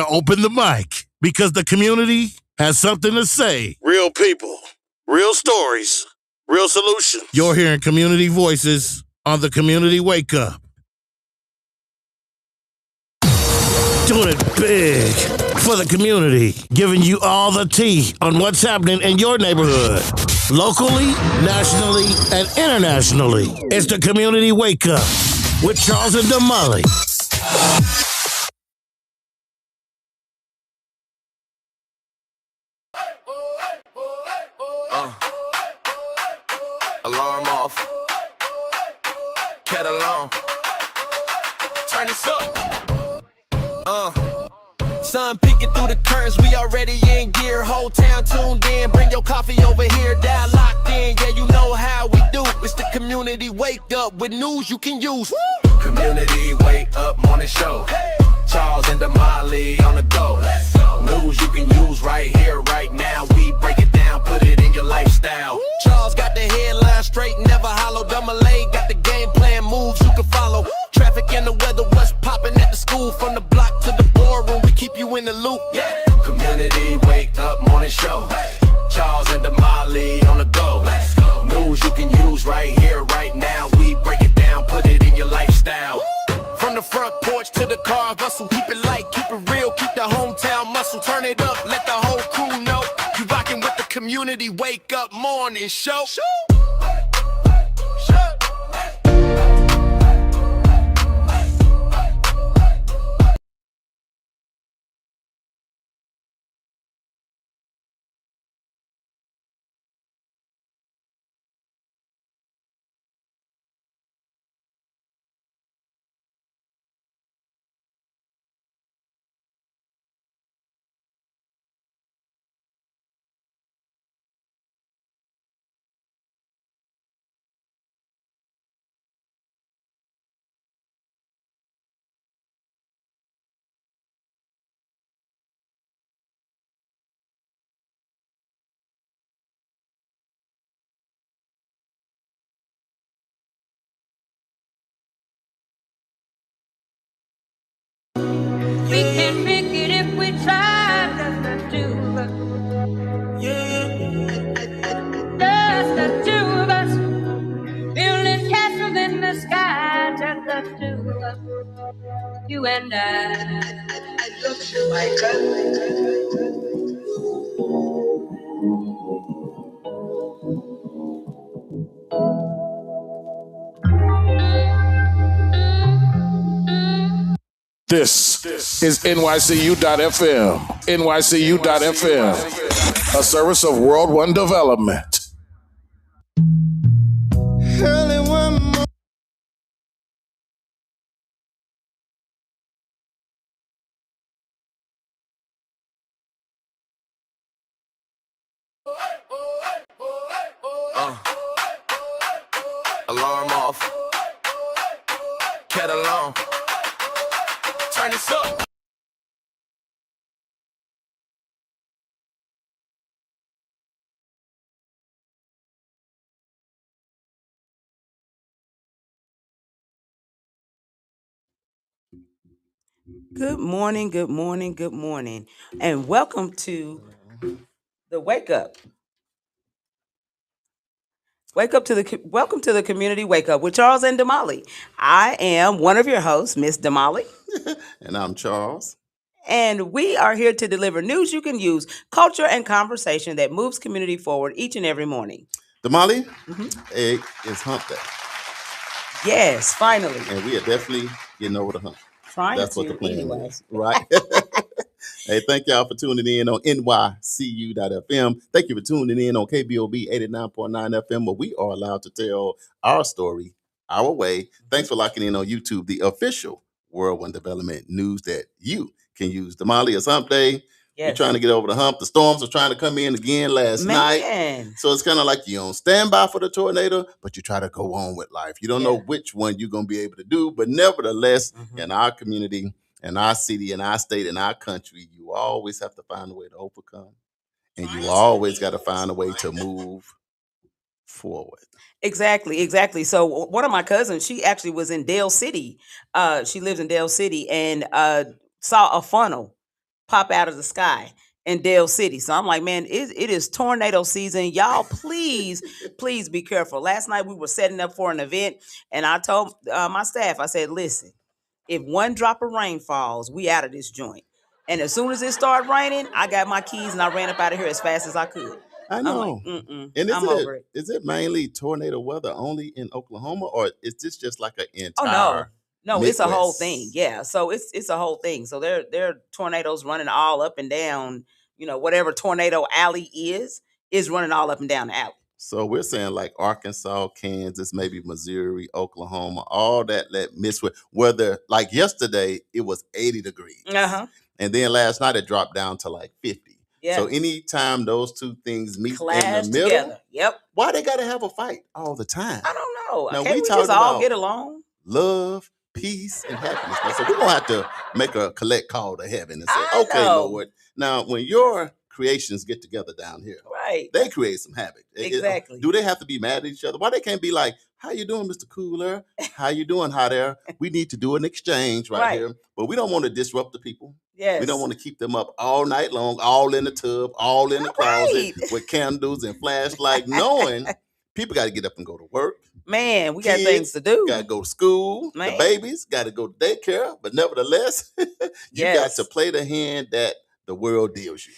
open the mic because the community has something to say. Real people, real stories, real solutions. You're hearing community voices on the Community Wake Up. Doing it big for the community, giving you all the tea on what's happening in your neighborhood, locally, nationally, and internationally. It's the Community Wake Up with Charles and Damali. Alarm off. Cat alone. Turn this up. Sun peeking through the curtains, we already in gear. Whole town tuned in, bring your coffee over here. Dial locked in, yeah, you know how we do. It's the Community Wake Up with news you can use. Community Wake Up morning show. Charles and Damali on the go. News you can use right here, right now. We break it down, put it in your lifestyle. Charles got the headline straight, never hollow. Damali got the game plan, moves you can follow. Traffic and the weather, what's popping at the school. From the block to the boardroom, we keep you in the loop. Yeah. Community Wake Up morning show. Charles and Damali on the go. News you can use right here, right now. We break it down, put it in your lifestyle. From the front porch to the car hustle, keep it light, keep it real, keep the hometown muscle. Turn it up, let the whole crew know you rockin' with the Community Wake Up morning show. We can make it if we try, just the two of us. Just the two of us. Building castles in the sky, just the two of us. You and I love you, my cousin. This is NYCU.FM. NYCU.FM, a service of World One Development. Alarm off. Cat alone. Turn this up. Good morning, good morning, good morning, and welcome to the Wake Up. Welcome to the Community Wake Up with Charles and Damali. I am one of your hosts, Miss Damali, And I'm Charles. and we are here to deliver news you can use, culture, and conversation that moves community forward each and every morning. Damali, it is hump day. Yes, finally. And we are definitely getting over the hump. Trying That's to, what the plan anyway. is. Right. Hey, thank y'all for tuning in on NYCU.FM. Thank you for tuning in on KBOB 89.9 FM, where we are allowed to tell our story our way. Thanks for locking in on YouTube, the official World One Development news that you can use. Damali, it's hump day. We're Yes. trying to get over the hump. The storms are trying to come in again last night. Man. So it's kind of like you're on standby for the tornado, but you try to go on with life. You don't know Yeah. which one you're going to be able to do. But nevertheless, Mhm. in our community, in our city, in our state, in our country, you always have to find a way to overcome. And you always got to find a way to move forward. Exactly. So one of my cousins, she actually was in Dale City. She lives in Dale City and saw a funnel pop out of the sky in Dale City. So I'm like, man, it is tornado season. Y'all, please, please be careful. Last night we were setting up for an event, and I told my staff, I said, listen, if one drop of rain falls, we out of this joint. And as soon as it started raining, I got my keys and I ran up out of here as fast as I could. I I'm like, know. And I'm over it. is it mainly tornado weather only in Oklahoma, or is this just like an Oh entire? no, it's a whole Midwest? thing. Yeah, so it's a whole thing. So there are tornadoes running all up and down. Whatever tornado alley is running all up and down the alley. So we're saying like Arkansas, Kansas, maybe Missouri, Oklahoma, all that mixed with weather. Like yesterday, it was 80 degrees. And then last night it dropped down to like 50. Yeah. So anytime those two things meet Clash in the middle, together. Yep. why they got to have a fight all the time? I don't know. Now, Can't we we talking just all about get along? Love, peace, and happiness. Now, so we're going to have to make a collect call to heaven and say, I okay, know. Lord. Now, when your creations get together down here, Right. they create some havoc. Exactly. Do they have to be mad at each other? Why they can't be like, how you doing, Mr. Cooler? How you doing, Hot Air? We need to do an exchange right here. But we don't want to disrupt the people. Yes. We don't want to keep them up all night long, all in the tub, all in the closet with candles and flashlight, knowing people got to get up and go to work. Man, we got things to do. Got to go to school. Man. The babies got to go to daycare. But nevertheless, you got to play the hand that the world deals you.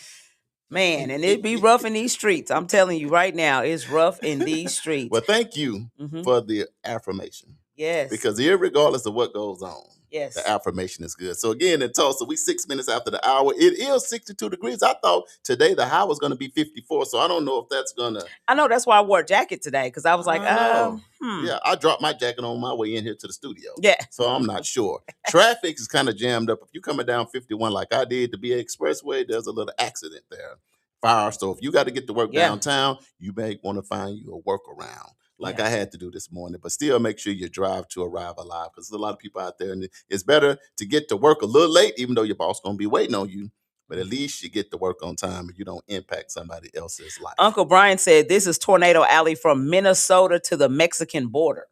Man, and it be rough in these streets. I'm telling you right now, it's rough in these streets. Well, thank you for the affirmation. Yes. Because regardless of what goes on, yes, the affirmation is good. So again, in Tulsa, we 6 minutes after the hour. It is 62 degrees. I thought today the high was going to be 54. So I don't know if that's going to. I know, that's why I wore a jacket today, because I was like, Yeah, I dropped my jacket on my way in here to the studio. Yeah. So I'm not sure. Traffic is kind of jammed up. If you're coming down 51 like I did, the BA Expressway, there's a little accident there. Fire. So if you got to get to work downtown, you may want to find you a workaround. Like I had to do this morning, but still make sure you drive to arrive alive, because there's a lot of people out there, and it's better to get to work a little late, even though your boss going to be waiting on you. But at least you get to work on time and you don't impact somebody else's life. Uncle Brian said this is Tornado Alley from Minnesota to the Mexican border.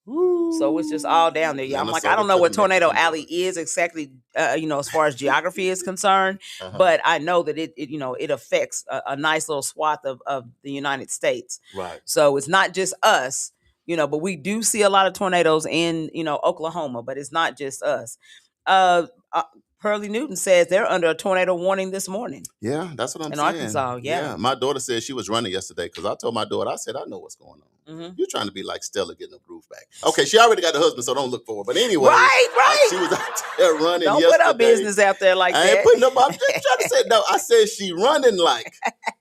Ooh. So it's just all down there. I'm like, I don't know what Tornado Alley is exactly, as far as geography is concerned, but I know that it affects a nice little swath of the United States. Right. So it's not just us, but we do see a lot of tornadoes in, Oklahoma, but it's not just us. Pearlie Newton says they're under a tornado warning this morning. Yeah, that's what I'm saying. In Arkansas, yeah. My daughter said she was running yesterday, because I told my daughter, I said, I know what's going on. You're trying to be like Stella getting a groove back. Okay, she already got a husband, so don't look for her. But anyway, right. She was out there running don't yesterday. Put her business out there like that. I ain't putting up. I'm just trying to say, no, I said she running like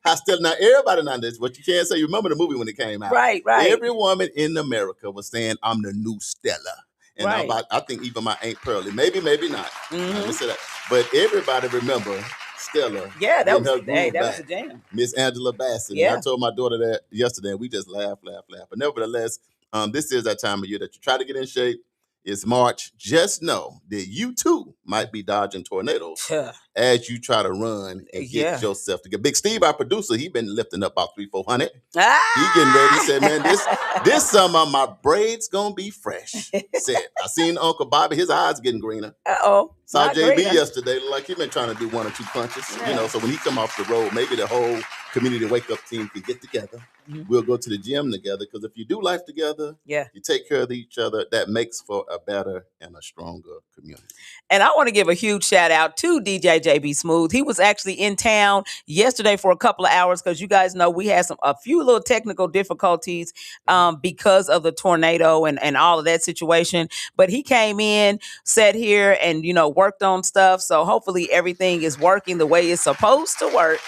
how Stella. Now, everybody knows this, but you can't say, you remember the movie when it came out. Right. Every woman in America was saying, I'm the new Stella. And I think even my Aunt Pearlie, maybe not. Let me say that. But everybody remember Stella. Yeah, that was a jam. Miss Angela Bassett. Yeah. I told my daughter that yesterday, and we just laughed. But nevertheless, this is that time of year that you try to get in shape. It's March. Just know that you too might be dodging tornadoes as you try to run and get yourself together. Big Steve, our producer, he been lifting up about 300-400. He getting ready. He said, man, this summer my braids gonna be fresh. Said, I seen Uncle Bobby, his eyes getting greener. Saw JB yesterday, like he been trying to do 1 or 2 punches. So when he come off the road, maybe the whole community wake up team can get together. We'll go to the gym together, because if you do life together, you take care of each other, that makes for a better and a stronger community. And I want to give a huge shout out to DJ JB Smooth. He was actually in town yesterday for a couple of hours, because you guys know we had a few little technical difficulties because of the tornado and all of that situation. But he came in, sat here, and worked on stuff. So hopefully everything is working the way it's supposed to work.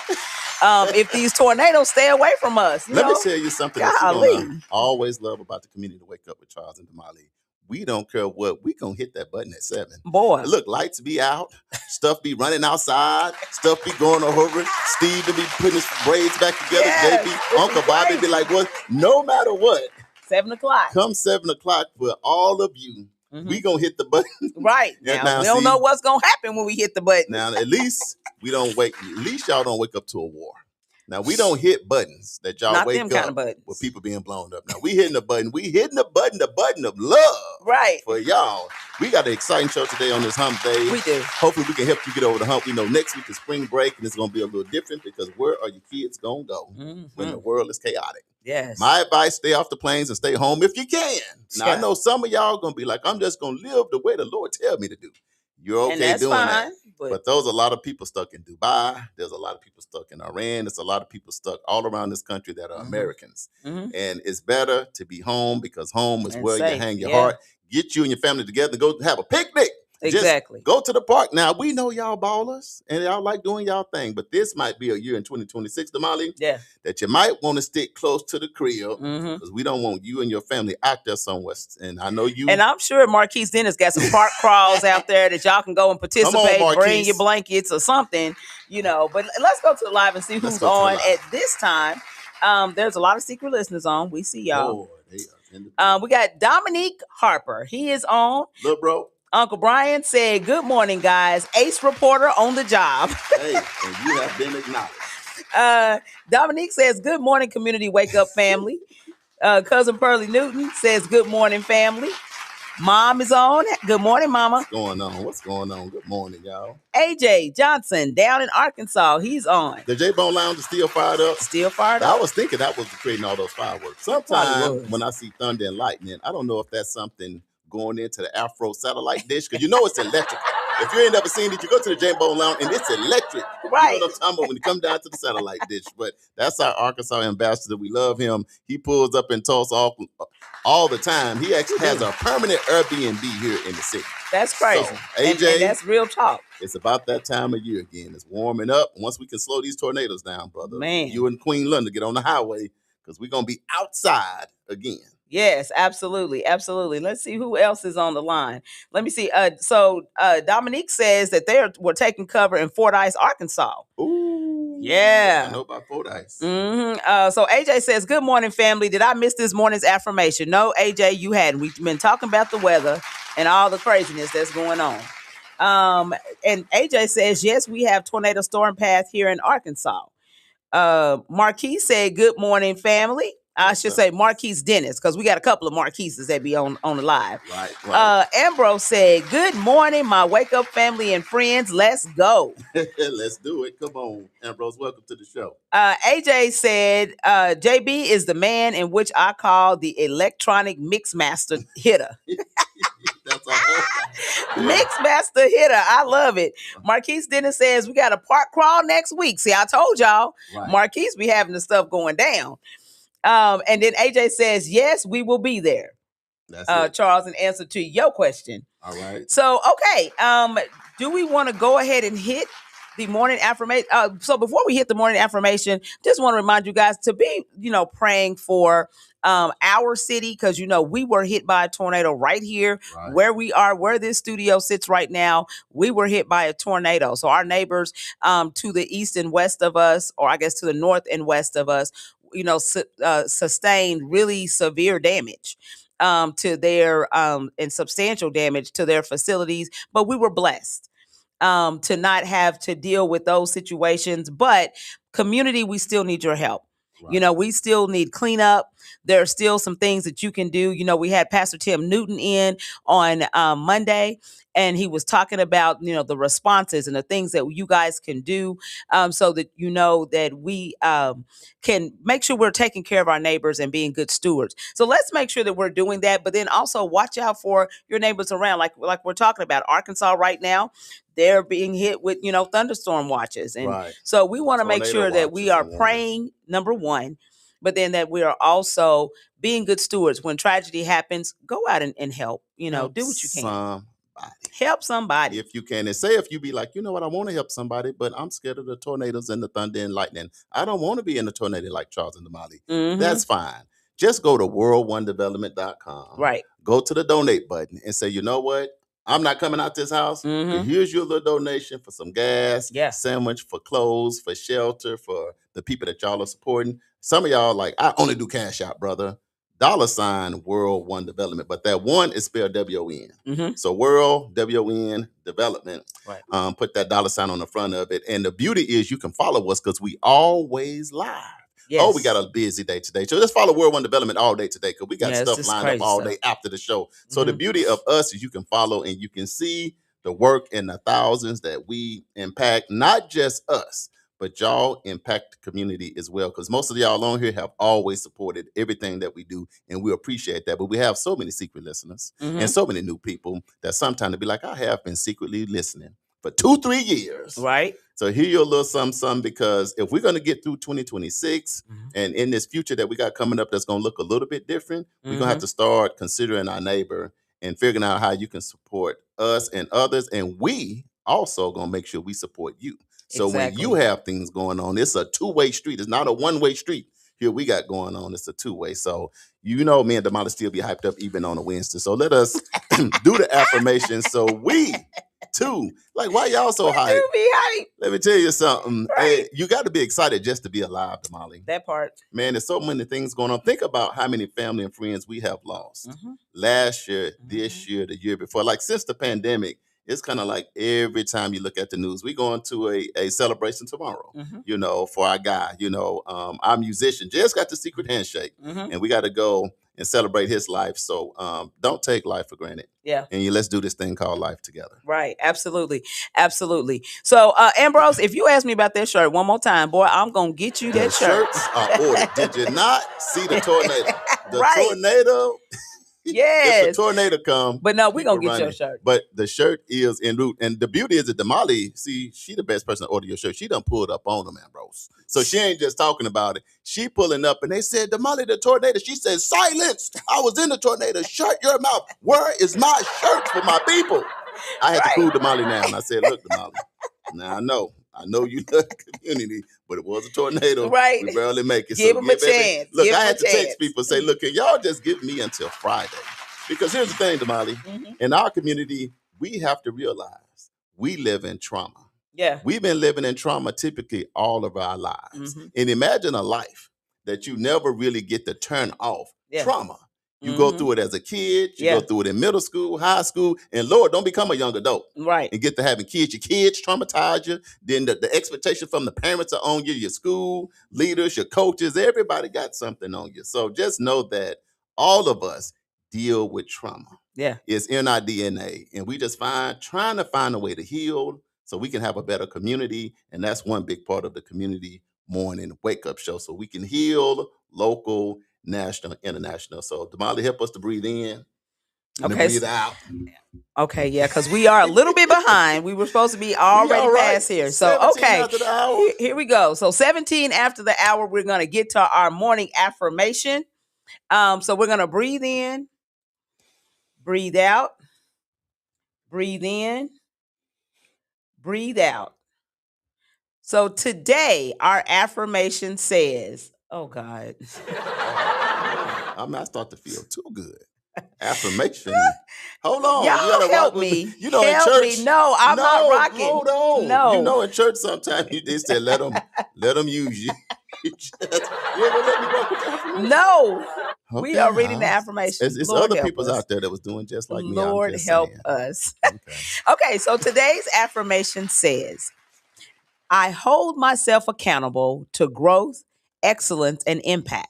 If these tornadoes stay away from us. Let me tell you something that you're going to always love about the community to Wake Up with Charles and Damali. We don't care what. We going to hit that button at 7. Boy. Look, lights be out. Stuff be running outside. Stuff be going over. Steve to be putting his braids back together. JB, Uncle Bobby be like, what? No matter what. 7 o'clock. Come 7 o'clock for all of you. We going to hit the button. Right. Now we don't know what's going to happen when we hit the button. Now, at least we don't wake. At least y'all don't wake up to a war. Now, we don't hit buttons that y'all Not wake them kind up of buttons. with people being blown up. Now, we hitting the button. We hitting the button of love. Right. For y'all. We got an exciting show today on this hump day. We do. Hopefully, we can help you get over the hump. We know next week is spring break, and it's going to be a little different because where are your kids going to go when the world is chaotic? Yes. My advice, stay off the planes and stay home if you can. Now, I know some of y'all going to be like, I'm just going to live the way the Lord tell me to do. You're okay doing that. But there's a lot of people stuck in Dubai. There's a lot of people stuck in Iran. There's a lot of people stuck all around this country that are Americans. And it's better to be home because home is where you hang your heart. Get you and your family together and go have a picnic. Exactly. Just go to the park. Now, we know y'all ballers and y'all like doing y'all thing, but this might be a year in 2026, Damali, that you might want to stick close to the crib because we don't want you and your family out there somewhere. And I know you. And I'm sure Marquise Dennis got some park crawls out there that y'all can go and participate, bring your blankets or something, you know. But let's go to the live and see who's on at this time. There's a lot of secret listeners on. We see y'all. We got Dominique Harper. He is on. Little bro. Uncle Brian said, good morning, guys. Ace reporter on the job. Hey, and you have been acknowledged. Dominique says, good morning, community wake up family. Cousin Pearlie Newton says, good morning, family. Mom is on. Good morning, Mama. What's going on? What's going on? Good morning, y'all. AJ Johnson down in Arkansas. He's on. The J-Bone Lounge is still fired up. Still fired up. I was thinking that was creating all those fireworks. Sometimes when I see thunder and lightning, I don't know if that's something going into the Afro satellite dish because you know it's electric. If you ain't never seen it, you go to the J-Bone Lounge and it's electric. Right. You know what I'm talking about when you come down to the satellite dish. But that's our Arkansas ambassador. We love him. He pulls up in Tulsa all the time. He actually has a permanent Airbnb here in the city. That's crazy. So, AJ, and that's real talk. It's about that time of year again. It's warming up. Once we can slow these tornadoes down, brother, man, you and Queen London get on the highway because we're going to be outside again. Yes, absolutely. Absolutely. Let's see who else is on the line. Let me see. Dominique says that we're taking cover in Fort Ice, Arkansas. Ooh. Yeah. I know about Fort Ice. So AJ says, good morning, family. Did I miss this morning's affirmation? No, AJ, you hadn't. We've been talking about the weather and all the craziness that's going on. And AJ says, yes, we have tornado storm path here in Arkansas. Marquise said, good morning, family. I should say Marquise Dennis, because we got a couple of Marquises that be on the live. Right. Ambrose said, good morning, my Wake Up family and friends. Let's go. Let's do it. Come on, Ambrose. Welcome to the show. AJ said, JB is the man in which I call the electronic mix master hitter. That's Mix master hitter. I love it. Marquise Dennis says, we got a park crawl next week. See, I told y'all, Marquise be having the stuff going down. And then AJ says, yes, we will be there. That's Charles, in answer to your question. All right. So, okay. Do we want to go ahead and hit the morning affirmation? So before we hit the morning affirmation, just want to remind you guys to be, praying for our city, because we were hit by a tornado right here where we are, where this studio sits right now. We were hit by a tornado. So our neighbors to the east and west of us, or I guess to the north and west of us, sustained really severe damage to their and substantial damage to their facilities. But we were blessed to not have to deal with those situations. But community, we still need your help. We still need cleanup. There are still some things that you can do. We had Pastor Tim Newton in on Monday, and he was talking about, the responses and the things that you guys can do so that that we can make sure we're taking care of our neighbors and being good stewards. So let's make sure that we're doing that, but then also watch out for your neighbors around. Like we're talking about Arkansas right now. They're being hit with, thunderstorm watches. And so we want to make sure that we are praying, number one, but then that we are also being good stewards. When tragedy happens, go out and help, do what you can. Help somebody. If you can. And say if you be like, I want to help somebody, but I'm scared of the tornadoes and the thunder and lightning. I don't want to be in a tornado like Charles and Damali. That's fine. Just go to world1development.com. Right. Go to the donate button and say, you know what? I'm not coming out this house. Here's your little donation for some gas, sandwich, for clothes, for shelter, for the people that y'all are supporting. Some of y'all like, I only do cash out, brother. World One Development, but that one is spelled WON. Mhm. So World WON Development. Right. Put that $ on the front of it. And the beauty is you can follow us because we always live. Yes. Oh, we got a busy day today. So just follow World One Development all day today because we got Yeah, it's stuff just lined up crazy all stuff. day after the show. So the Mhm. beauty of us is you can follow and you can see the work and the thousands that we impact, not just us, but y'all impact the community as well. Because most of y'all on here have always supported everything that we do, and we appreciate that. But we have so many secret listeners and Mhm. so many new people that sometimes they be like, I have been secretly listening for 2-3 years. Right. So here you a little something, because if we're going to get through 2026 Mhm. and in this future that we got coming up that's going to look a little bit different, we're going to have Mhm. to start considering our neighbor and figuring out how you can support us and others. And we also going to make sure we support you. So when you Exactly. have things going on, it's a two-way street. It's not a one-way street. Here we got going on. It's a two-way. So you know me and Damali still be hyped up even on a Wednesday. So let us do the affirmations so we too. Like, why y'all so hyped? Do be hype. Let me tell you something. Right. Hey, you got to be excited just to be alive, Damali. That part. Man, there's so many things going on. Think about how many family and friends we have lost Mhm. last year, this year, the year before. Like since the pandemic, it's kind of like every time you look at the news, we're going to a celebration tomorrow, Mhm. you know, for our guy, you know, our musician just got the secret handshake, Mhm. and we got to go and celebrate his life. So don't take life for granted. Yeah. And let's do this thing called life together. Right. Absolutely. Absolutely. So, Ambrose, if you ask me about that shirt one more time, boy, I'm gonna get you The that shirt. shirts are ordered. Did you not see the tornado? The Right. tornado. If the Yes. tornado come, But no, we're people gonna get your running. shirt. But the shirt is en route. And the beauty is that Damali, see, she the best person to order your shirt. She done pulled up on them, Ambrose. So she ain't just talking about it. She pulling up and they said, Damali, the tornado. She said, silence. I was in the tornado. Shut your mouth. Where is my shirt for my people? I had to cool Damali now. And I said, look, Damali, now I know you love the community, but it was a tornado. Right. We barely make it. Give them a chance. Look, Give I 'em had a to text chance. people, say, look, can y'all just give me until Friday? Because here's the thing, Damali. Mhm. In our community, we have to realize we live in trauma. Yeah. We've been living in trauma typically all of our lives. Mhm. And imagine a life that you never really get to turn off. Yeah. Trauma. You go Mhm. through it as a kid, you Yeah. go through it in middle school, high school, and Lord, don't become a young adult Right. and get to having kids. Your kids traumatize you. Then the expectation from the parents are on you, your school leaders, your coaches, everybody got something on you. So just know that all of us deal with trauma. Yeah. It's in our DNA. And we just trying to find a way to heal so we can have a better community. And that's one big part of the community morning wake up show. So we can heal local, national, international. So Damali, help us to breathe in and Okay. to breathe out. Okay, yeah, because we are a little bit behind. We were supposed to be already all right. past here. So 17 okay, after the hour. here we go. So 17 after the hour, we're gonna get to our morning affirmation. So we're gonna breathe in, breathe out, breathe in, breathe out. So today our affirmation says, oh God. I start to feel too good. Affirmation. Hold on. Y'all you gotta help rock with me. You know, Help in church. me. No, I'm not rocking. Hold on. No. You know, in church sometimes they say let them use you. You ever let me rock with the affirmation? No. We Okay, are reading the huh? affirmation. It's Lord other help people's us. out there that was doing just like me. Lord I'm just help saying. us. Okay. Okay, so today's affirmation says, I hold myself accountable to growth, excellence, and impact.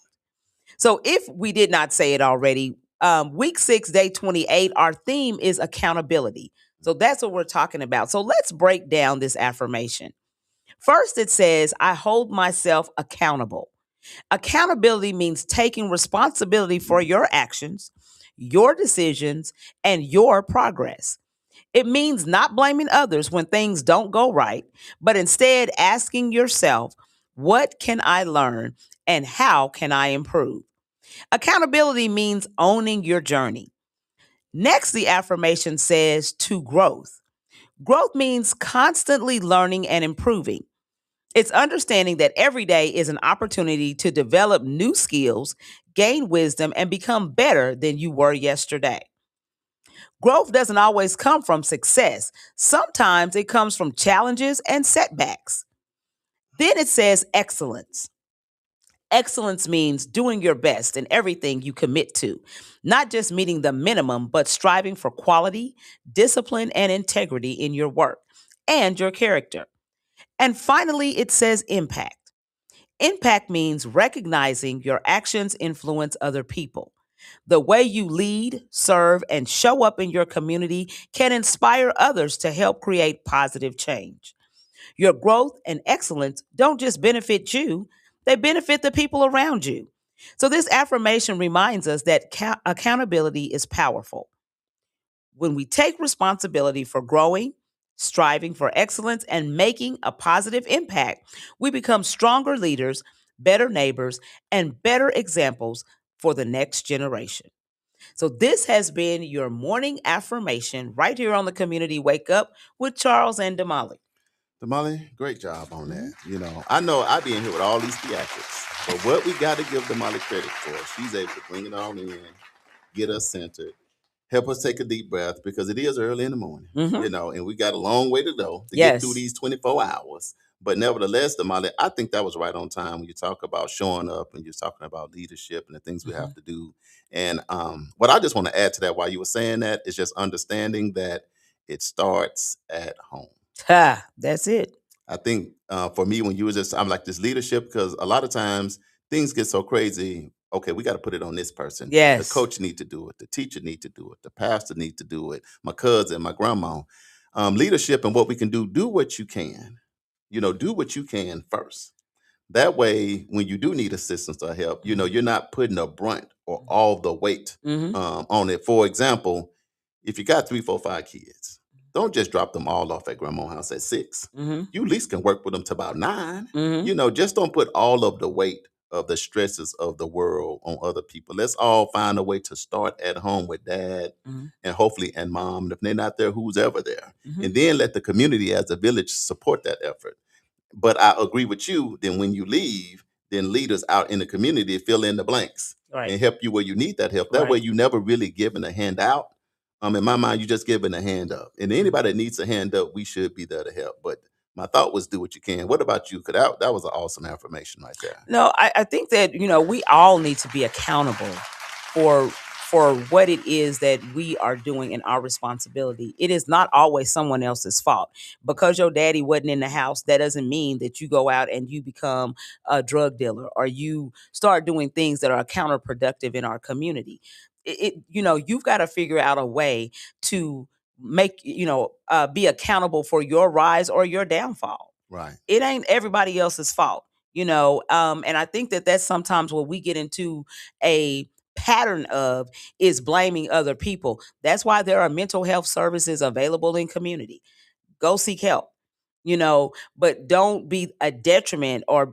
So if we did not say it already, week 6, day 28, our theme is accountability. So that's what we're talking about. So let's break down this affirmation. First, it says, I hold myself accountable. Accountability means taking responsibility for your actions, your decisions, and your progress. It means not blaming others when things don't go right, but instead asking yourself, what can I learn and how can I improve? Accountability means owning your journey. Next, the affirmation says to growth. Growth means constantly learning and improving. It's understanding that every day is an opportunity to develop new skills, gain wisdom, and become better than you were yesterday. Growth doesn't always come from success. Sometimes it comes from challenges and setbacks. Then it says excellence. Excellence means doing your best in everything you commit to, not just meeting the minimum, but striving for quality, discipline, and integrity in your work and your character. And finally, it says impact. Impact means recognizing your actions influence other people. The way you lead, serve, and show up in your community can inspire others to help create positive change. Your growth and excellence don't just benefit you, they benefit the people around you. So, this affirmation reminds us that accountability is powerful. When we take responsibility for growing, striving for excellence, and making a positive impact, we become stronger leaders, better neighbors, and better examples for the next generation. So, this has been your morning affirmation right here on the Community Wake Up with Charles and Damali. Damali, great job on that. I know I be in here with all these theatrics, but what we got to give Damali credit for, she's able to bring it all in, get us centered, help us take a deep breath because it is early in the morning, and we got a long way to go to get through these 24 hours. But nevertheless, Damali, I think that was right on time when you talk about showing up and you're talking about leadership and the things we have to do. And what I just want to add to that while you were saying that is just understanding that it starts at home. That's it. I think for me, when you were I'm like this leadership, because a lot of times things get so crazy. Okay, we got to put it on this person. Yes. The coach need to do it. The teacher need to do it. The pastor need to do it. My cousin, my grandma. Leadership and what we can do what you can. Do what you can first. That way, when you do need assistance or help, you're not putting a brunt or all the weight on it. For example, if you got 3, 4, 5 kids, don't just drop them all off at grandma's house at 6. You at least can work with them to about 9. Just don't put all of the weight of the stresses of the world on other people. Let's all find a way to start at home with dad and hopefully and mom. And if they're not there, who's ever there? And then let the community as a village support that effort. But I agree with you. Then when you leave, then leaders out in the community fill in the blanks and help you where you need that help. That way you never really giving a handout. In my mind, you just giving a hand up. And anybody that needs a hand up, we should be there to help. But my thought was do what you can. What about you? Because that was an awesome affirmation right there. No, I think that, we all need to be accountable for what it is that we are doing and our responsibility. It is not always someone else's fault. Because your daddy wasn't in the house, that doesn't mean that you go out and you become a drug dealer or you start doing things that are counterproductive in our community. You've got to figure out a way to make, be accountable for your rise or your downfall. Right. It ain't everybody else's fault, and I think that that's sometimes what we get into a pattern of is blaming other people. That's why there are mental health services available in community. Go seek help. But don't be a detriment or,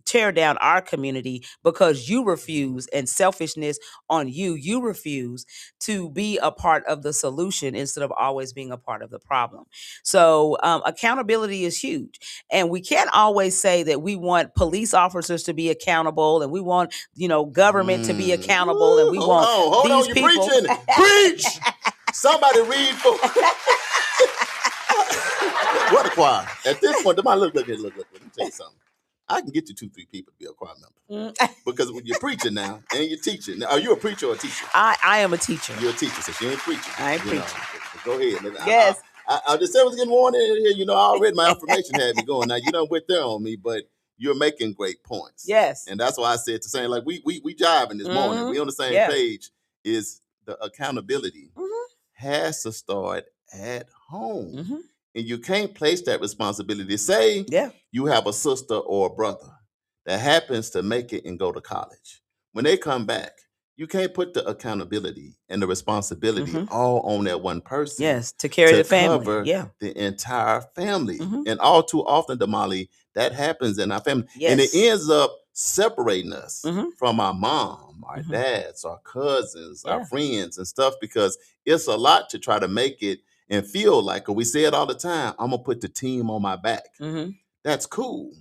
tear down our community because you refuse and selfishness on you refuse to be a part of the solution instead of always being a part of the problem. So accountability is huge. And we can't always say that we want police officers to be accountable and we want, government to be accountable and we want these people. You're preaching. Preach. Somebody read for what a choir. At this point, look. Let me tell you something. I can get you 2, 3 people to be a choir member. Because when you're preaching now and you're teaching. Now, are you a preacher or a teacher? I am a teacher. You're a teacher, so she ain't preaching. I ain't preaching. Go ahead. Yes. I just said I was getting warned in here. I already my affirmation had me going. Now, you don't went there on me, but you're making great points. Yes. And that's why I said to say, like, we jiving this morning. We on the same page. Is the accountability has to start at home. And you can't place that responsibility. Say you have a sister or a brother that happens to make it and go to college. When they come back, you can't put the accountability and the responsibility all on that one person. Yes, to carry the family. Cover the entire family. And all too often, Damali, that happens in our family. Yes. And it ends up separating us from our mom, our dads, our cousins, our friends and stuff, because it's a lot to try to make it and feel like, we say it all the time, I'm going to put the team on my back. That's cool,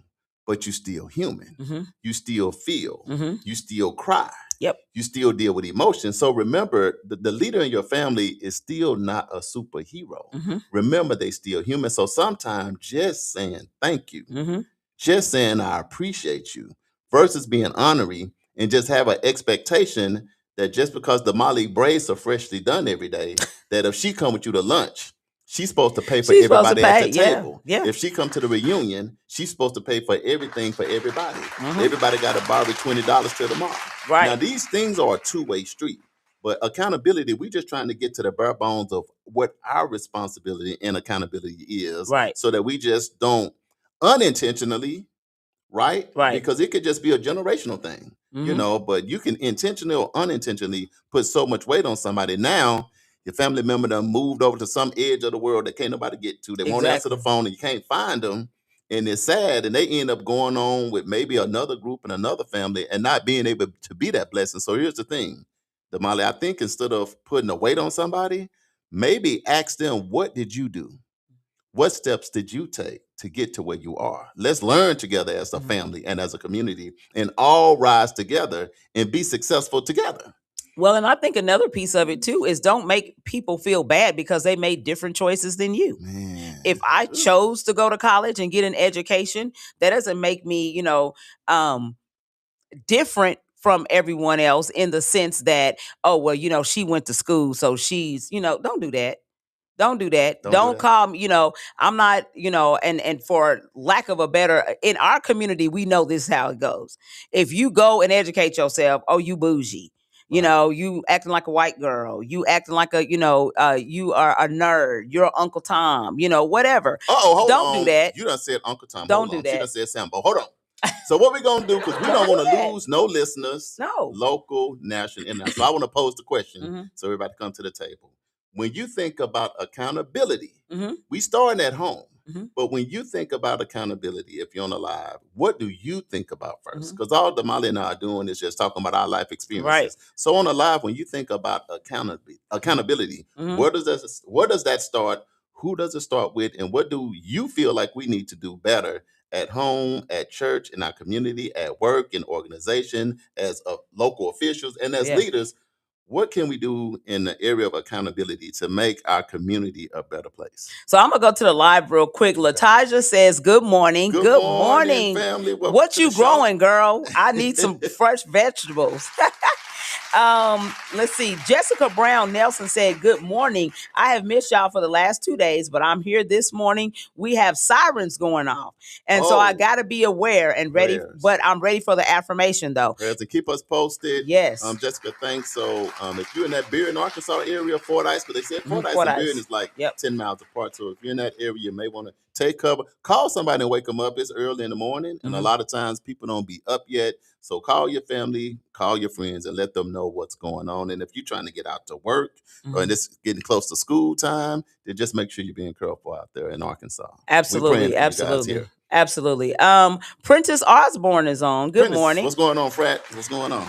but you still human. You still feel. You still cry. Yep. You still deal with emotions. So remember, the leader in your family is still not a superhero. Remember, they still human. So sometimes just saying thank you, just saying I appreciate you, versus being honorary and just have an expectation that just because the Molly braids are freshly done every day, that if she come with you to lunch, she's supposed to pay for She's supposed to everybody at pay. the table. Yeah. If she come to the reunion, she's supposed to pay for everything for everybody. Mhm. Everybody got to borrow $20 to the mall. Right. Now, these things are a two-way street. But accountability, we're just trying to get to the bare bones of what our responsibility and accountability is, Right. so that we just don't unintentionally, right? Because it could just be a generational thing, you Mhm. know, but you can intentionally or unintentionally put so much weight on somebody. Now, your family member done moved over to some edge of the world that can't nobody get to. They won't answer the Exactly. phone and you can't find them. And it's sad. And they end up going on with maybe another group and another family and not being able to be that blessing. So here's the thing, Damali, I think instead of putting a weight on somebody, maybe ask them, what did you do? What steps did you take to get to where you are? Let's learn together as a family and as a community and all rise together and be successful together. Well, and I think another piece of it too is don't make people feel bad because they made different choices than you. Man. If I chose to go to college and get an education, that doesn't make me, different from everyone else in the sense that, oh, well, she went to school, so she's, don't do that. Don't do that. Don't call me, I'm not, and for lack of a better, in our community, we know this is how it goes. If you go and educate yourself, oh, you bougie. You acting like a white girl. You acting like a, you are a nerd. You're Uncle Tom, whatever. Hold Don't on. do that. You done said Uncle Tom. Don't Hold do on. that. She done said Sambo. Hold on. So what we going to do, because we don't want to lose no listeners, No. local, national, international. So I want to pose the question Mhm. so everybody come to the table. When you think about accountability, Mhm. we starting at home. Mhm. But when you think about accountability, if you're on the live, what do you think about first? Mhm. Because all Damali and I are doing is just talking about our life experiences. Right. So on the live, when you think about accountability, Mhm. where does that start? Who does it start with? And what do you feel like we need to do better at home, at church, in our community, at work, in organization, as local officials, and as Yeah. leaders? What can we do in the area of accountability to make our community a better place? So I'm gonna go to the live real quick. Lataja says, "Good morning, Good morning, family. Welcome What to you the show. growing, girl? I need some fresh vegetables." Let's see. Jessica Brown Nelson said, "Good morning. I have missed y'all for the last 2 days, but I'm here this morning. We have sirens going off, and so I Oh. got to be aware and ready. Prayers. But I'm ready for the affirmation, though. Prayers, and keep us posted. Yes. Jessica, thanks. So if you're in that Bearden, Arkansas area, Fordyce, but they said Fordyce and Fordyce. Bearden is like Yep. 10 miles apart. So if you're in that area, you may want to take cover. Call somebody and wake them up. It's early in the morning, and a lot of times people don't be up yet. So call your family, call your friends, and let them know what's going on. And if you're trying to get out to work, and it's getting close to school time, then just make sure you're being careful out there in Arkansas. We're praying Absolutely, for you guys absolutely. here. Absolutely. Prentice Osborne is on. Good Prentice, morning. What's going on, Frat? What's going on?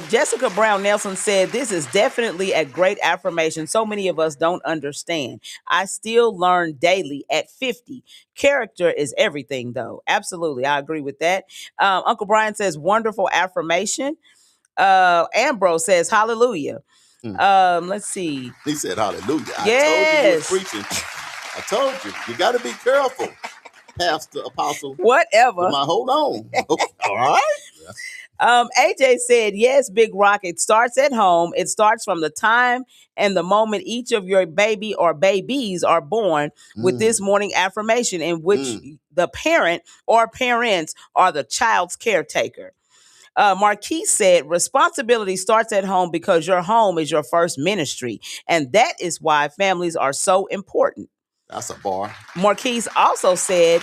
Jessica Brown Nelson said, "This is definitely a great affirmation. So many of us don't understand. I still learn daily at 50. Character is everything, though." Absolutely. I agree with that. Uncle Brian says, "Wonderful affirmation." Ambrose says, "Hallelujah." Let's see. He said, "Hallelujah." Yes. I told you was preaching. I told you. You got to be careful, Pastor, Apostle. Whatever. Hold on. Okay. All right. AJ said, "Yes, Big Rock. It starts at home. It starts from the time and the moment each of your baby or babies are born with this morning affirmation in which the parent or parents are the child's caretaker." Marquis said, "Responsibility starts at home because your home is your first ministry. And that is why families are so important." That's a bar. Marquise also said,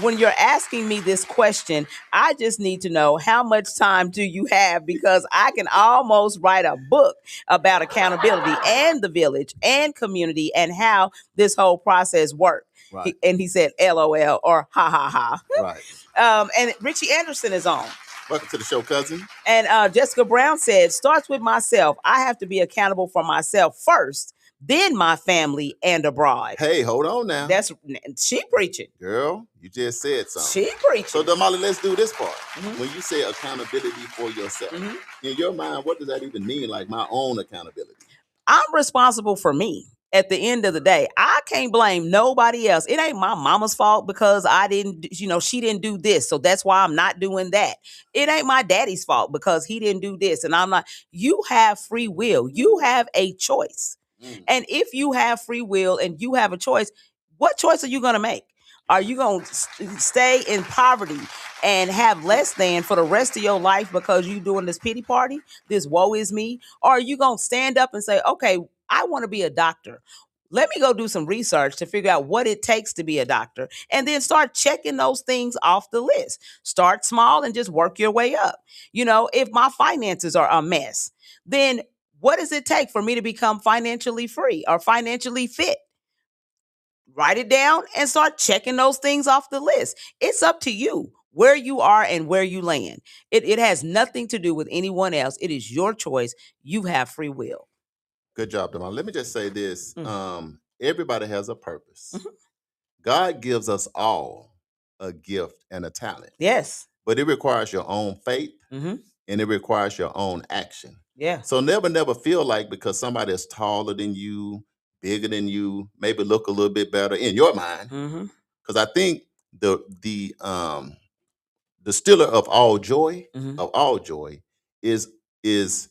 "When you're asking me this question, I just need to know how much time do you have, because I can almost write a book about accountability and the village and community and how this whole process works." Right. And he said, LOL or ha ha ha. Right. And Richie Anderson is on. Welcome to the show, cousin. And Jessica Brown said, "Starts with myself. I have to be accountable for myself first, then my family and abroad." Hey, hold on now. She preaching. Girl, you just said something. She preaching. So, Damali, let's do this part. When you say accountability for yourself, in your mind, what does that even mean? Like my own accountability? I'm responsible for me. at the end of the day, I can't blame nobody else. It ain't my mama's fault because I didn't, she didn't do this. So that's why I'm not doing that. It ain't my daddy's fault because he didn't do this. And I'm not, you have free will. You have a choice. And if you have free will and you have a choice, what choice are you going to make? Are you going to stay in poverty and have less than for the rest of your life because you doing this pity party, this woe is me? Or are you going to stand up and say, okay, I want to be a doctor. Let me go do some research to figure out what it takes to be a doctor, and then start checking those things off the list. Start small and just work your way up. If my finances are a mess, then what does it take for me to become financially free or financially fit? Write it down and start checking those things off the list. It's up to you where you are and where you land. It has nothing to do with anyone else. It is your choice. You have free will. Good job, Damali. Let me just say this. Everybody has a purpose. God gives us all a gift and a talent. Yes. But it requires your own faith and it requires your own action. Yeah. So never feel like because somebody is taller than you, bigger than you, maybe look a little bit better in your mind. Because I think the stealer of all joy, is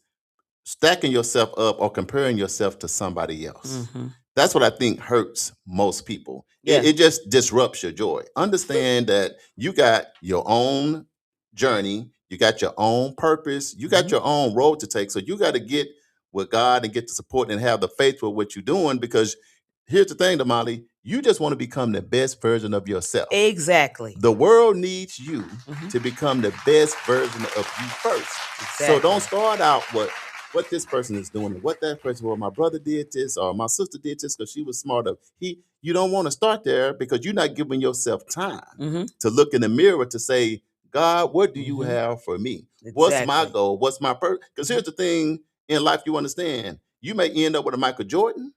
stacking yourself up or comparing yourself to somebody else. That's what I think hurts most people. Yeah. It just disrupts your joy. Understand that you got your own journey, you got your own purpose, you got your own road to take. So you got to get with God and get the support and have the faith for what you're doing. Because here's the thing, Damali, you just want to become the best version of yourself. Exactly. The world needs you to become the best version of you first. Exactly. So don't start out what this person is doing, what that person, well, my brother did this or my sister did this because she was smarter. You don't want to start there because you're not giving yourself time to look in the mirror to say, God, what do you have for me? Exactly. What's my goal? What's my purpose? Because here's the thing in life you understand. You may end up with a Michael Jordan,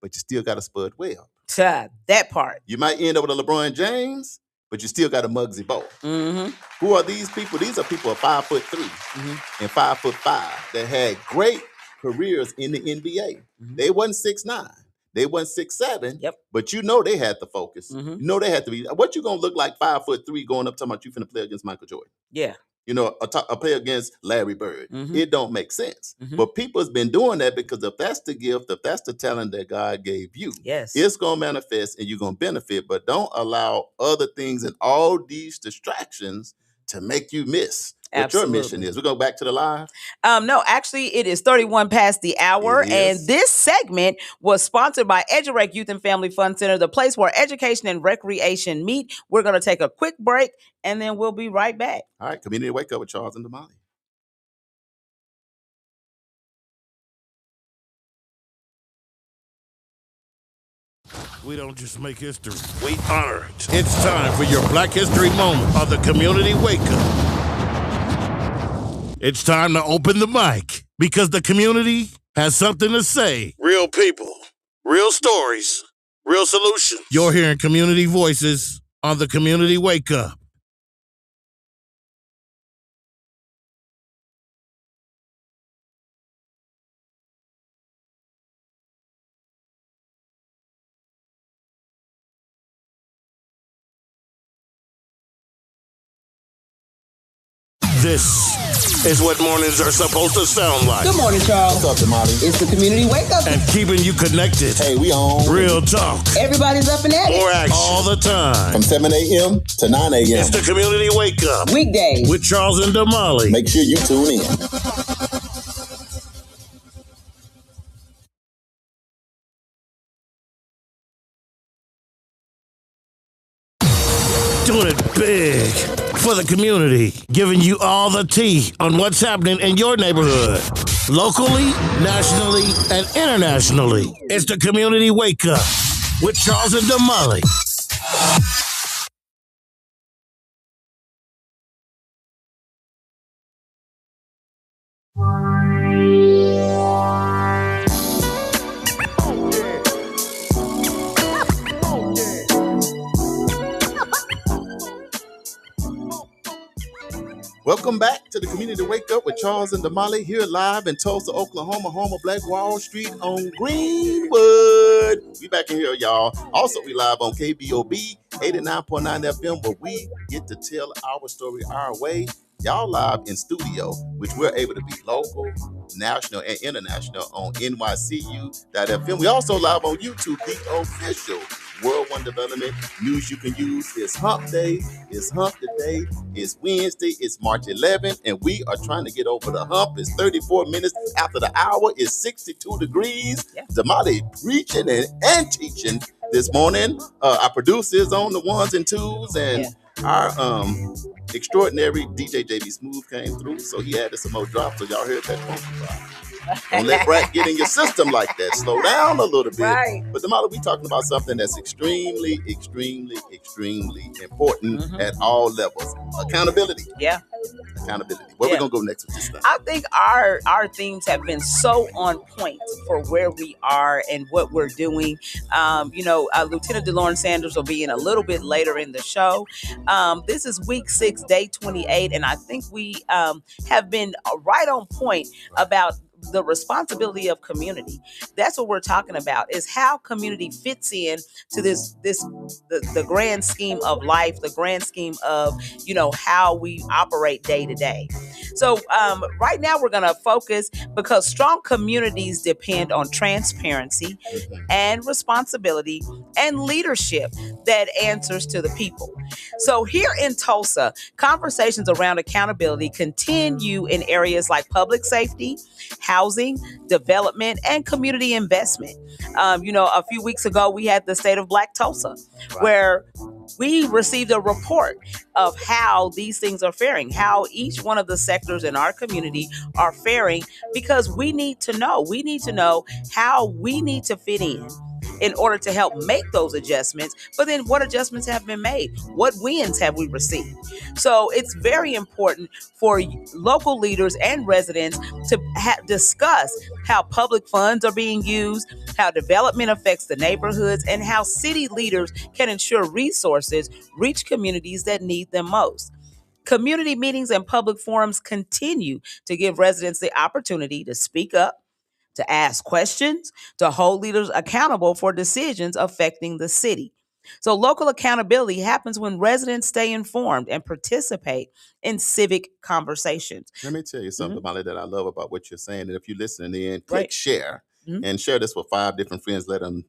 but you still got a Spud Webb. That part. You might end up with a LeBron James, but you still got a Muggsy Bogues. Who are these people? These are people of 5'3" and 5'5" that had great careers in the NBA. They wasn't 6'9", they wasn't 6'7", but they had the focus. They had to be. What you gonna look like 5'3" going up talking about you finna play against Michael Jordan? Yeah. A play against Larry Bird. It don't make sense. But people's been doing that because if that's the gift, if that's the talent that God gave you, it's going to manifest and you're going to benefit. But don't allow other things and all these distractions to make you miss what your mission is. We go back to the live. No, actually, it is 31 past the hour. And this segment was sponsored by EduRec Youth and Family Fun Center, the place where education and recreation meet. We're going to take a quick break and then we'll be right back. All right, Community Wake Up with Charles and Damali. We don't just make history, we honor it. It's time for your Black History moment on the Community Wake Up. It's time to open the mic because the community has something to say. Real people, real stories, real solutions. You're hearing community voices on the Community Wake Up. This is what mornings are supposed to sound like. Good morning, Charles. What's up, Damali? It's the Community Wake Up. And keeping you connected. Hey, we on. Real talk. Everybody's up and at it. More action. All the time. From 7 a.m. to 9 a.m. It's the Community Wake Up. Weekdays. With Charles and Damali. Make sure you tune in. Doing it big for the community, giving you all the tea on what's happening in your neighborhood, locally, nationally, and internationally. It's the Community Wake Up with Charles and Damali. Welcome back to the Community Wake Up with Charles and Damali, here live in Tulsa, Oklahoma, home of Black Wall Street on Greenwood. good? We back in here, y'all. Also, we live on KBOB 89.9 FM, where we get to tell our story our way. Y'all live in studio, which we're able to be local, national, and international on NYCU.FM. We also live on YouTube, the official World One Development news you can use. It's Hump Day. It's Hump Today. It's Wednesday. It's March 11th, and we are trying to get over the hump. It's 34 minutes after the hour. It's 62 degrees. Yeah. Damali preaching and teaching this morning. Our producers on the ones and twos, and our extraordinary DJ JB Smooth came through, so he added some more drops. So y'all heard that funky drop. Don't let Brat get in your system like that. Slow down a little bit. Right. But Damali, we talking about something that's extremely, extremely, extremely important at all levels. Accountability. Yeah. Accountability. Where we gonna go next with this thing? I think our themes have been so on point for where we are and what we're doing. Lieutenant Dedlorn Sanders will be in a little bit later in the show. This is week 6, day 28, and I think we have been right on point about the responsibility of community. That's what we're talking about, is how community fits in to the grand scheme of life, the grand scheme of, how we operate day to day. So right now we're going to focus, because strong communities depend on transparency and responsibility and leadership that answers to the people. So here in Tulsa, conversations around accountability continue in areas like public safety, housing, development, and community investment. A few weeks ago, we had the State of Black Tulsa, where we received a report of how these things are faring, how each one of the sectors in our community are faring, because we need to know. We need to know how we need to fit in order to help make those adjustments. But then what adjustments have been made? What wins have we received? So it's very important for local leaders and residents to discuss how public funds are being used, how development affects the neighborhoods, and how city leaders can ensure resources reach communities that need them most. Community meetings and public forums continue to give residents the opportunity to speak up, to ask questions, to hold leaders accountable for decisions affecting the city. So local accountability happens when residents stay informed and participate in civic conversations. Let me tell you something, Molly, that I love about what you're saying. And if you're listening in, click share and share this with 5 different friends. Let them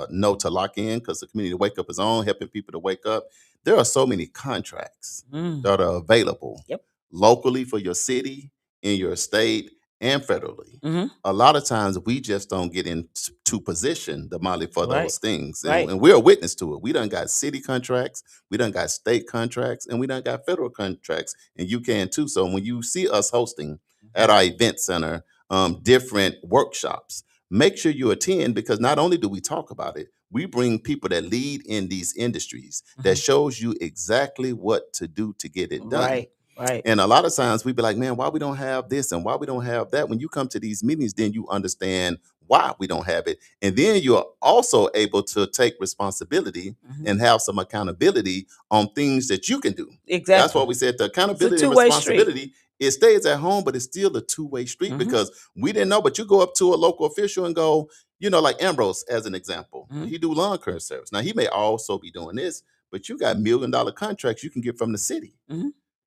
know to lock in, because the community Wake Up is on, helping people to wake up. There are so many contracts that are available locally for your city, in your state, and federally. A lot of times we just don't get into position, Damali, for those things. And we're a witness to it. We done got city contracts, we done got state contracts, and we done got federal contracts, and you can too. So when you see us hosting at our event center different workshops, make sure you attend, because not only do we talk about it, we bring people that lead in these industries that shows you exactly what to do to get it done. Right. And a lot of times we be like, man, why we don't have this and why we don't have that? When you come to these meetings, then you understand why we don't have it. And then you're also able to take responsibility and have some accountability on things that you can do. Exactly. That's what we said. The accountability and responsibility, it stays at home, but it's still a two-way street, because we didn't know, but you go up to a local official and go, like Ambrose, as an example, he do lawn care service. Now, he may also be doing this, but you got $1 million contracts you can get from the city.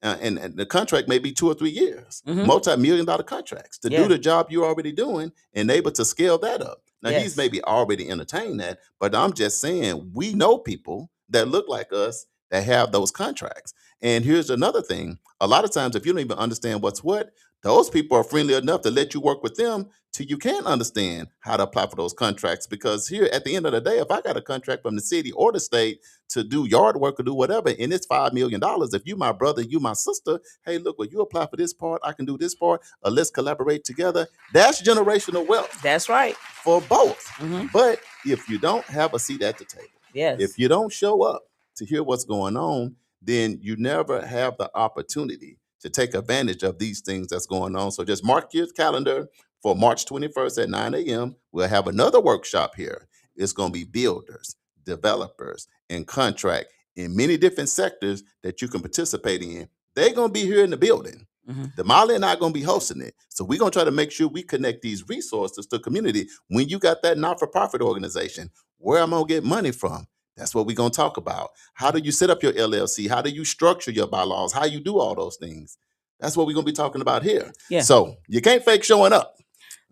And the contract may be 2 or 3 years, multi-million-dollar contracts to do the job you're already doing, and able to scale that up. Now, he's maybe already entertained that, but I'm just saying, we know people that look like us that have those contracts. And here's another thing. A lot of times, if you don't even understand what's what, those people are friendly enough to let you work with them till you can understand how to apply for those contracts. Because here, at the end of the day, if I got a contract from the city or the state to do yard work or do whatever, and it's $5 million, if you my brother, you my sister, hey, look, when you apply for this part, I can do this part, let's collaborate together. That's generational wealth. That's right. For both. But if you don't have a seat at the table, if you don't show up to hear what's going on, then you never have the opportunity to take advantage of these things that's going on. So just mark your calendar for March 21st at 9 a.m. We'll have another workshop here. It's going to be builders, developers, and contract in many different sectors that you can participate in. They're going to be here in the building. Damali and I are going to be hosting it. So we're going to try to make sure we connect these resources to community. When you got that not-for-profit organization, where am I going to get money from? That's what we're going to talk about. How do you set up your LLC? How do you structure your bylaws? How you do all those things? That's what we're going to be talking about here. Yeah. So you can't fake showing up.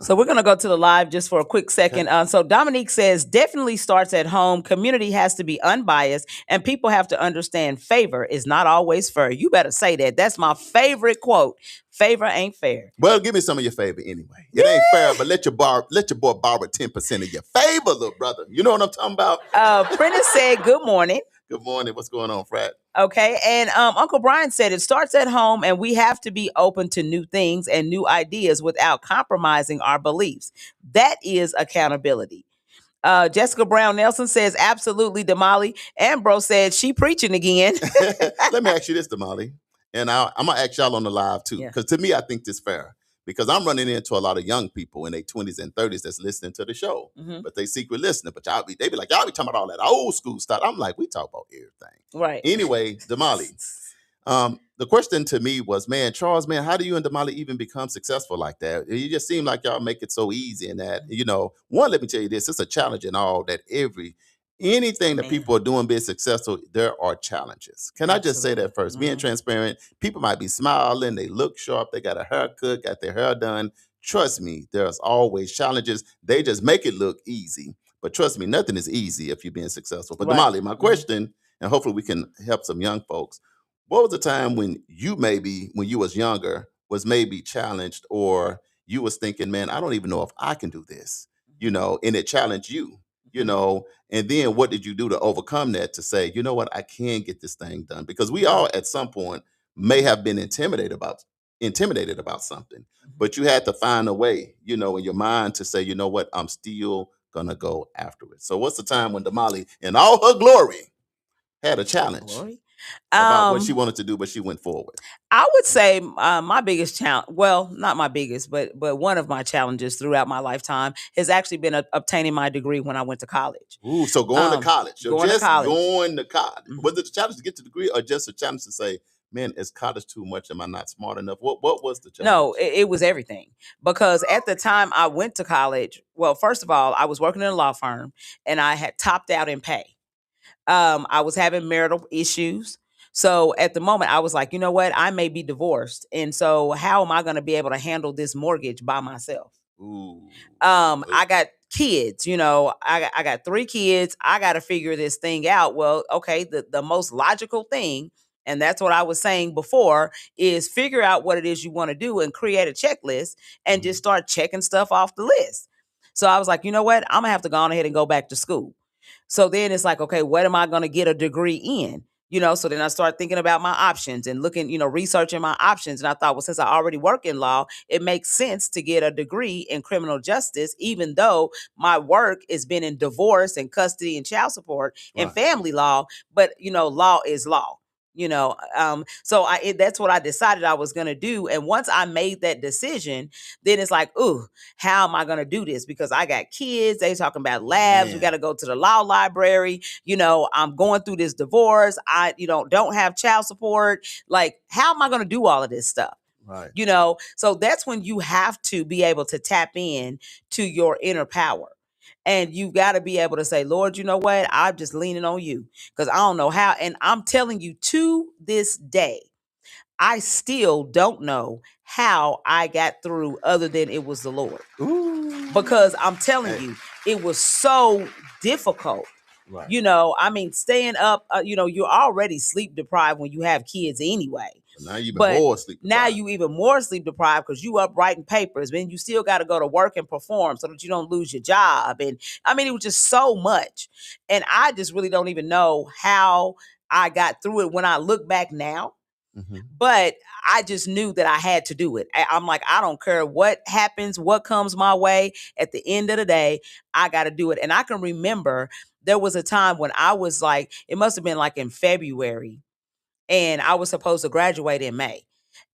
So we're going to go to the live just for a quick second. So Dominique says, definitely starts at home. Community has to be unbiased, and people have to understand favor is not always fair. You better say that. That's my favorite quote. Favor ain't fair. Well, give me some of your favor anyway. It ain't fair, but let your boy borrow 10% of your favor, little brother. You know what I'm talking about? Prentice said, good morning. Good morning. What's going on, Frat? Okay. And Uncle Brian said it starts at home, and we have to be open to new things and new ideas without compromising our beliefs. That is accountability. Jessica Brown Nelson says, absolutely, Damali. Ambrose said, she preaching again. Let me ask you this, Damali. And I'm going to ask y'all on the live, too. Because to me, I think this fair. Because I'm running into a lot of young people in their 20s and 30s that's listening to the show. But they secret listening. But they be like, y'all be talking about all that old school stuff. I'm like, we talk about everything. Right. Anyway, Damali, the question to me was, man, Charles, man, how do you and Damali even become successful like that? You just seem like y'all make it so easy. And that, let me tell you this, it's a challenge in all that anything that people are doing being successful, there are challenges. Can I just say that first? Being transparent, people might be smiling, they look sharp, they got a haircut, got their hair done. Trust me, there's always challenges. They just make it look easy. But trust me, nothing is easy if you're being successful. But Damali, my question, and hopefully we can help some young folks, what was the time when you was younger, was maybe challenged, or you was thinking, man, I don't even know if I can do this, and it challenged you? And then what did you do to overcome that, to say, you know what, I can get this thing done? Because we all at some point may have been intimidated about something, but you had to find a way, in your mind to say, you know what, I'm still gonna go after it. So what's the time when Damali, in all her glory, had a challenge about what she wanted to do, but she went forward? I would say my biggest challenge, well, not my biggest, but one of my challenges throughout my lifetime has actually been obtaining my degree when I went to college. Ooh, so going to college. Going to college. Was it a challenge to get to the degree, or just a challenge to say, man, is college too much? Am I not smart enough? What was the challenge? No, it was everything. Because at the time I went to college, well, first of all, I was working in a law firm, and I had topped out in pay. I was having marital issues. So at the moment I was like, you know what, I may be divorced. And so how am I going to be able to handle this mortgage by myself? Ooh. I got kids, I got 3 kids. I got to figure this thing out. Well, okay. The most logical thing, and that's what I was saying before, is figure out what it is you want to do and create a checklist and just start checking stuff off the list. So I was like, you know what, I'm gonna have to go on ahead and go back to school. So then it's like, okay, what am I going to get a degree in? So then I start thinking about my options and looking, researching my options. And I thought, well, since I already work in law, it makes sense to get a degree in criminal justice, even though my work has been in divorce and custody and child support and family law. But, law is law. So that's what I decided I was going to do. And once I made that decision, then it's like, ooh, how am I going to do this? Because I got kids, they talking about labs. Man. We got to go to the law library. I'm going through this divorce. I, don't have child support. Like, how am I going to do all of this stuff? Right. So that's when you have to be able to tap in to your inner power. And you got to be able to say, Lord, you know what? I'm just leaning on you because I don't know how. And I'm telling you, to this day, I still don't know how I got through other than it was the Lord. Ooh. Because I'm telling you, it was so difficult. Right. Staying up, you're already sleep deprived when you have kids anyway. Now you even more sleep deprived. Now you even more sleep deprived because you up writing papers. Then you still got to go to work and perform so that you don't lose your job. And it was just so much. And I just really don't even know how I got through it when I look back now. Mm-hmm. But I just knew that I had to do it. I'm like, I don't care what happens, what comes my way. At the end of the day, I got to do it. And I can remember there was a time when I was like, it must have been like in February. And I was supposed to graduate in May.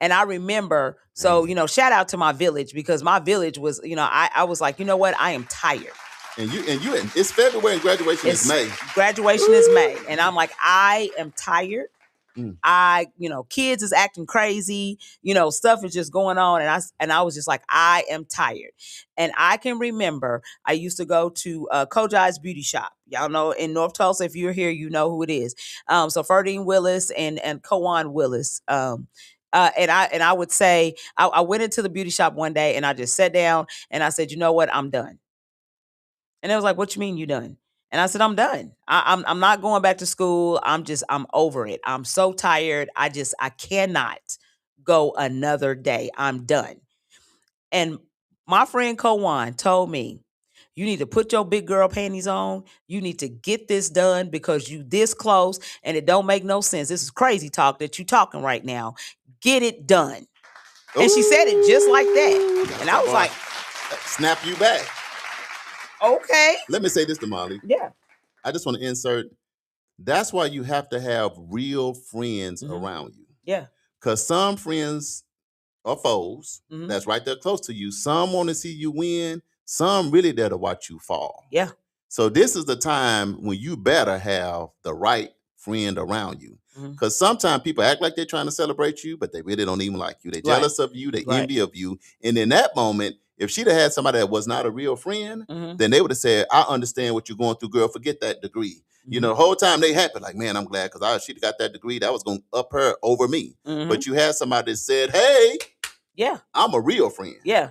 And I remember, so, shout out to my village, because my village was, I was like, you know what? I am tired. And it's February and graduation is May. Graduation is May. And I'm like, I am tired. Kids is acting crazy, stuff is just going on. And I was just like, I am tired. And I can remember I used to go to Koji's Beauty Shop. Y'all know in North Tulsa, if you're here, you know who it is. So Ferdine Willis and Kowan Willis. And I would say, I went into the beauty shop one day and I just sat down and I said, you know what, I'm done. And they was like, what you mean you done? And I said, I'm done. I'm not going back to school. I'm over it. I'm so tired. I cannot go another day. I'm done. And my friend Kowan told me, you need to put your big girl panties on. You need to get this done because you this close and it don't make no sense. This is crazy talk that you talking right now. Get it done. And she said it just like that. And I was like, snap you back. Okay. Let me say this to Molly. Yeah. I just want to insert. That's why you have to have real friends around you. Yeah. Because some friends are foes that's right there close to you. Some want to see you win. Some really there to watch you fall. Yeah. So this is the time when you better have the right friend around you. Because sometimes people act like they're trying to celebrate you, but they really don't even like you. They're jealous of you. They envy of you. And in that moment, if she'd have had somebody that was not a real friend, then they would have said, I understand what you're going through, girl. Forget that degree. The whole time they happy, like, man, I'm glad because she'd got that degree. That was going to up her over me. But you had somebody that said, hey, I'm a real friend. Yeah.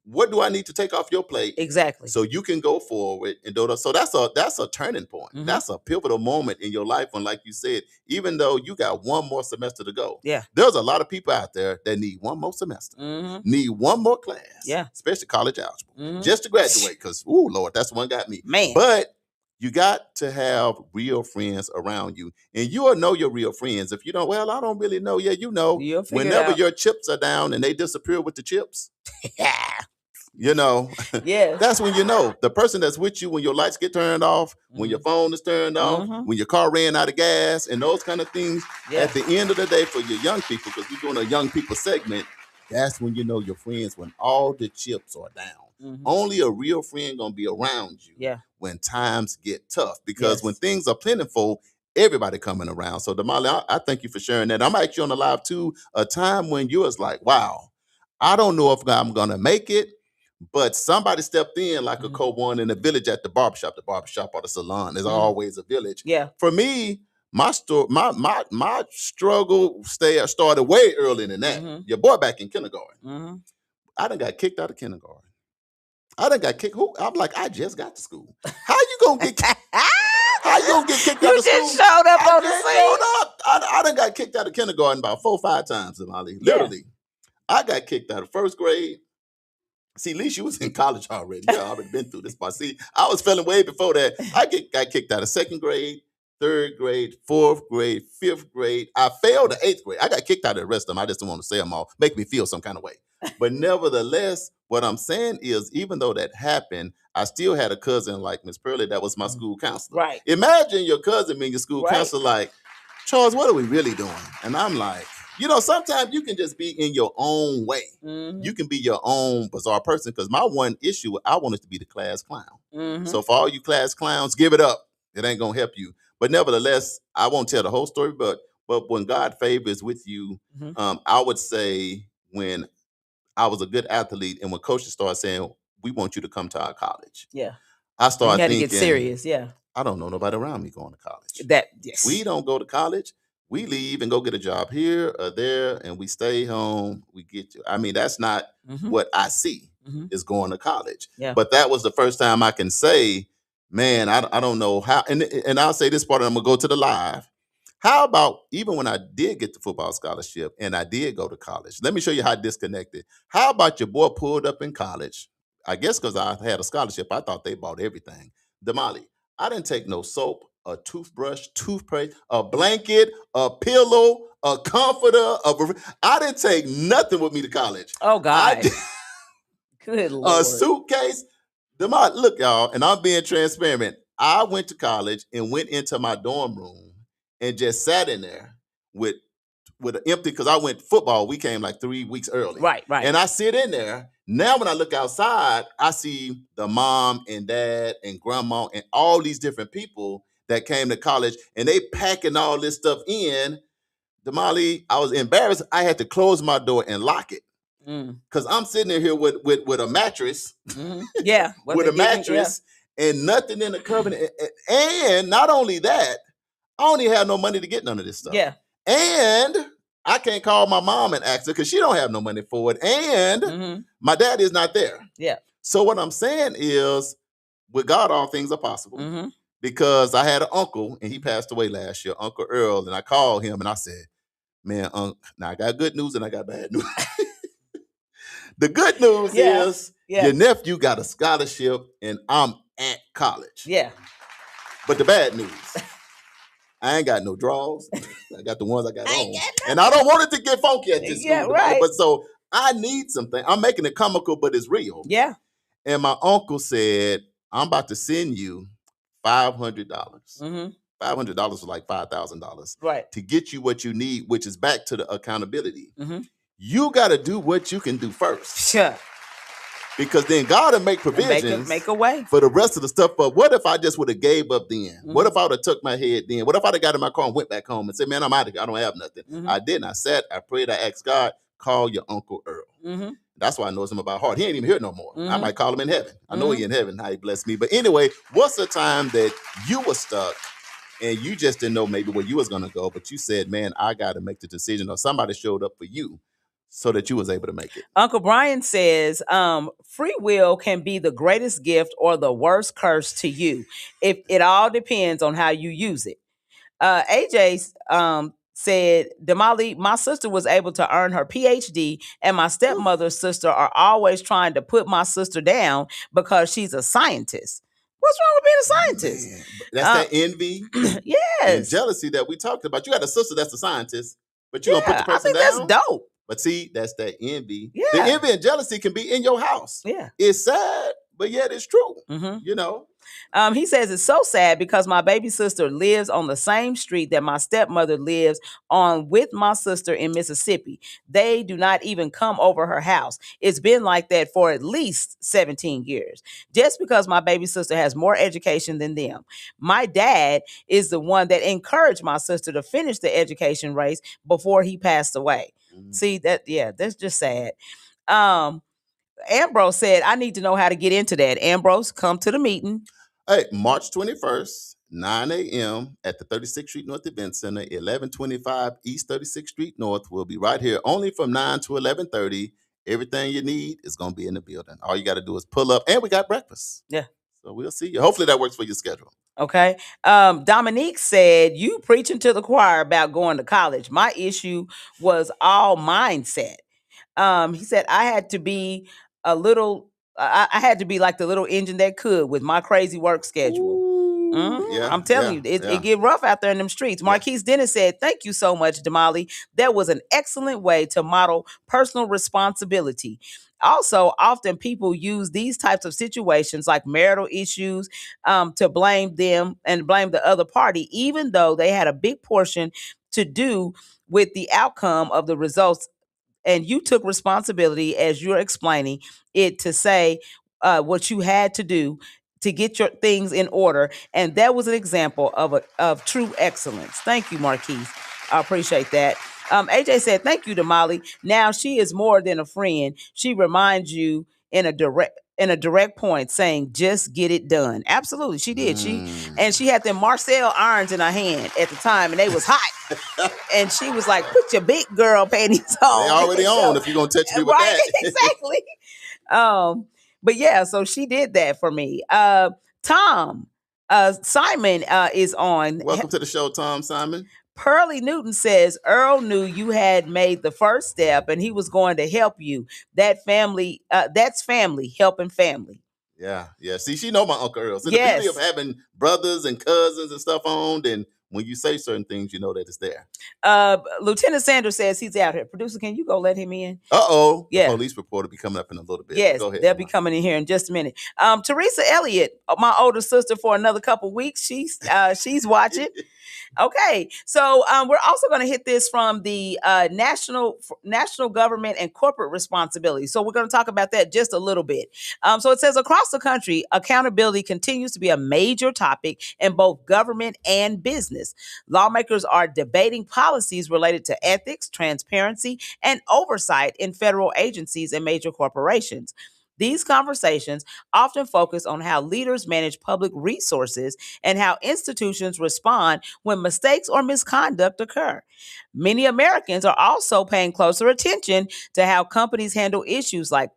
What do I need to take off your plate? Exactly. So you can go forward and do that. So that's a turning point. That's a pivotal moment in your life. And like you said, even though you got one more semester to go, there's a lot of people out there that need one more semester, need one more class, especially college algebra, just to graduate. Because, ooh, Lord, that's the one got me. Man. But you got to have real friends around you. And you will know your real friends. If you don't, well, I don't really know. Yeah, you know, whenever your chips are down and they disappear with the chips. That's when you know the person that's with you when your lights get turned off, when your phone is turned off, when your car ran out of gas and those kind of things. At the end of the day, for your young people, because we're doing a young people segment, that's when you know your friends when all the chips are down. Only a real friend gonna be around you when times get tough, because when things are plentiful, everybody coming around. So Damali, I thank you for sharing that. I'm actually on the live too, a time when you was like, wow, I don't know if I'm gonna make it. But somebody stepped in like a co-one in a village at the barbershop or the salon. There's always a village. Yeah. For me, my struggle started way earlier than that. Your boy back in kindergarten. I done got kicked out of kindergarten. I done got kicked. I'm like, I just got to school. How you gonna get kicked out of school? You just showed up on the scene. I done got kicked out of kindergarten about 4 or 5 times, Molly. Literally. I got kicked out of first grade. See, at least you was in college already. You already been through this part. See, I was feeling way before that. I got kicked out of 2nd grade, 3rd grade, 4th grade, 5th grade. I failed the 8th grade. I got kicked out of the rest of them. I just don't want to say them all. Make me feel some kind of way. But nevertheless, what I'm saying is, even though that happened, I still had a cousin like Miss Pearlie that was my school counselor. Right. Imagine your cousin being your school counselor like, Charles, what are we really doing? And I'm like, sometimes you can just be in your own way. You can be your own bizarre person. Because my one issue, I wanted to be the class clown. So for all you class clowns, give it up. It ain't gonna help you. But nevertheless, I won't tell the whole story. But when God favors with you, I would say when I was a good athlete, and when coaches started saying, "We want you to come to our college," I started thinking, to get serious. I don't know nobody around me going to college. Yes. We don't go to college. We leave and go get a job here or there, and we stay home. We get you. I mean, that's not what I see is going to college. Yeah. But that was the first time I can say, man, I don't know how. And I'll say this part, and I'm going to go to the live. How about even when I did get the football scholarship and I did go to college? Let me show you how disconnected. How about your boy pulled up in college? I guess because I had a scholarship, I thought they bought everything. Damali, I didn't take no soap, a toothbrush, toothpaste, a blanket, a pillow, a comforter. I didn't take nothing with me to college. Oh, God. Good Lord. A suitcase. Look, y'all, and I'm being transparent. I went to college and went into my dorm room and just sat in there with an empty, because I went football. We came like 3 weeks early. Right. And I sit in there. Now when I look outside, I see the mom and dad and grandma and all these different people that came to college, and they packing all this stuff in. Damali, I was embarrassed. I had to close my door and lock it. Because I'm sitting in here with a mattress. Yeah. With a mattress and nothing in the cupboard. And not only that, I don't even have no money to get none of this stuff. Yeah. And I can't call my mom and ask her because she don't have no money for it. And my dad is not there. Yeah. So what I'm saying is, with God, all things are possible. Because I had an uncle and he passed away last year, Uncle Earl. And I called him and I said, man, now I got good news and I got bad news. The good news is your nephew got a scholarship and I'm at college. Yeah. But the bad news, I ain't got no draws. I got the ones I got on. And I don't want it to get funky at this school. Right. But so I need something. I'm making it comical, but it's real. Yeah. And my uncle said, I'm about to send you $500. $500 was like $5,000. Right. To get you what you need, which is back to the accountability. You got to do what you can do first. Sure. Because then God will make provisions. Make a way. For the rest of the stuff. But what if I just would have gave up then? What if I would have took my head then? What if I'd have got in my car and went back home and said, man, I'm out of here. I don't have nothing. I didn't. I sat, I prayed, I asked God, call your Uncle Earl. That's why I know him about heart. He ain't even here no more. I might call him in heaven. I know he in heaven. How he blessed me. But anyway, what's the time that you were stuck and you just didn't know maybe where you was going to go, but you said, man, I got to make the decision, or somebody showed up for you so that you was able to make it? Uncle Brian says, free will can be the greatest gift or the worst curse to you. If it all depends on how you use it. AJ said, Damali, my sister was able to earn her PhD, and my stepmother's sister are always trying to put my sister down because she's a scientist. What's wrong with being a scientist? Man, that's that envy and jealousy that we talked about. You got a sister that's a scientist, but you gonna put the person down? That's dope. But see, that's that envy. Yeah. The envy and jealousy can be in your house. Yeah. It's sad, but yet it's true. You know? He says it's so sad because my baby sister lives on the same street that my stepmother lives on with my sister in Mississippi. They do not even come over her house. It's been like that for at least 17 years. Just because my baby sister has more education than them. My dad is the one that encouraged my sister to finish the education race before he passed away. See that? Yeah, that's just sad. Ambrose said, I need to know how to get into that. Ambrose, come to the meeting. Hey, March 21st, 9 a.m. at the 36th Street North Event Center, 1125 East 36th Street North. We'll be right here only from 9 to 11:30. Everything you need is going to be in the building. All you got to do is pull up, and we got breakfast. Yeah. So we'll see you. Hopefully that works for your schedule. Okay. Dominique said, you preaching to the choir about going to college. My issue was all mindset. He said, I had to be a little, I had to be like the little engine that could with my crazy work schedule. Yeah, I'm telling you, it get rough out there in them streets. Marquise Dennis said, thank you so much, Damali. That was an excellent way to model personal responsibility. Also, often people use these types of situations like marital issues to blame them and blame the other party, even though they had a big portion to do with the outcome of the results. And you took responsibility, as you're explaining it, to say what you had to do to get your things in order. And that was an example of true excellence. Thank you, Marquise. I appreciate that. AJ said, thank you, Damali. Now she is more than a friend. She reminds you in a direct point, saying, just get it done. Absolutely, she did. She had them Marcel irons in her hand at the time, and they was hot. And she was like, put your big girl panties on. They already on if you're going to touch me with right, that. Exactly. But yeah, so she did that for me. Tom, Simon is on. Welcome to the show, Tom Simon. Pearlie Newton says, Earl knew you had made the first step and he was going to help you. That's family, helping family. Yeah. See, she know my Uncle Earl. So the beauty of having brothers and cousins and stuff on, then when you say certain things, you know that it's there. Lieutenant Sanders says he's out here. Producer, can you go let him in? Uh-oh. Yeah. The police report will be coming up in a little bit. Yes, go ahead, they'll be coming in here in just a minute. Teresa Elliott, my older sister for another couple weeks, she's watching. Okay, so we're also going to hit this from the national government and corporate responsibility. So we're going to talk about that just a little bit. So it says across the country, accountability continues to be a major topic in both government and business. business. Lawmakers are debating policies related to ethics, transparency, and oversight in federal agencies and major corporations. These conversations often focus on how leaders manage public resources and how institutions respond when mistakes or misconduct occur. Many Americans are also paying closer attention to how companies handle issues like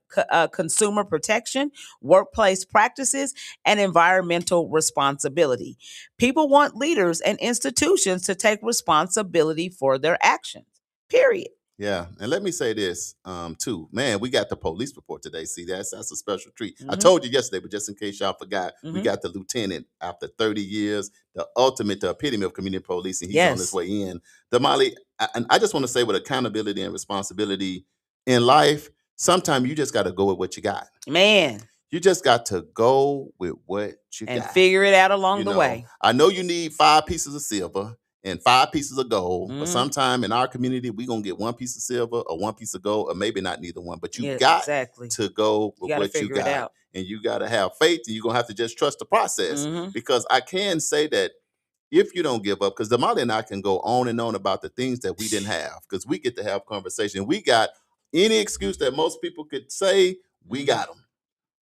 consumer protection, workplace practices, and environmental responsibility. People want leaders and institutions to take responsibility for their actions. Period. Yeah, and let me say this too, man. We got the police report today. See, that's a special treat. I Mhm. told you yesterday, but just in case y'all forgot, we Mhm. got the lieutenant after 30 years, the ultimate, the epitome of community policing. He's on his Yes. way in. Damali, and I just want to say, with accountability and responsibility in life, sometimes you just got to go with what you got. Man, You just got to go with what you and got. figure it out along You the know, way. I know you need 5 pieces of silver and 5 pieces of gold, but Mhm. sometime in our community, we're gonna get 1 piece of silver or 1 piece of gold, or maybe not neither one. But you Yeah, got exactly. to go You with got to what you figure it got. out. And you gotta have faith, and you're gonna have to just trust the process. Mhm. Because I can say that if you don't give up, because Damali and I can go on and on about the things that we didn't have, because we get to have conversation. We got any excuse that most people could say, we Mhm. got them.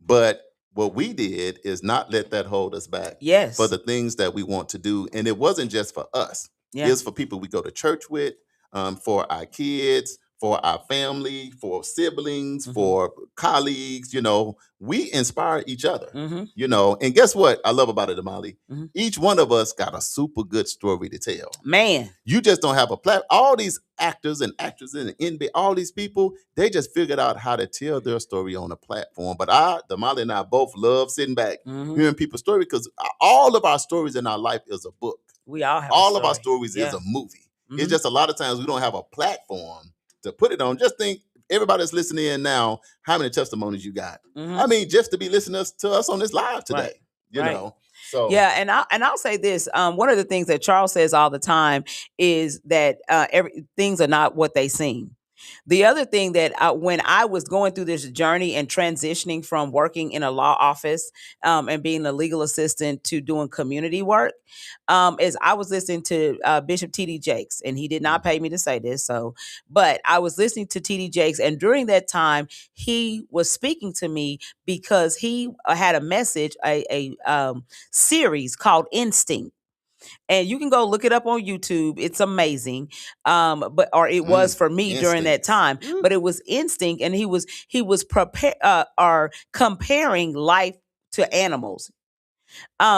But what we did is not let that hold us back for Yes. the things that we want to do. And it wasn't just for us. Yeah. It's for people we go to church with, for our kids, for our family, for siblings, Mhm. for colleagues. You know, we inspire each other. Mhm. You know, and guess what I love about it, Damali? Mhm. Each one of us got a super good story to tell. Man. You just don't have a platform. All these actors and actresses and NBA, all these people, they just figured out how to tell their story on a platform. But Damali and I both love sitting back, Mhm. hearing people's story, because all of our stories in our life is a book. We all have All a of our story. stories is Yeah. a movie. It's Mhm. just a lot of times we don't have a platform to put it on. Just think, everybody that's listening in now, how many testimonies you got? Mhm. I mean, just to be listening to us on this live today, Right. you Right. know. So Yeah, and I'll say this. One of the things that Charles says all the time is that things are not what they seem. The other thing that when I was going through this journey and transitioning from working in a law office and being a legal assistant to doing community work, is I was listening to Bishop T.D. Jakes, and he did not pay me to say this. So, but I was listening to T.D. Jakes, and during that time, he was speaking to me because he had a message, a series called Instinct. And you can go look it up on YouTube. It's amazing. Or it was for me during that instincts. time. But it was Instinct, and he was comparing life to animals.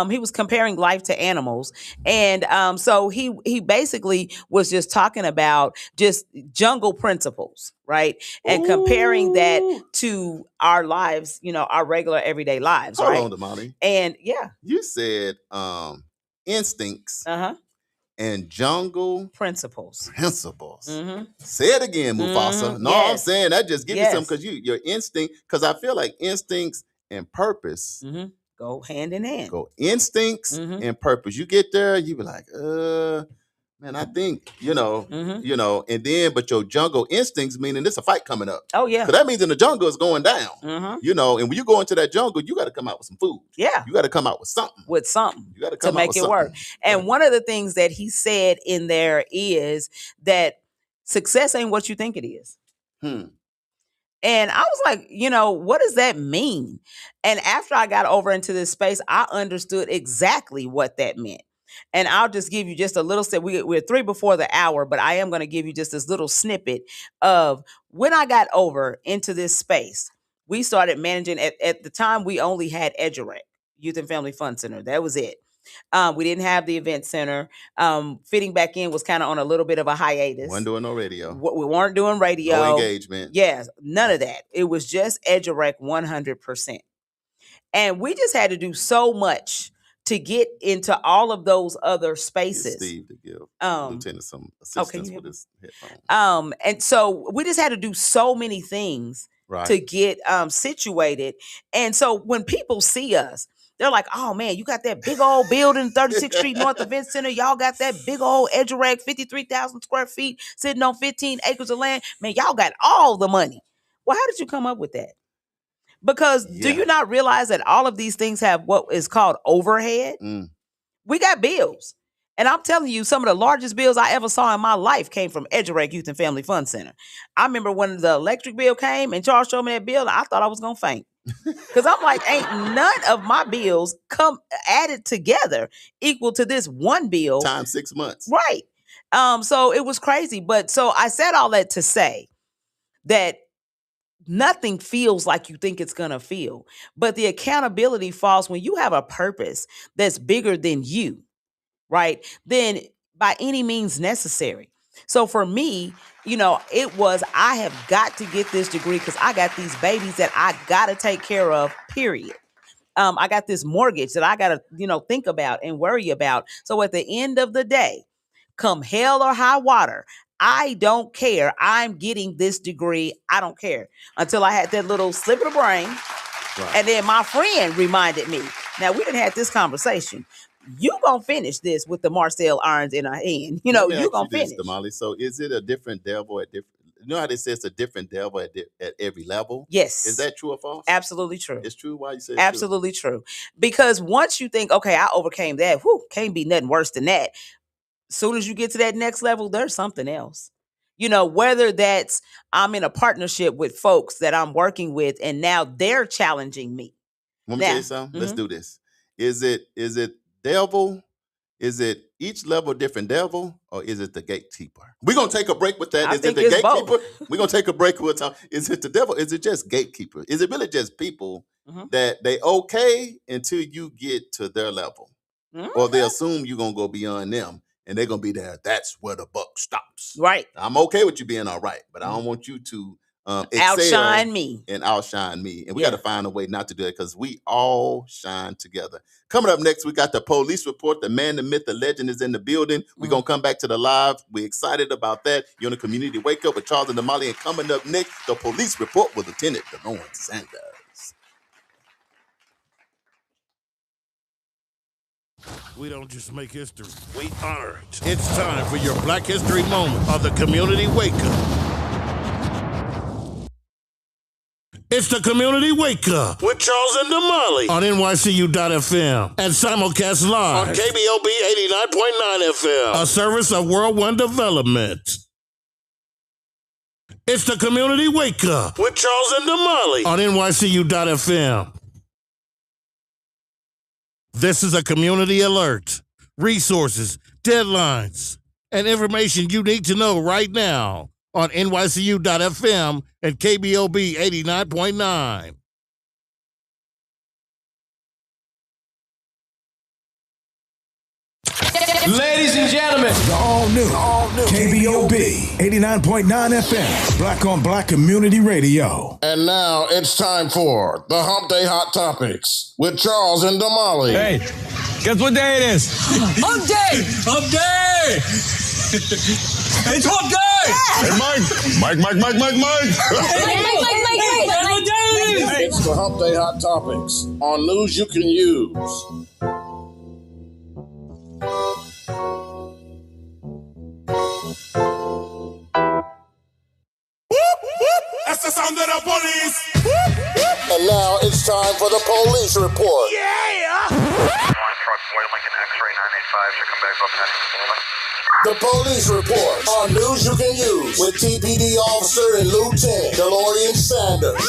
He was comparing life to animals, and so he basically was just talking about just jungle principles, right? And comparing that Ooh. to our lives, our regular everyday lives, Hold right? on, Damali. And yeah, You said instincts uh-huh. and jungle Principles. principles. Mm-hmm. Say it again, Mufasa. Mm-hmm. No, I'm Yes. saying that just give me something, Yes. because your instinct, because I feel like instincts and purpose Mm-hmm. Go hand in hand. go. Instincts Mm-hmm. and purpose. You get there, you be like, man, I think, Mm-hmm. and then, but your jungle instincts, meaning there's a fight coming up. Oh yeah. Because that means in the jungle is going down. Mm-hmm. And when you go into that jungle, you got to come out with some food. Yeah. You got to come out with something. With something You got to to come out make with it something. work. And Right. one of the things that he said in there is that success ain't what you think it is. Hmm. And I was like, what does that mean? And after I got over into this space, I understood exactly what that meant. And I'll just give you just a little we're 3 before the hour, but I am going to give you just this little snippet of when I got over into this space. We started managing at the time we only had EduRec, Youth and Family Fund Center. That was it. We didn't have the event center. Fitting back in was kind of on a little bit of a hiatus. Wasn't doing no radio. We weren't doing radio. No engagement. Yes, none of that. It was just EduRec 100%. And we just had to do so much to get into all of those other Get spaces. Steve to give Um, Lieutenant some can assistance you with hear his headphones. And so we just had to do so many things Right. to get situated. And so when people see us, they're like, oh man, you got that big old building, 36th Street North Event Center. Y'all got that big old EduRec, 53,000 square feet, sitting on 15 acres of land. Man, y'all got all the money. Well, how did you come up with that? Because do Yeah. you not realize that all of these things have what is called overhead? Mm. We got bills. And I'm telling you, some of the largest bills I ever saw in my life came from Edgerec Youth and Family Fund Center. I remember when the electric bill came and Charles showed me that bill, I thought I was going to faint. Because I'm like, ain't none of my bills come added together equal to this one bill. Times 6 months. Right. So it was crazy. But so I said all that to say that nothing feels like you think it's going to feel. But the accountability falls when you have a purpose that's bigger than you, right? Then by any means necessary. So for me, it was, I have got to get this degree because I got these babies that I got to take care of, period. I got this mortgage that I got to, think about and worry about. So at the end of the day, come hell or high water, I don't care. I'm getting this degree. I don't care. Until I had that little slip of the brain. Right. And then my friend reminded me. Now, we didn't have this conversation. You gonna finish this with the Marcel irons in her hand. You gonna finish. Damali. So is it a different devil at different? You know how they say it's a different devil at every level? Yes. Is that true or false? Absolutely true. It's true? Why you say it's absolutely true? Because once you think, okay, I overcame that, can't be nothing worse than that. As soon as you get to that next level, there's something else. Whether that's I'm in a partnership with folks that I'm working with and now they're challenging me. Let me tell you something. Let's do this. Is it devil? Is it each level different devil, or is it the gatekeeper? We're going to take a break with that. Is it the gatekeeper? We're going to take a break with time. Is it the devil? Is it just gatekeeper? Is it really just people that they okay until you get to their level? Or they assume you're going to go beyond them and they're going to be there. That's where the buck stops. Right. I'm okay with you being all right, but I don't want you to outshine me. And we got to find a way not to do it because we all shine together. Coming up next, we got the police report. The man, the myth, the legend is in the building. We're going to come back to the live. We're excited about that. You're on the Community Wake Up with Charles and Damali. And coming up next, the police report with Lieutenant Dedlorn Sanders. We don't just make history, we honor it. It's time for your Black History moment of the Community Wake Up. It's the Community Wake Up with Charles and Damali on NYCU.FM and simulcast live on KBOB 89.9 FM, a service of World One Development. It's the Community Wake Up with Charles and Damali on NYCU.FM. This is a community alert. Resources, deadlines, and information you need to know right now on NYCU.FM and KBOB 89.9. Ladies and gentlemen, the all new KBOB 89.9 FM, Black on Black Community Radio. And now it's time for the Hump Day Hot Topics with Charles and Damali. Hey, guess what day it is? Hump Day! Hump Day! It's Hump Day! Hey, Mike! It's the Hump Day Hot Topics on news you can use. That's the sound of the police. And now it's time for the police report. Yeah! The police report on news you can use with TPD Officer and Lieutenant Dedlorn Sanders.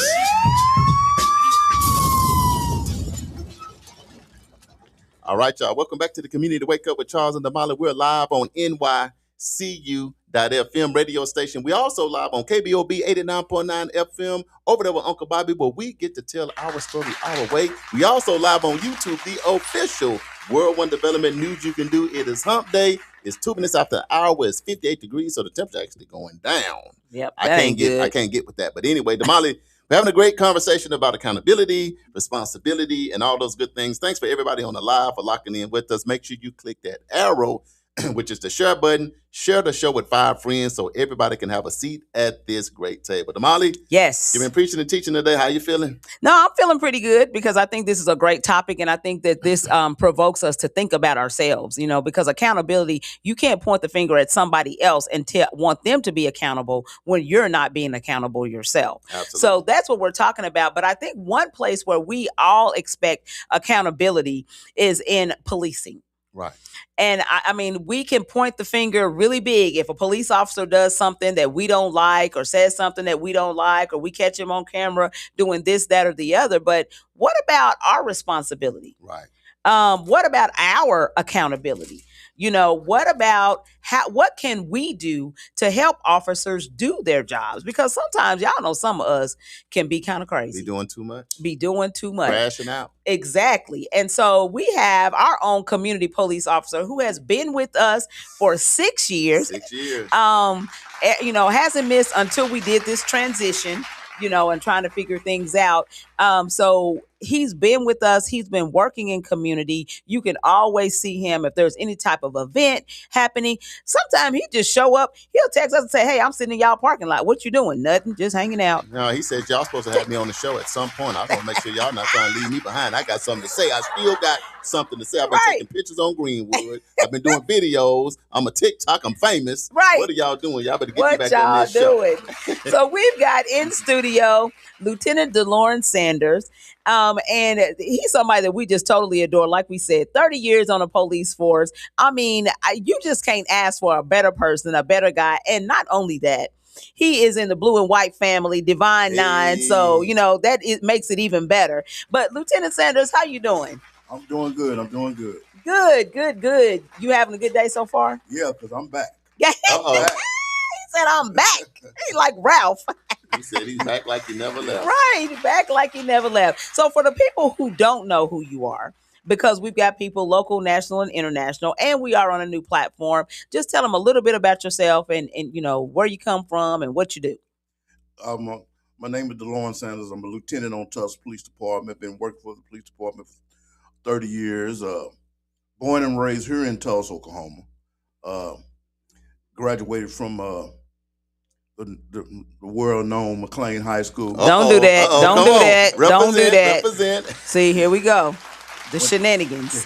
All right, y'all. Welcome back to the Community Wake Up with Charles and Damali. We're live on NYCU.FM radio station. We also live on KBOB 89.9 FM over there with Uncle Bobby, where we get to tell our story our way. We also live on YouTube, the official World One Development News You Can Do. It is Hump Day. It's 2 minutes after the hour where it's 58 degrees, so the temperature actually going down. Yep, I can't get with that. But anyway, Damali, we're having a great conversation about accountability, responsibility, and all those good things. Thanks for everybody on the live for locking in with us. Make sure you click that arrow, which is the share button. Share the show with 5 friends so everybody can have a seat at this great table. Damali? Yes. You've been preaching and teaching today. How you feeling? No, I'm feeling pretty good because I think this is a great topic. And I think that this provokes us to think about ourselves, because accountability, you can't point the finger at somebody else and want them to be accountable when you're not being accountable yourself. Absolutely. So that's what we're talking about. But I think one place where we all expect accountability is in policing. Right. And I mean, we can point the finger really big if a police officer does something that we don't like or says something that we don't like, or we catch him on camera doing this, that, or the other. But what about our responsibility? Right. What about our accountability? What about what can we do to help officers do their jobs? Because sometimes y'all know some of us can be kind of crazy. Be doing too much. Crashing out. Exactly. And so we have our own community police officer who has been with us for 6 years. 6 years. Hasn't missed until we did this transition, and trying to figure things out. So he's been with us. He's been working in community. You can always see him if there's any type of event happening. Sometimes he just show up. He'll text us and say, "Hey, I'm sitting in y'all parking lot. What you doing? Nothing. Just hanging out." No, he said y'all supposed to have me on the show at some point. I want to make sure y'all not trying to leave me behind. I got something to say. I still got something to say. I've been taking pictures on Greenwood. I've been doing videos. I'm a TikTok. I'm famous. Right. What are y'all doing? Y'all better get me back y'all on this show. So we've got in studio Lieutenant Dedlorn Sanders. And he's somebody that we just totally adore. Like we said, 30 years on a police force. I mean, you just can't ask for a better person, a better guy. And not only that, he is in the blue and white family, Divine Nine. So, that makes it even better. But Lieutenant Sanders, how you doing? I'm doing good. Good. You having a good day so far? Yeah, because I'm back. He said, "I'm back." He's like Ralph. He said he's back like he never left. Right, back like he never left. So for the people who don't know who you are, because we've got people local, national, and international, and we are on a new platform, just tell them a little bit about yourself and where you come from and what you do. My name is Dedlorn Sanders. I'm a lieutenant on Tulsa Police Department. Been working for the police department for 30 years. Born and raised here in Tulsa, Oklahoma. Graduated from the world-known McLean High School. Don't do that. Don't do that. Don't do that. Represent. See, here we go. The shenanigans.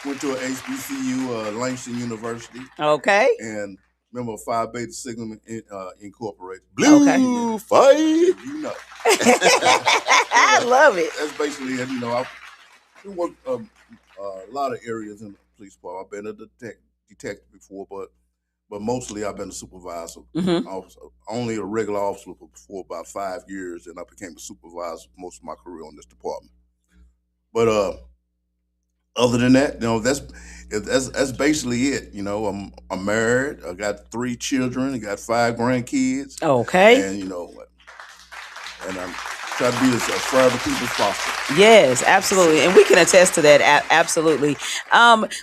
Went to an HBCU, Langston University. Okay. And member of Phi Beta Sigma Incorporated. Blue fight. You know. I love it. That's basically it. I've worked a lot of areas in the police department. I've been a detective before, but mostly I've been a supervisor. Mm-hmm. I was only a regular officer for about 5 years, and I became a supervisor most of my career on this department. But other than that, that's basically it. I'm married. I got 3 children. I got 5 grandkids. Okay. And and I'm trying to be as fair to people as possible. Yes, absolutely, and we can attest to that. Absolutely.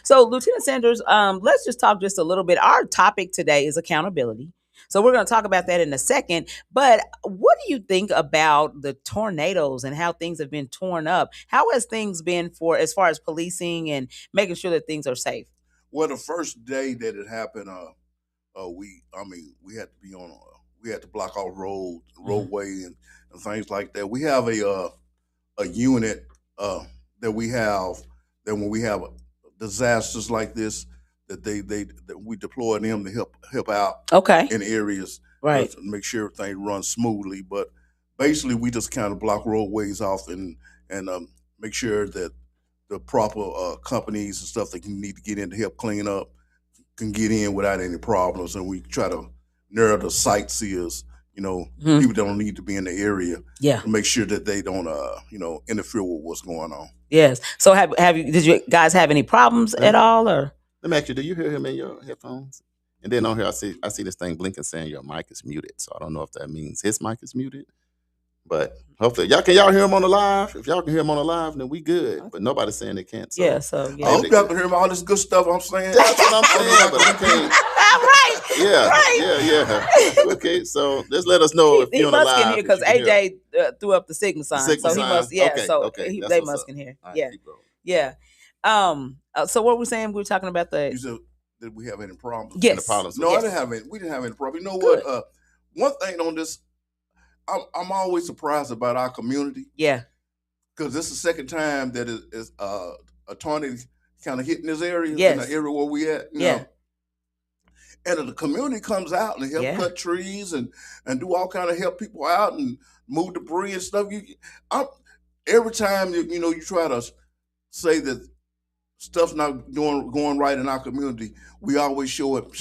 So, Lieutenant Sanders, let's just talk just a little bit. Our topic today is accountability. So we're going to talk about that in a second. But what do you think about the tornadoes and how things have been torn up? How has things been as far as policing and making sure that things are safe? Well, the first day that it happened, we had to be we had to block off roadway and things like that. We have a unit that we have that when we have disasters like this, that we deploy them to help out in areas, right, to make sure everything runs smoothly. But basically, we just kind of block roadways off and make sure that the proper companies and stuff that need to get in to help clean up can get in without any problems. And we try to narrow the sightseers. People don't need to be in the area. Yeah. To make sure that they don't, interfere with what's going on. Yes. So did you guys have any problems at all, or? Let me ask you, do you hear him in your headphones? And then on here, I see this thing blinking saying your mic is muted. So I don't know if that means his mic is muted. But hopefully, can y'all hear him on the live? If y'all can hear him on the live, then we good. But nobody's saying they can't. So. Yeah, so yeah. I hope y'all can hear all this good stuff I'm saying. That's what I'm saying, but we can't. Right. Yeah, right. yeah. Okay, so just let us know if you're on the live. He must can hear because AJ threw up the Sigma sign. He must, yeah. Okay, so okay. They must can hear. Right, yeah. So what we're saying, we were talking about You said, did we have any problems? Yes. Any problems? No, Yes. I didn't have any. We didn't have any problem. You know Good. what? One thing on this, I'm always surprised about our community. Yeah. Because this is the second time that is a tornado kind of hitting this area. Yes. In the area where we at. You know? And the community comes out and help cut trees and do all kind of help people out and move debris and stuff. Every time you try to say that stuff's not going right in our community, we always show out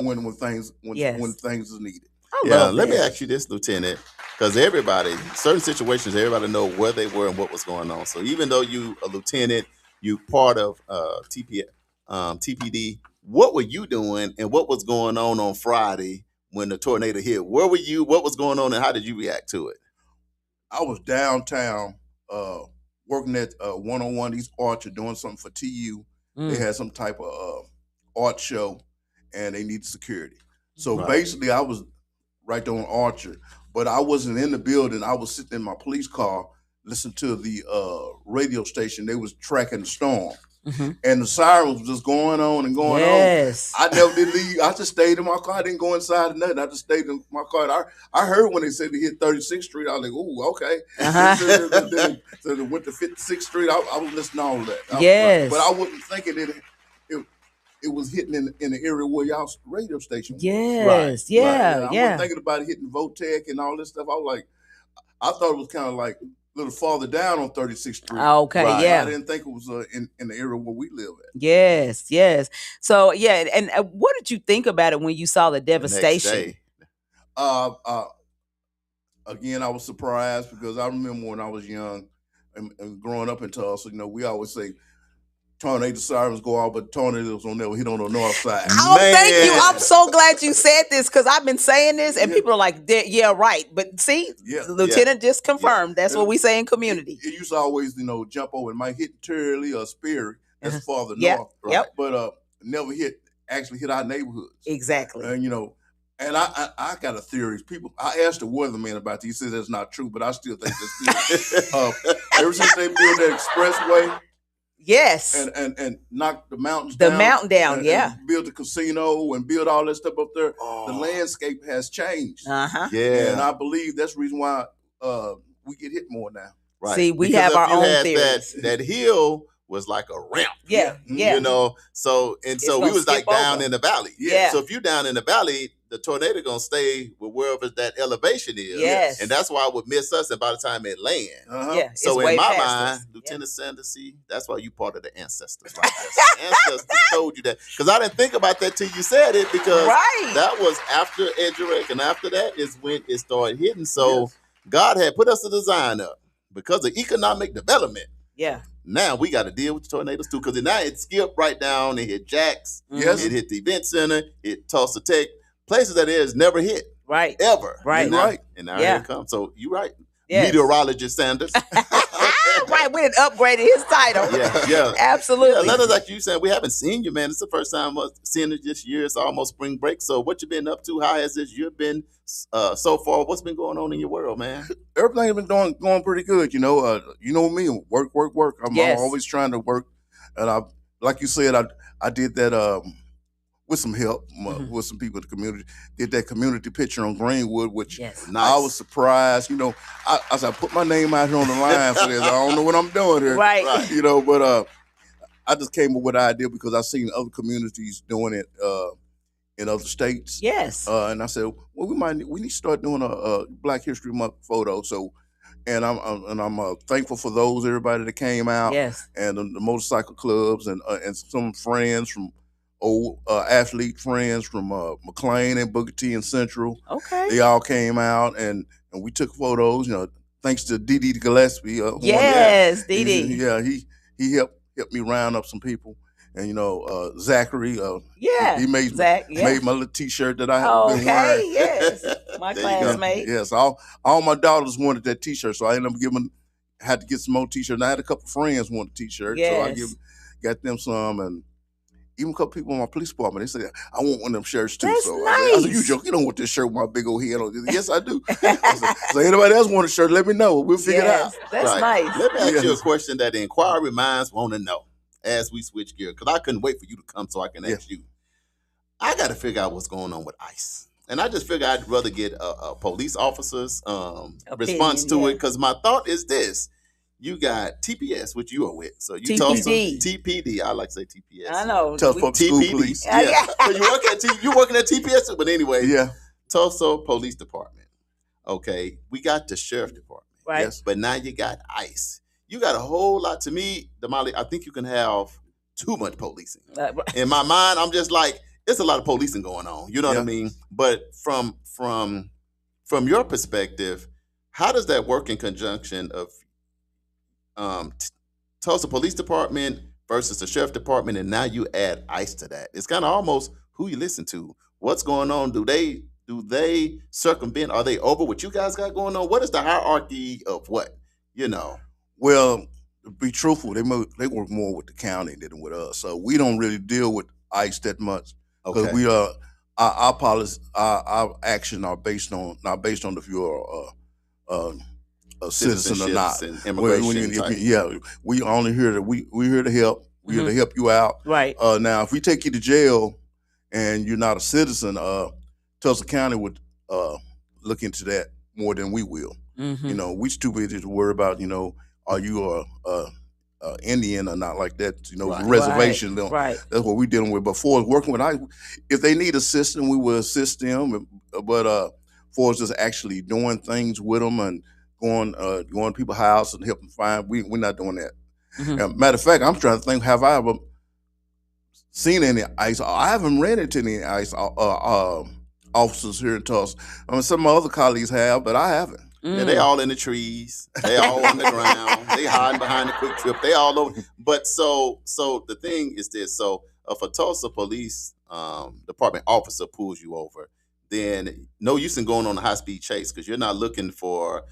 when things when things is needed. Let me ask you this, Lieutenant, because certain situations, everybody know where they were and what was going on. So even though you a lieutenant, you part of TPD, what were you doing and what was going on Friday when the tornado hit? Where were you? What was going on and how did you react to it? I was downtown working at 101 East Archer doing something for TU. They had some type of art show and they needed security. So basically I was right there on Archer, but I wasn't in the building. I was sitting in my police car listening to the radio station. They was tracking the storm. And the sirens was just going on and going on. I never did leave. I just stayed in my car. I didn't go inside or nothing. I just stayed in my car. I heard when they said they hit 36th Street. I was like, ooh, okay. So they went to 56th Street. I was listening to all of that. But I wasn't thinking it was hitting in the area where y'all's radio station was. I wasn't thinking about it hitting Votech and all this stuff. I thought it was kind of like a little farther down on 36th Street. I didn't think it was in the area where we live at. Yes. So, and what did you think about it when you saw the devastation? Again, I was surprised because I remember when I was young and growing up in Tulsa, we always say, tornado sirens go out, but tornadoes don't never hit on the north side. Thank you. I'm so glad you said this because I've been saying this and people are like, right. But see, the lieutenant just confirmed. That's what we say in community. It used to always, jump over. It might hit Turley or Sperry. That's farther north. But never actually hit our neighborhoods. Exactly. And I got a theory. I asked the weatherman about this. He says that's not true, but I still think that's true. Ever since they built that expressway, and knock the mountains down. The mountain down, and build the casino and build all that stuff up there. The landscape has changed. And I believe that's the reason why we get hit more now. Right. See, we have our own theories. That hill was like a ramp. So we was like down in the valley. So if you're down in the valley, the tornado gonna stay with wherever that elevation is. And that's why it would miss us, and by the time it land. So in my mind, Lieutenant Sanders, that's why you part of the ancestors right there. So ancestors told you that. Because I didn't think about that till you said it, because that was after Edgerek, and after that is when it started hitting. So God had put us a design up because of economic development. Now we got to deal with the tornadoes too, because now it skipped right down. It hit Jax. It hit the event center. It Tulsa Tech. Places that it has never hit. Ever. And now here it comes. So you're right. Meteorologist Sanders. We done upgraded his title. Absolutely. Leonard, like you said, we haven't seen you, man. It's the first time we're seeing it this year. It's almost spring break. So what you been up to? How has this year been so far? What's been going on in your world, man? Everything's been going pretty good. You know me, work. I'm always trying to work. And like you said, I did that with some help with some people in the community. Did that community picture on Greenwood, which I was surprised. I said, I put my name out here on the line for this. I don't know what I'm doing here. But I just came up with an idea because I've seen other communities doing it in other states. And I said, well, we need to start doing a Black History Month photo. So, and I'm thankful for everybody that came out. And the motorcycle clubs and some friends from old athlete friends from McLean and Booker T and Central. They all came out and we took photos, thanks to Dee Gillespie. Dee. He helped me round up some people. And Zachary, he made my little T-shirt that I have been wearing. My classmate. Yes, all my daughters wanted that T-shirt, so I ended up had to get some more T-shirts. And I had a couple of friends want a T-shirt, so I got them some, and even a couple people in my police department, they said, I want one of them shirts too. That's so nice. I said, you joke, you don't want this shirt with my big old head on it. Yes, I do. So anybody else want a shirt, let me know. We'll figure it out. That's nice. Let me ask you a question that the inquiry minds want to know as we switch gears, because I couldn't wait for you to come so I can ask you. I got to figure out what's going on with ICE. And I just figured I'd rather get a police officer's response to it, because my thought is this. You got TPS, which you are with. So you TPD. TPD. I like to say TPS. I know. Tulsa School Police. So you working at TPS, but anyway. Tulsa Police Department. Okay. We got the Sheriff Department. Right. Yes. But now you got ICE. You got a whole lot. To me, Damali, I think you can have too much policing. In my mind, I'm just like, it's a lot of policing going on. You know what I mean? But from your perspective, how does that work in conjunction of Tulsa Police Department versus the Sheriff Department, and now you add ICE to that? It's kind of almost who you listen to. What's going on? Do they circumvent? Are they over what you guys got going on? What is the hierarchy of what? Well, to be truthful, they work more with the county than with us, so we don't really deal with ICE that much because we our policy, our action are based on if you're a citizen or not. And immigration we only here to we're here to help. We're here to help you out. Right. Now, if we take you to jail and you're not a citizen, Tulsa County would look into that more than we will. We too busy to worry about, are you a Indian or not like that, reservation. Right. That's what we're dealing with. But for working with ICE, if they need assistance, we will assist them. But for us just actually doing things with them and going to people's house and helping find, we're not doing that. Matter of fact, I'm trying to think, have I ever seen any ICE? I haven't ran into any ICE officers here in Tulsa. I mean, some of my other colleagues have, but I haven't. Yeah, they all in the trees. They all on the ground. They hiding behind the quick trip. They all over. But so the thing is this. So if a Tulsa Police Department officer pulls you over, then no use in going on a high-speed chase because you're not looking for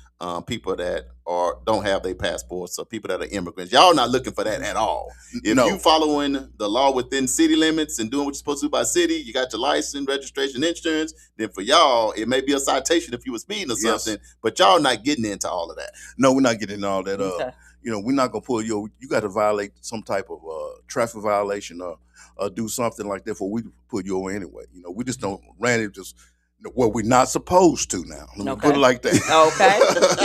people that don't have their passports or people that are immigrants. Y'all not looking for that at all. If you following the law within city limits and doing what you're supposed to do by city, you got your license, registration, insurance, then for y'all, it may be a citation if you were speeding or something, but y'all not getting into all of that. No, we're not getting into all that. We're not going to pull you. You got to violate some type of traffic violation or do something like that before we put you over anyway. We just don't randomly just, well, we're not supposed to now. Let me put it like that. Okay.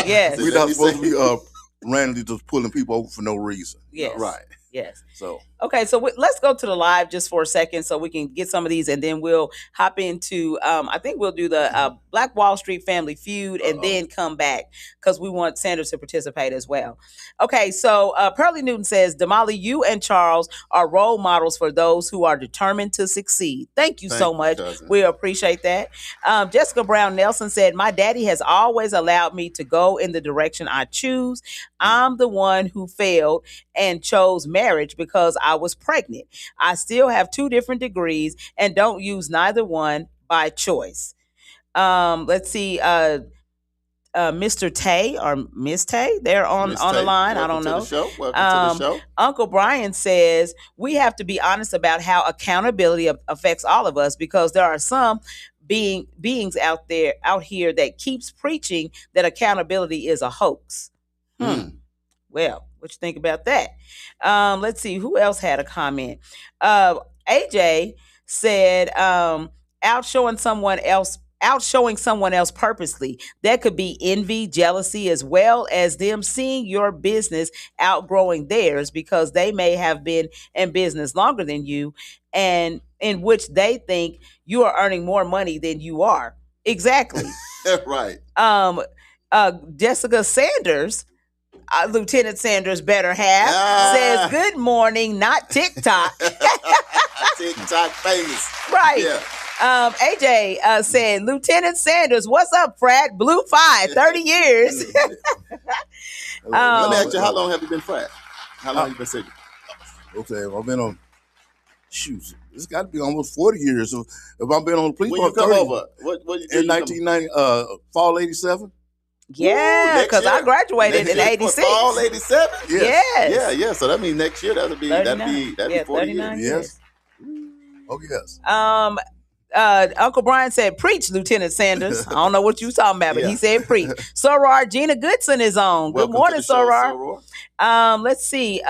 Yes. We're not supposed to be randomly just pulling people over for no reason. Yes. Right. Yes. So. Okay, so let's go to the live just for a second so we can get some of these, and then we'll hop into, I think we'll do the Black Wall Street Family Feud and then come back because we want Sanders to participate as well. Okay, so Pearlie Newton says, Damali, you and Charles are role models for those who are determined to succeed. Thank you so much. Cousin. We appreciate that. Jessica Brown Nelson said, my daddy has always allowed me to go in the direction I choose. I'm the one who failed and chose marriage because I was pregnant. I still have 2 different degrees and don't use neither one by choice. Let's see. Mr. Tay or Miss Tay, they're on the line. Welcome I don't know. Welcome to the show. Uncle Brian says we have to be honest about how accountability affects all of us because there are some beings out here that keeps preaching that accountability is a hoax. Well, what you think about that? Let's see who else had a comment. AJ said, outshowing someone else purposely. That could be envy, jealousy, as well as them seeing your business outgrowing theirs because they may have been in business longer than you and in which they think you are earning more money than you are. Exactly. Right. Jessica Sanders, Lieutenant Sanders' better half, says, good morning, not TikTok. TikTok famous. Right. Yeah. AJ said, Lieutenant Sanders, what's up, frat? Blue 5, 30 years. Let me ask you, how long have you been frat? How long have you been sitting? Okay, I've been on, it's got to be almost 40 years. If I've been on the police when you come over, what in 1990, fall 87? Yeah, because I graduated in 86. Fall 87? Yes. Yeah. So that means next year that'd be 40 years. Yes. Oh, yes. Uncle Brian said, preach, Lieutenant Sanders. I don't know what you talking about, but he said preach. Soror, Gina Goodson is on. Good morning, Soror. Let's see.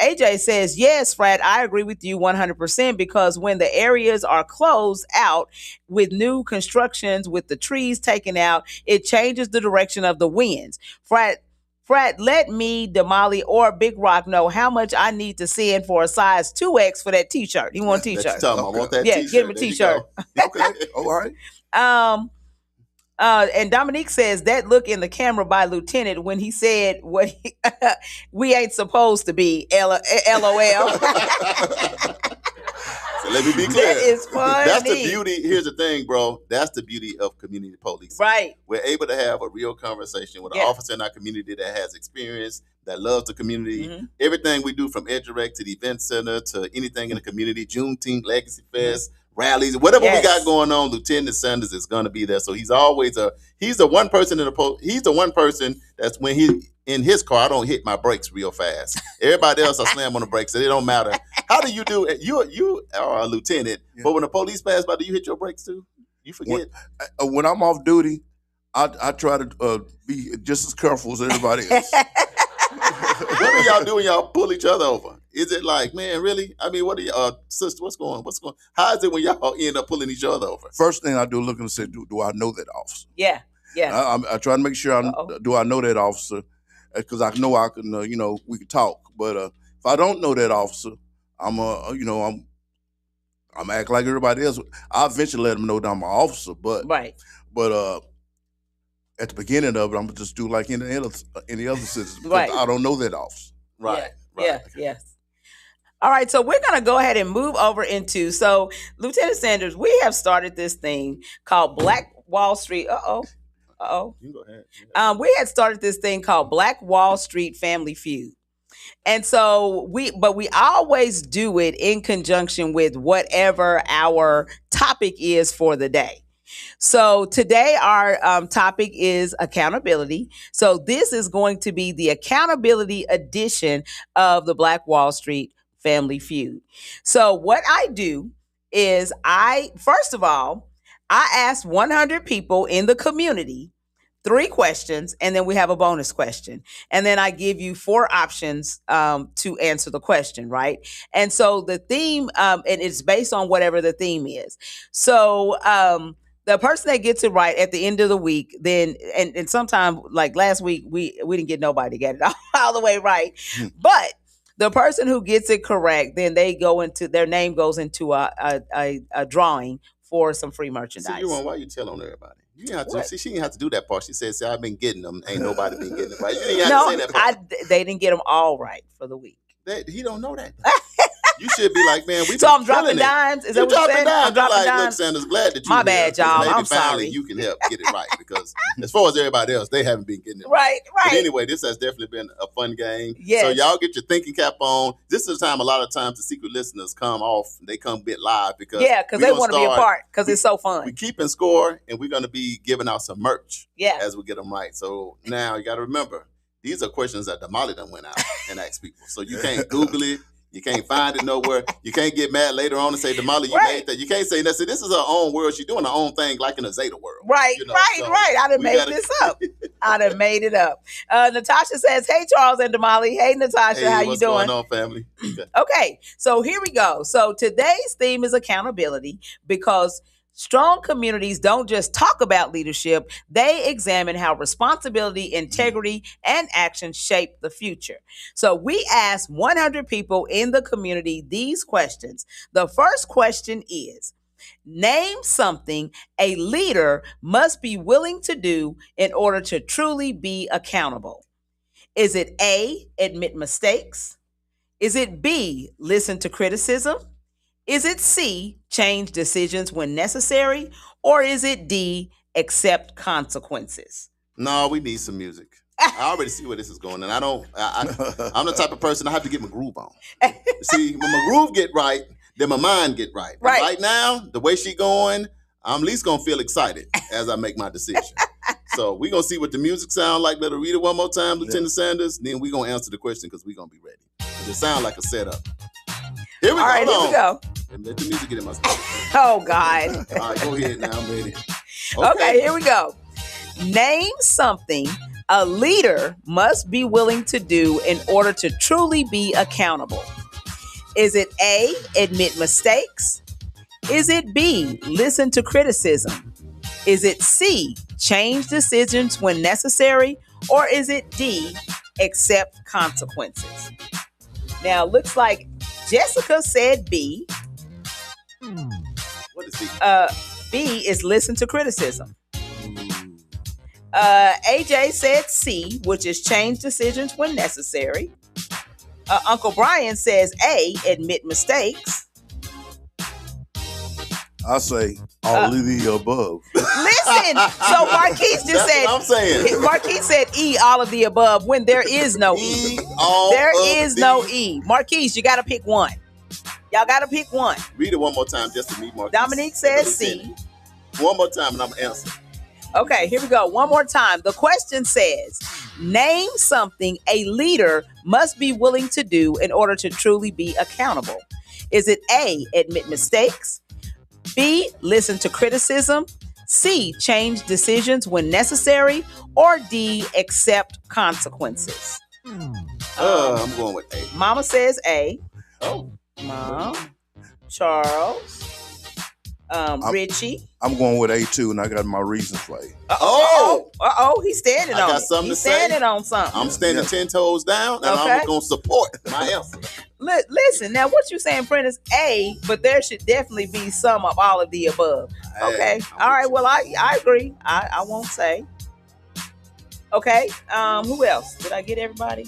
AJ says, yes, Frat, I agree with you 100% because when the areas are closed out with new constructions, with the trees taken out, it changes the direction of the winds. Frat, let me, Damali, or Big Rock know how much I need to send for a size 2X for that T-shirt. He want a T-shirt. I want that yeah, T-shirt. Get him a T-shirt. Okay, all right. And Dominique says that look in the camera by Lieutenant when he said what we ain't supposed to be. LOL. So let me be clear. That is funny. That's the beauty. Here's the thing, bro. That's the beauty of community policing. Right. We're able to have a real conversation with an officer in our community that has experience, that loves the community. Mm-hmm. Everything we do from EduRec to the event center to anything in the community, Juneteenth, Legacy Fest, rallies, whatever we got going on, Lieutenant Sanders is going to be there. So he's always he's the one person he's the one person that's when he in his car, I don't hit my brakes real fast. Everybody else, I slam on the brakes. So it don't matter. How do you do it? You are a lieutenant, but when the police pass by, do you hit your brakes too? You forget. When I'm off duty, I try to be just as careful as everybody else. What do y'all do when y'all pull each other over? Is it like, man, really? I mean, what are y'all, sister, what's going on? How is it when y'all end up pulling each other over? First thing I do, look and say, do I know that officer? Yeah. I try to make sure do I know that officer, because I know I can, we can talk. But if I don't know that officer, I'm act like everybody else. I eventually let them know that I'm an officer, but at the beginning of it, I'm gonna just do like any other citizen because I don't know that officer. Right. Yeah. Yes. All right, so we're going to go ahead and move over into, so Lieutenant Sanders, we have started this thing called Black Wall Street. You can go ahead. We had started this thing called Black Wall Street Family Feud. And so we always do it in conjunction with whatever our topic is for the day. So today our topic is accountability. So this is going to be the accountability edition of the Black Wall Street Family Feud. So what I do is first of all, I ask 100 people in the community 3 questions, and then we have a bonus question. And then I give you 4 options to answer the question, right? And so the theme, and it's based on whatever the theme is. So the person that gets it right at the end of the week, then, and sometime like last week, we didn't get nobody to get it all the way right. But the person who gets it correct, then their name goes into a drawing for some free merchandise. See, why you tell on everybody? You didn't have to. See, she didn't have to do that part. She said, "See, I've been getting them. Ain't nobody been getting them right." You didn't have to say that part. They didn't get them all right for the week. He don't know that. You should be like, man, so I'm dropping dimes. Is that what you're saying? I'm dropping dimes. Look, Sanders, glad that you. My bad, y'all. Maybe I'm finally sorry. You can help get it right because as far as everybody else, they haven't been getting it right. But anyway, this has definitely been a fun game. Yes. So y'all get your thinking cap on. This is the time. A lot of times the secret listeners come off. They come bit live because they want to be a part because it's so fun. We keeping score and we're going to be giving out some merch. Yeah. As we get them right. So now you got to remember these are questions that Damali done went out and asked people. So you can't Google it. You can't find it nowhere. You can't get mad later on and say, Damali, you made that. You can't say that. See, this is her own world. She's doing her own thing like in a Zeta world. Right. I done made this up. I done made it up. Natasha says, hey, Charles and Damali. Hey, Natasha, how you doing? What's going on, family? Okay, so here we go. So today's theme is accountability because strong communities don't just talk about leadership, they examine how responsibility, integrity, and action shape the future. So we asked 100 people in the community these questions. The first question is, name something a leader must be willing to do in order to truly be accountable. Is it A, admit mistakes? Is it B, listen to criticism? Is it C, change decisions when necessary? Or is it D, accept consequences? No, we need some music. I already see where this is going, and I'm the type of person I have to get my groove on. See, when my groove get right, then my mind get right. Right. Right now, the way she going, I'm at least gonna feel excited as I make my decision. So we're gonna see what the music sound like. Let her read it one more time, Lieutenant Sanders. Then we're gonna answer the question because we're gonna be ready. It sound like a setup. Here we go. All right, here we go. Let the music get in my spirit. Oh, God. All right, go ahead now. I'm ready. Okay, here we go. Name something a leader must be willing to do in order to truly be accountable. Is it A, admit mistakes? Is it B, listen to criticism? Is it C, change decisions when necessary? Or is it D, accept consequences? Now, looks like Jessica said B. What is B? B is listen to criticism. AJ said C, which is change decisions when necessary. Uncle Brian says A, admit mistakes. I say all of the above. Listen, so Marquise just said, what I'm saying. Marquise said E, all of the above, when there is no E. There is no E. Marquise, you got to pick one. Y'all got to pick one. Read it one more time just to meet Marquise. Dominique says C. One more time and I'm going to answer. Okay, here we go. One more time. The question says, name something a leader must be willing to do in order to truly be accountable. Is it A, admit mistakes? B, listen to criticism? C, change decisions when necessary? Or D, accept consequences? I'm going with A. Mama says A. Oh. Mom. Charles. Richie. I'm going with A2, and I got my reasons for it. He's standing on it. I got something to say. He's standing on something. I'm standing 10 toes down, and I'm going to support my answer. Listen, now what you saying, Prentice? A, but there should definitely be some of all of the above. Okay. All right. Well, I agree. I won't say. Okay. Who else? Did I get everybody?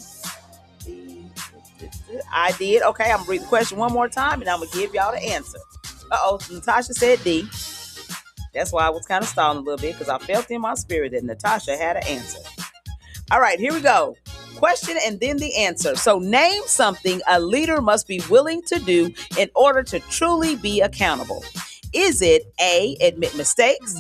I did. Okay. I'm going to read the question one more time, and I'm going to give y'all the answer. Natasha said D. That's why I was kind of stalling a little bit, because I felt in my spirit that Natasha had an answer. All right, here we go. Question and then the answer. So name something a leader must be willing to do in order to truly be accountable. Is it A, admit mistakes?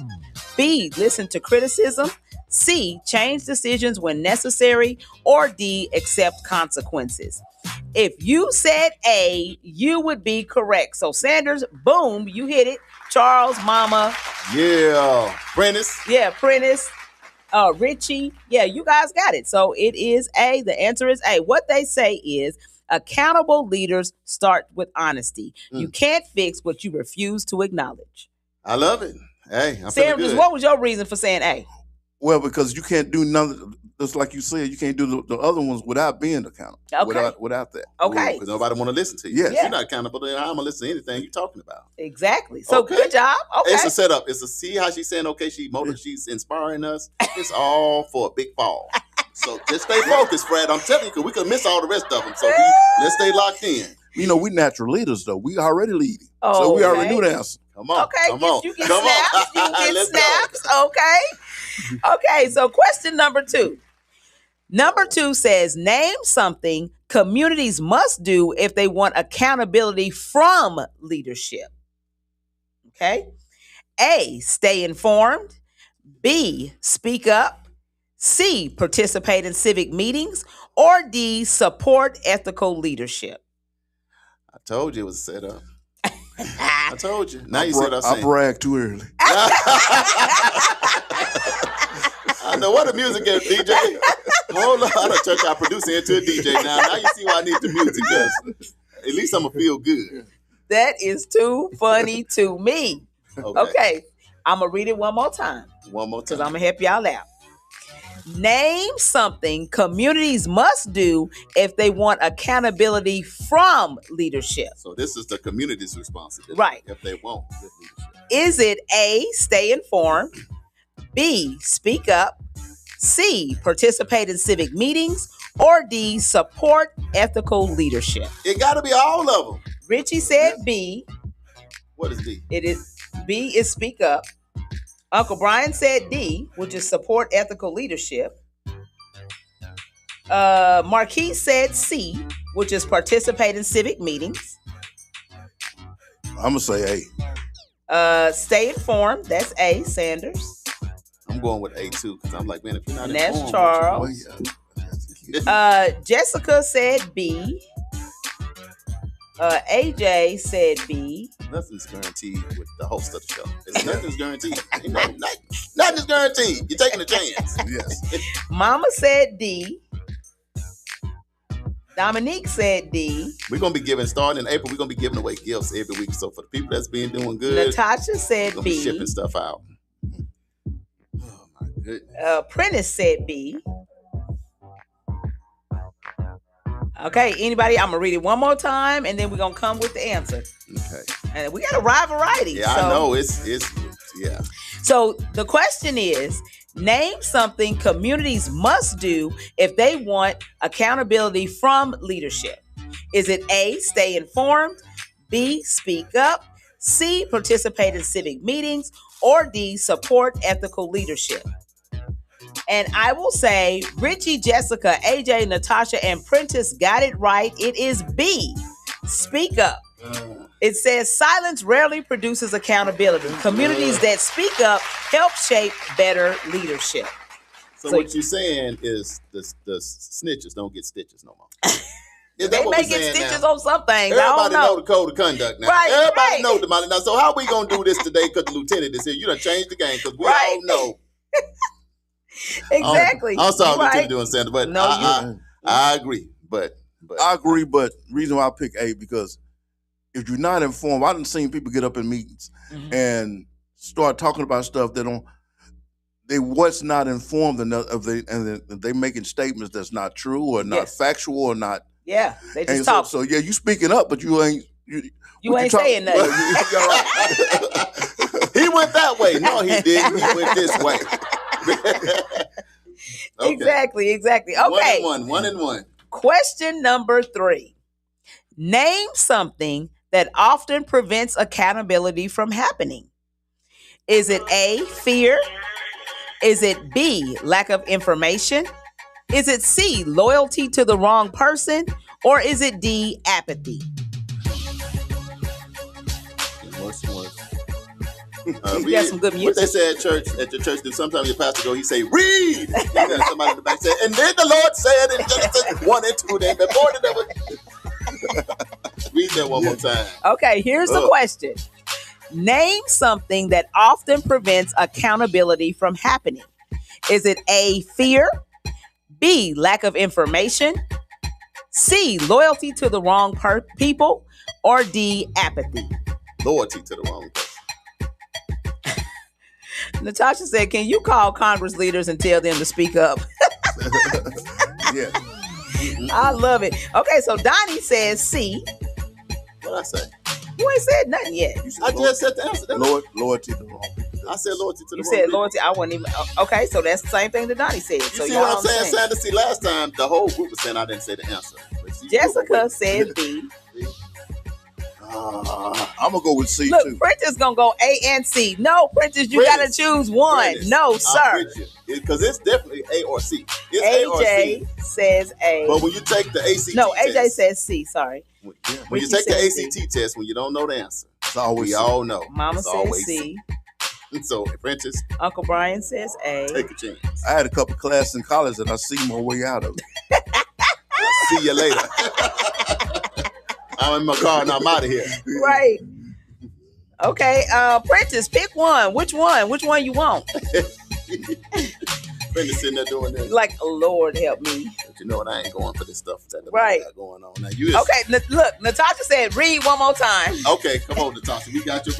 B, listen to criticism? C, change decisions when necessary? Or D, accept consequences? If you said A, you would be correct. So Sanders, boom, you hit it. Charles, Mama. Yeah. Prentice. Yeah, Prentice. Richie. Yeah, you guys got it. So it is A. The answer is A. What they say is accountable leaders start with honesty. You can't fix what you refuse to acknowledge. I love it. Hey, I'm Sanders, what was your reason for saying A? Well, because you can't do none. Just like you said, you can't do the other ones without being accountable. Okay. Without that. Okay. Because nobody want to listen to you. Yes. You're not accountable. Then I'm going to listen to anything you're talking about. Exactly. So good job. Okay. It's a setup. It's a see how she's saying, okay, she's inspiring us. It's all for a big fall. So just stay focused, Fred. I'm telling you, because we could miss all the rest of them. So let's stay locked in. You know, we natural leaders, though. We already leading. So we already knew the answer. Come on. Okay. Come on. You get snaps. You get snaps. Okay. Okay. So question number 2. Number 2 says, name something communities must do if they want accountability from leadership. Okay. A, stay informed. B, speak up. C, participate in civic meetings. Or D, support ethical leadership. I told you it was a setup. I told you. Now you see what I'm saying. I bragged too early. I know what the music is, DJ. Hold on, I done turned our producer into a DJ now. Now you see why I need the music, because at least I'm going to feel good. That is too funny to me. Okay. I'm going to read it one more time. One more time. Because I'm going to help y'all out. Name something communities must do if they want accountability from leadership. So this is the community's responsibility. Right. If they want good leadership. Is it A, stay informed? B, speak up? C, participate in civic meetings? Or D, support ethical leadership? It got to be all of them. Richie said B. What is D? B is speak up. Uncle Brian said D, which is support ethical leadership. Marquise said C, which is participate in civic meetings. I'm going to say A. Stay informed. That's A, Sanders. I'm going with A2 because I'm like, man, if you're not and that's informed, Charles. Jessica said B. AJ said B. Nothing's guaranteed with the host of the show. Nothing's guaranteed. Nothing's guaranteed. You're taking a chance. Yes. Mama said D. Dominique said D. We're going to be giving, starting in April, we're going to be giving away gifts every week. So for the people that's been doing good, Natasha said we're B. be shipping stuff out. Oh, my goodness. Prentice said B. Okay, anybody? I'm going to read it one more time, and then we're going to come with the answer. Okay. And we got a wide variety. Yeah, I know. It's yeah. So the question is, Name something communities must do if they want accountability from leadership. Is it A, stay informed, B, speak up, C, participate in civic meetings, or D, support ethical leadership? And I will say Richie, Jessica, AJ, Natasha, and Prentice got it right. It is B, speak up. It says silence rarely produces accountability. Communities that speak up help shape better leadership. So what you're saying is the snitches don't get stitches no more. They may get stitches on some things. Everybody know the code of conduct now. Right, Everybody know the money now. So how we gonna do this today? Because the lieutenant is here. You done changed the game because we all know. Exactly. I'm sorry, Lieutenant Sanders, but no, I agree. But I agree. But the reason why I pick A because if you're not informed, I done seen people get up in meetings and start talking about stuff they was not informed enough of and they making statements that's not true or not factual or not. Yeah, they just talk. So yeah, you speaking up, but you ain't saying nothing. He went that way. No, he didn't. He went this way. Okay. Exactly. Okay. 1-1. Question number 3. Name something that often prevents accountability from happening. Is it A, fear? Is it B, lack of information? Is it C, loyalty to the wrong person? Or is it D, apathy? You got some good music. What they say at your church, that sometimes your pastor go, he say, read! And then somebody in the back said, and then the Lord said in Genesis 1 and 2, that before the devil. Read that one more time. Okay, here's the question. Name something that often prevents accountability from happening. Is it A, fear? B, lack of information? C, loyalty to the wrong people? Or D, apathy? Loyalty to the wrong person. Natasha said, can you call Congress leaders and tell them to speak up? Yeah. I love it. Okay, so Donnie says C. What'd I say? You ain't said nothing yet. I just said the answer. Loyalty to the wrong people. I said loyalty to the wrong people. You said loyalty. I wasn't even. Okay, so that's the same thing that Donnie said. You so see what I'm saying, Sanders? See, last time the whole group was saying I didn't say the answer. Jessica said B. I'm gonna go with C Look, too. Prentice gonna go A and C. No, Prentice, you gotta choose one. No, sir. Because it's definitely A or C. It's AJ A or C. says A. But when you take the ACT AJ test, says C. Sorry. When you take the ACT test, when you don't know the answer, we all know. Mama says C. So, Prentice, Uncle Brian says A. take a chance. I had a couple classes in college and I see my way out of it. See you later. I'm in my car and I'm out of here. Right. Okay, Prentice, pick one. Which one? Which one you want? Prentice sitting there doing this. Like, Lord help me. But you know what? I ain't going for this stuff that right got going on. Now, you just... Okay, look, Natasha said read one more time. Okay, come on, Natasha. We got you.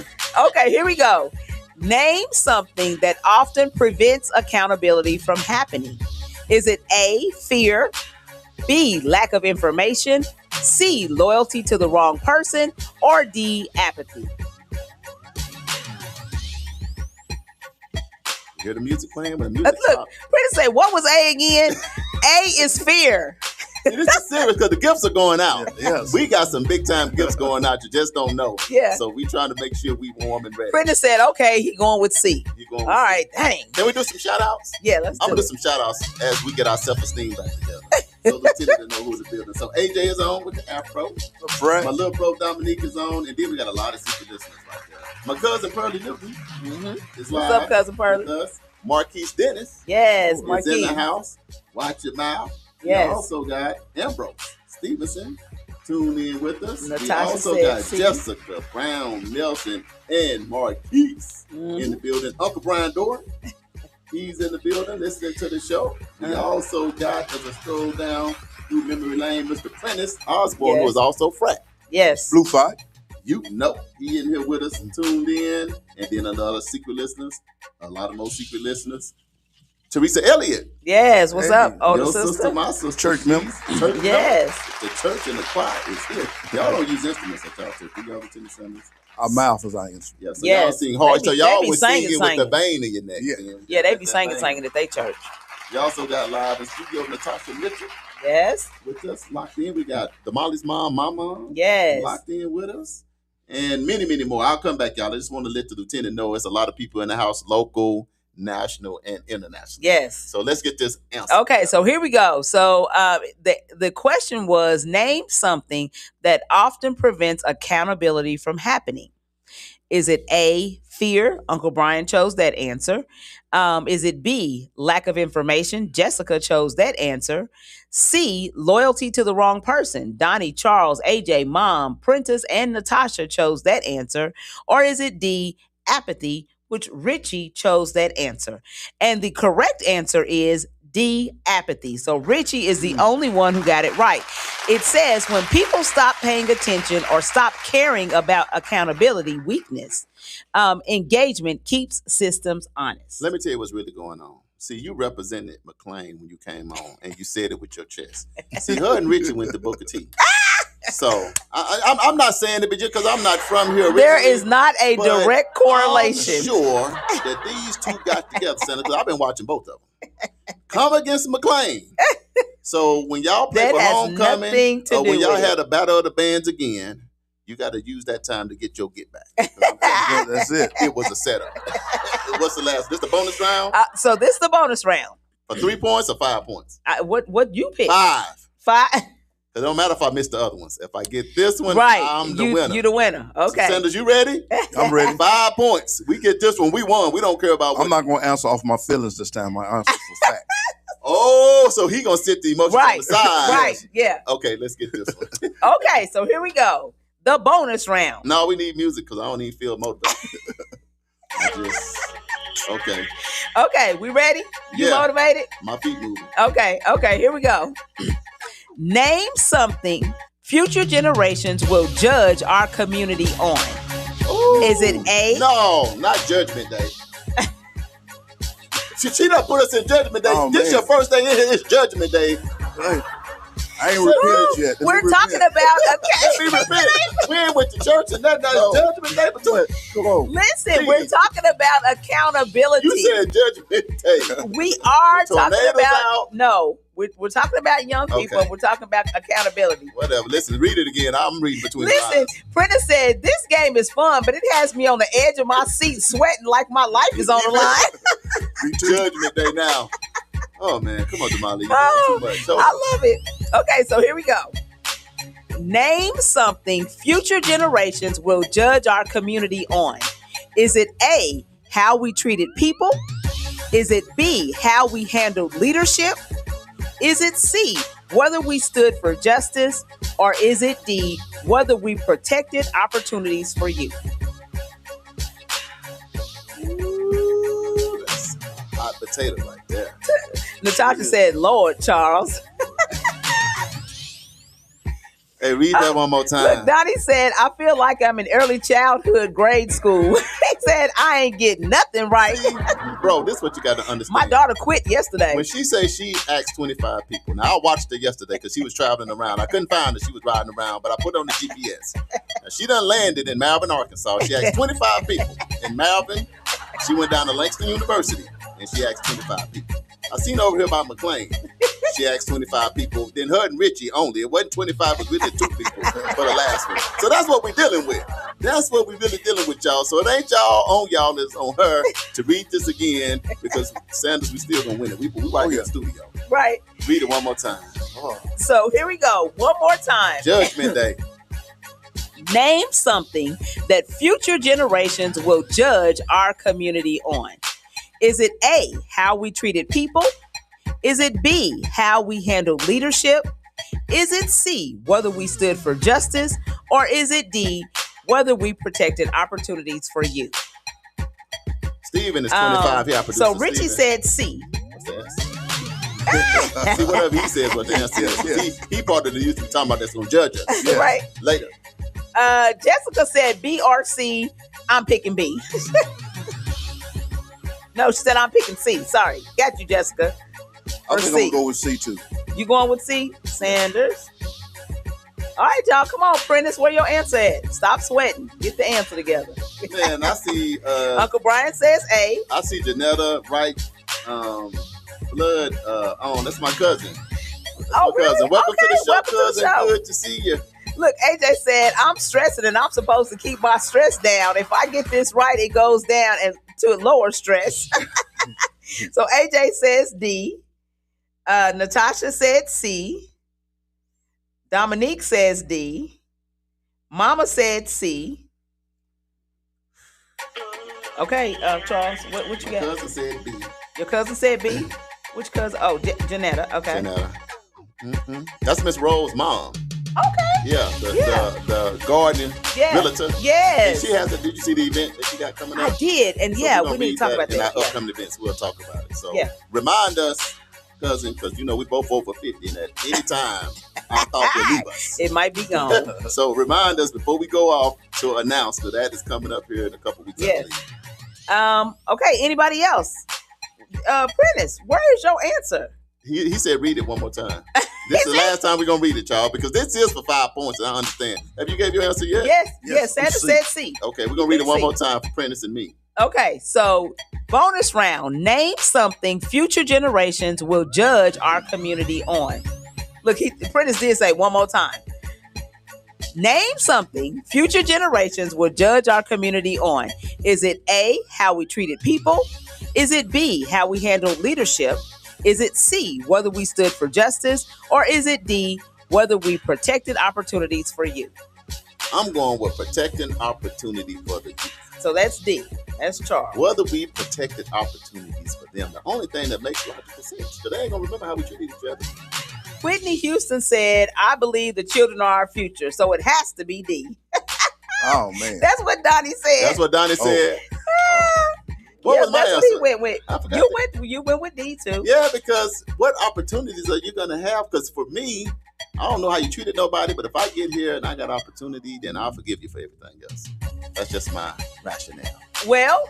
Okay, here we go. Name something that often prevents accountability from happening. Is it A, fear? B, lack of information? C, loyalty to the wrong person? Or D, apathy? You hear the music playing? When the music look, Prentice say, what was A again? A is fear. See, this is serious because the gifts are going out. Yes. We got some big time gifts going out. You just don't know. Yeah. So we trying to make sure we warm and ready. Prentice said, okay, he going with C. All right, dang. Can we do some shout outs? Yeah, let's do it. I'm going to do some shout outs as we get our self-esteem back together. So Lieutenant know who's in the building. So AJ is on with the afro. Right. My little bro Dominique is on. And then we got a lot of secret listeners right there. My cousin Pearlie Newton is live. What's up, cousin Pearlie? With us. Marquise Dennis. Yes, Marquise. Is in the house. Watch your mouth. Yes. We also got Ambrose Stevenson tuned in with us. Natasha we also got Jessica, Brown, Nelson, and Marquise in the building. Uncle Brian Doran, he's in the building listening to the show. We also got, as I scroll down through memory lane, Mr. Prentice Osborne, who is also frat. Yes. Blue Fight. You know, he in here with us and tuned in. And then a lot of secret listeners, a lot of more secret listeners. Teresa Elliott. Yes, what's up? Oh, your the sister? My sister. Church member. Yes. The church and the choir is here. Y'all don't use instruments at y'all church. Do y'all, Lieutenant Sanders? Our mouth is our instrument. Yeah, so y'all sing hard. So y'all was singing with the vein in your neck. Yeah, they be singing at their church. You also got live in studio Natasha Mitchell. Yes. With us, locked in. We got Damali's mom, my mom. Yes. Locked in with us. And many, many more. I'll come back, y'all. I just want to let the lieutenant know it's a lot of people in the house, local, national, and international. Yes. So let's get this answer. Okay, so here we go. So the question was, name something that often prevents accountability from happening. Is it A, fear? Uncle Brian chose that answer. Is it B, lack of information? Jessica chose that answer. C, loyalty to the wrong person. Donnie, Charles, AJ, Mom, Prentice, and Natasha chose that answer. Or is it D, apathy, which Richie chose that answer? And the correct answer is D, apathy. So Richie is the only one who got it right. It says when people stop paying attention or stop caring about accountability, weakness, engagement keeps systems honest. Let me tell you what's really going on. See, you represented McLean when you came on, and you said it with your chest. See, her and Richie went to Booker T. So I'm not saying it just because I'm not from here originally. There is not a direct correlation. I'm sure that these two got together, Senator. I've been watching both of them. Come against McLean. So when y'all play for homecoming, or when y'all had a battle of the bands again, you got to use that time to get your get back. That's it. It was a setup. What's the last? This the bonus round? So this is the bonus round. For 3 points or 5 points? What you pick? 5. 5. It don't matter if I miss the other ones. If I get this one, right, I'm the winner. You the winner. Okay. So Sanders, you ready? I'm ready. 5 points. We get this one. We won. We don't care about what. I'm not going to answer off my feelings this time. My answer for fact. Oh, so he going to sit the emotions on the side. Right, yeah. Okay, let's get this one. Okay, so here we go. The bonus round. No, we need music because I don't even feel motivated. Okay. Okay, we ready? You motivated? My feet moving. Okay, here we go. Name something future generations will judge our community on. Ooh, is it A? No, not Judgment Day. She done put us in Judgment Day. This your first day in here. It's Judgment Day. Hey, I ain't repented yet. We're talking about we repent. We ain't went to church and nothing. Judgment Day. Come on. Listen, we're talking about accountability. You said Judgment Day. We are talking about we're talking about young people. Okay. We're talking about accountability. Whatever. Listen, read it again. I'm reading between the lines. Listen, Prentice said, this game is fun, but it has me on the edge of my seat sweating like my life is on the line. Judgment Day now. Oh, man. Come on, Damali. Oh, I love it. Okay, so here we go. Name something future generations will judge our community on. Is it A, how we treated people? Is it B, how we handled leadership? Is it C, whether we stood for justice? Or is it D, whether we protected opportunities for youth? Ooh, that's a hot potato right there. Natasha said, Lord, Charles. Hey, read that one more time. Look, Donnie said, I feel like I'm in early childhood grade school. He said, I ain't getting nothing right. Bro, this is what you got to understand. My daughter quit yesterday. When she says she asked 25 people. Now, I watched her yesterday because she was traveling around. I couldn't find her. She was riding around, but I put it on the GPS. Now, she done landed in Malvern, Arkansas. She asked 25 people. In Malvern, she went down to Langston University, and she asked 25 people. I seen her over here by McLean. She asked 25 people. Then her and Richie only. It wasn't 25, but we did 2 people for the last one. So that's what we're dealing with. That's what we're really dealing with, y'all. So it ain't y'all on y'all. It's on her to read this again because Sanders, we still gonna win it. We right here in the studio. Right. Read it one more time. Oh. So here we go. One more time. Judgment Day. Name something that future generations will judge our community on. Is it A, how we treated people? Is it B, how we handled leadership? Is it C, whether we stood for justice? Or is it D, whether we protected opportunities for youth? Steven is 25 here. So Richie said C. See, whatever he says, what the answer is. He part of the youth talking about that's going to judge us. Yeah. Right. Later. Jessica said B or C. I'm picking B. No, she said I'm picking C. Sorry. Got you, Jessica. I think I'm going to go with C too. You going with C? Sanders? All right, y'all. Come on, Prentice. Where your answer at? Stop sweating. Get the answer together. Man, I see. Uncle Brian says A. I see Janetta write blood on. That's my cousin. That's my really? cousin. Welcome to the show, Welcome cousin. to the show. Good to see you. Look, AJ said, I'm stressing and I'm supposed to keep my stress down. If I get this right, it goes down and to lower stress. So AJ says D. Natasha said C. Dominique says D. Mama said C. Okay, Charles, what you got? My cousin said B. Your cousin said B? Which cousin? Oh, Janetta. Okay. Janetta. Mm-hmm. That's Miss Rose's mom. Okay. Yeah, the garden realtor. Yes. And she has did you see the event that she got coming up? I did. And So we need to talk about that. In our upcoming events, we'll talk about it. So Yeah. remind us, cousin, because we both over 50, and at any time our thought will leave us. It might be gone. So remind us before we go off to announce that is coming up here in a couple weeks. Yes. Okay, anybody else? Prentice, where is your answer? He said read it one more time. This is the last time we're going to read it, y'all, because this is for 5 points, and I understand. Have you gave your answer yet? Yes. Sanders said C. Okay, we're going to read it one more time for Prentice and me. Okay, so bonus round. Name something future generations will judge our community on. Look, Prentice did say one more time. Name something future generations will judge our community on. Is it A, how we treated people? Is it B, how we handled leadership? Is it C, whether we stood for justice? Or is it D, whether we protected opportunities for youth? I'm going with protecting opportunity for the youth. So that's D. That's Charles. Whether we protected opportunities for them. The only thing that makes logical sense, because they ain't going to remember how we treated each other. Whitney Houston said, I believe the children are our future, so it has to be D. Oh, man. That's what Donnie said. That's what Donnie said. What was my that's answer? what he went with. I forgot You went with D too. Yeah, because what opportunities are you going to have? Because for me, I don't know how you treated nobody, but if I get here and I got opportunity, then I'll forgive you for everything else. That's just my rationale. Well,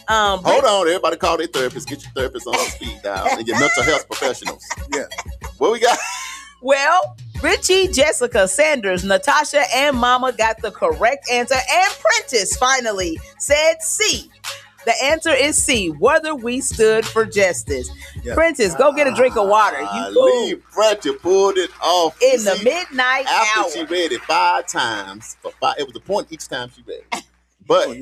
hold on, everybody call their therapist. Get your therapist on speed dial and your mental health professionals. Yeah. What we got? Well, Richie, Jessica, Sanders, Natasha, and Mama got the correct answer. And Prentice finally said C. The answer is C, whether we stood for justice. Yeah. Prentice, go get a drink of water. You Prentice pulled it off. In the midnight after hour. She read it 5 times. It was a point each time she read it. But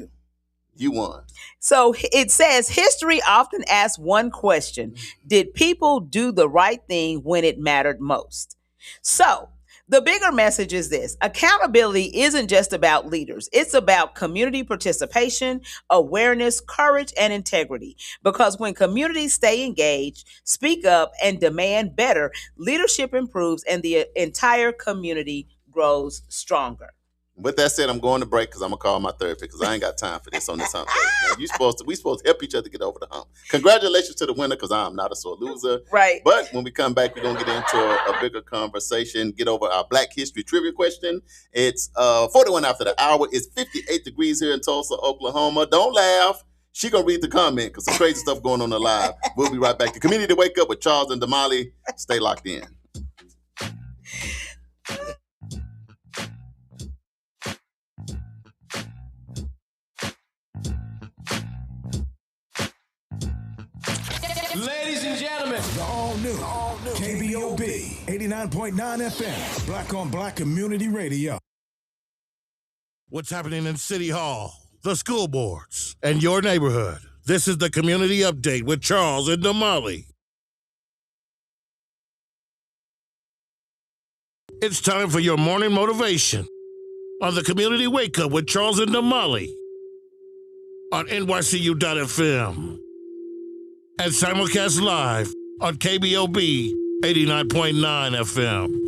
you won. So it says, history often asks one question. Did people do the right thing when it mattered most? So the bigger message is this: accountability isn't just about leaders. It's about community participation, awareness, courage, and integrity. Because when communities stay engaged, speak up, and demand better, leadership improves and the entire community grows stronger. With that said, I'm going to break because I'm going to call my therapist because I ain't got time for this on this hump. We supposed to help each other get over the hump. Congratulations to the winner because I'm not a sore loser. Right. But when we come back, we're going to get into a bigger conversation, get over our Black History Trivia question. It's 41 after the hour. It's 58 degrees here in Tulsa, Oklahoma. Don't laugh. She going to read the comment because some crazy stuff going on live. We'll be right back to Community Wake Up with Charles and Damali. Stay locked in. Ladies and gentlemen, the all-new KBOB 89.9 FM, Black on Black Community Radio. What's happening in City Hall, the school boards, and your neighborhood? This is the Community Update with Charles and Damali. It's time for your morning motivation on the Community Wake Up with Charles and Damali on NYCU.FM. And simulcast live on KBOB 89.9 FM.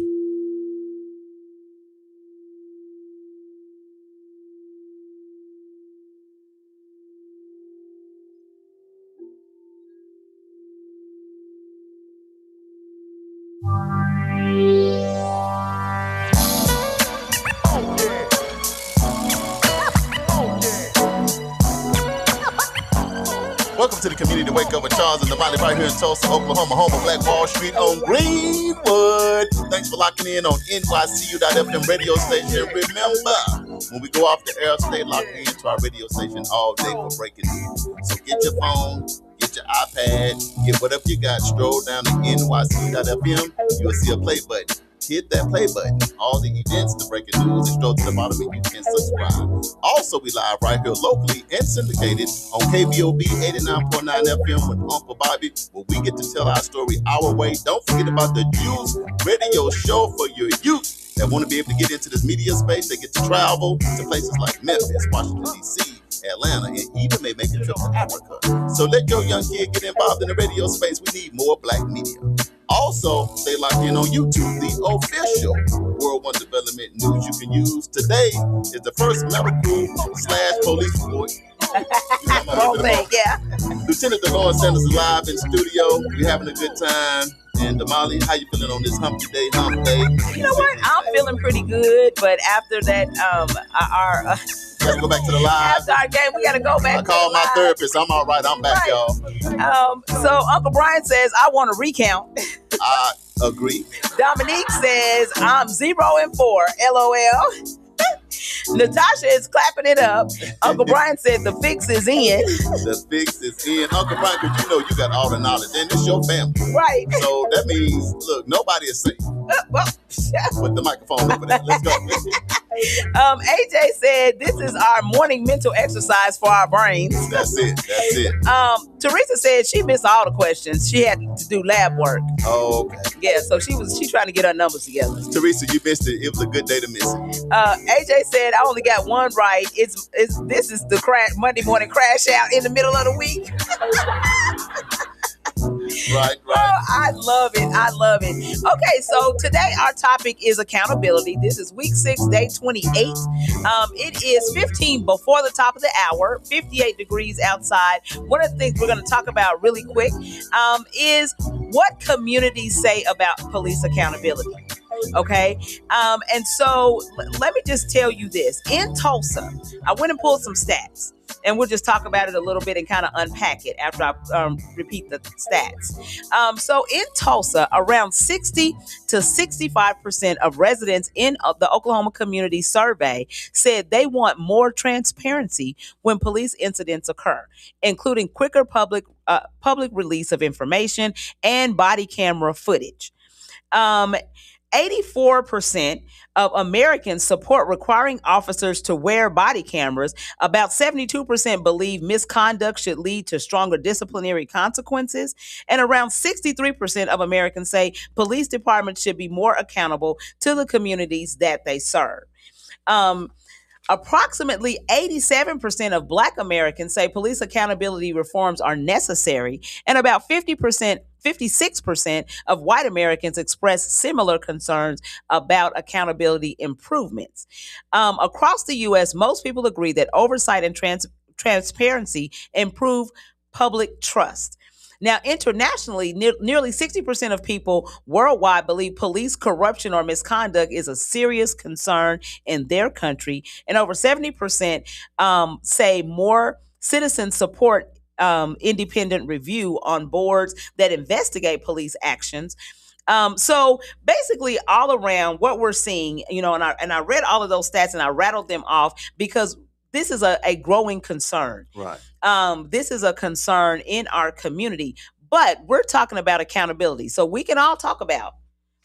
Welcome to the Community Wake Up with Charles and Damali right here in Tulsa, Oklahoma, home of Black Wall Street on Greenwood. Thanks for locking in on NYCU.FM radio station. Remember, when we go off the air, stay locked into our radio station all day for breaking news. So get your phone, get your iPad, get whatever you got, stroll down to NYCU.FM. You'll see a play button. Hit that play button. All the events, the breaking news, and stroll to the bottom and you can subscribe. Also, we live right here locally and syndicated on KBOB 89.9 FM with Uncle Bobby, where we get to tell our story our way. Don't forget about the Juice Radio Show for your youth that want to be able to get into this media space. They get to travel to places like Memphis, Washington, D.C., Atlanta, and even may make a trip to Africa. So let your young kid get involved in the radio space. We need more black media. Also, stay locked in on YouTube, the official World One Development news you can use. Today is the first medical/police report. Lieutenant Dedlorn Sanders is live in studio. We're having a good time. And Damali, how you feeling on this hump day? You know what? I'm feeling pretty good, but after that, gotta go back to the live. After our game, we gotta go back. I called my therapist. I'm all right. I'm back, y'all. So Uncle Brian says I want to recount. I agree. Dominique says I'm 0-4. LOL. Natasha is clapping it up. Uncle Brian said the fix is in. The fix is in. Uncle Brian, because you know you got all the knowledge, and it's your family. Right. So that means, look, nobody is safe. Put the microphone over there. Let's go. AJ said this is our morning mental exercise for our brains. That's it. Teresa said she missed all the questions. She had to do lab work. Oh, okay. Yeah, so she trying to get her numbers together. Teresa, you missed it. It was a good day to miss it. AJ said I only got one right. This is the Monday morning crash out in the middle of the week. Right. Oh, I love it. Okay, so today our topic is accountability. This is week 6, day 28. It is 15 before the top of the hour, 58 degrees outside. One of the things we're going to talk about really quick is what communities say about police accountability. Okay. And so let me just tell you this. In Tulsa, I went and pulled some stats. And we'll just talk about it a little bit and kind of unpack it after I repeat the stats. So in Tulsa, around 60 to 65% of residents in the Oklahoma Community Survey said they want more transparency when police incidents occur, including quicker public release of information and body camera footage. 84% of Americans support requiring officers to wear body cameras. About 72% believe misconduct should lead to stronger disciplinary consequences. And around 63% of Americans say police departments should be more accountable to the communities that they serve. Approximately 87% of Black Americans say police accountability reforms are necessary, and about 56% of white Americans express similar concerns about accountability improvements. Across the U.S., most people agree that oversight and transparency improve public trust. Now, internationally, nearly 60% of people worldwide believe police corruption or misconduct is a serious concern in their country. And over 70% say more citizens support independent review on boards that investigate police actions. So basically all around what we're seeing, and I read all of those stats and I rattled them off because this is a growing concern. Right. This is a concern in our community, but we're talking about accountability. So we can all talk about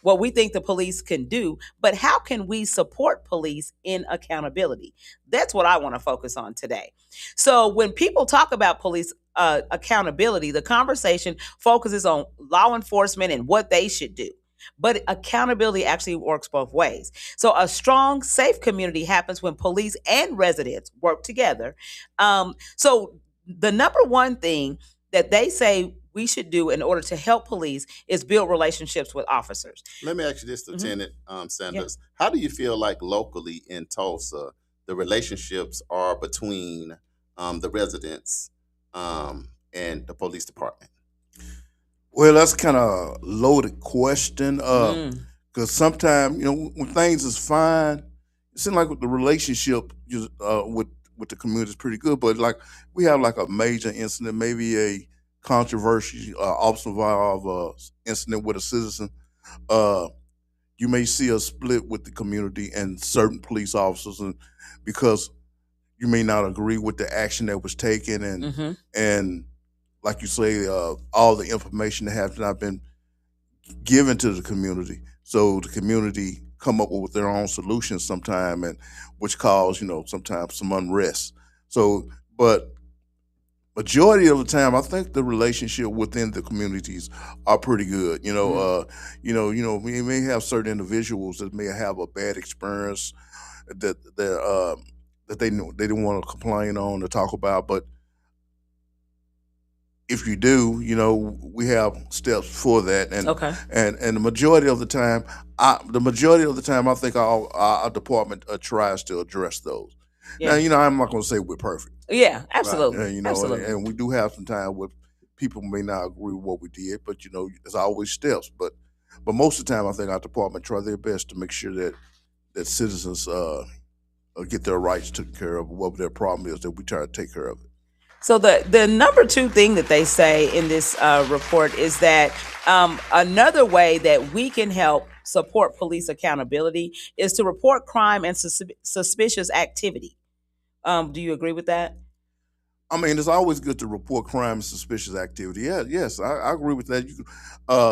what we think the police can do, but how can we support police in accountability? That's what I want to focus on today. So when people talk about police accountability, the conversation focuses on law enforcement and what they should do. But accountability actually works both ways. So a strong, safe community happens when police and residents work together. So the number one thing that they say we should do in order to help police is build relationships with officers. Let me ask you this, Lieutenant Sanders. Yeah. How do you feel like locally in Tulsa, the relationships are between the residents and the police department? Well, that's kind of loaded question because sometimes, when things is fine, it seems like with the relationship with with the community is pretty good. But like we have like a major incident, maybe a controversy, officer involved incident with a citizen. You may see a split with the community and certain police officers, and because you may not agree with the action that was taken, and like you say, all the information that has not been given to the community, so the community come up with their own solutions sometime, and which cause sometimes some unrest. So, but majority of the time, I think the relationship within the communities are pretty good. We may have certain individuals that may have a bad experience that they don't want to complain on or talk about, but if you do, we have steps for that, and and the majority of the time, I think our department tries to address those. Yeah. Now, I'm not going to say we're perfect. Yeah, absolutely. Right? Absolutely. And we do have some time where people may not agree with what we did, but there's always steps. But most of the time, I think our department try their best to make sure that citizens get their rights taken care of, whatever their problem is, that we try to take care of it. So the number 2 thing that they say in this report is that another way that we can help support police accountability is to report crime and suspicious activity. Do you agree with that? I mean, it's always good to report crime and suspicious activity. Yeah, yes, I agree with that.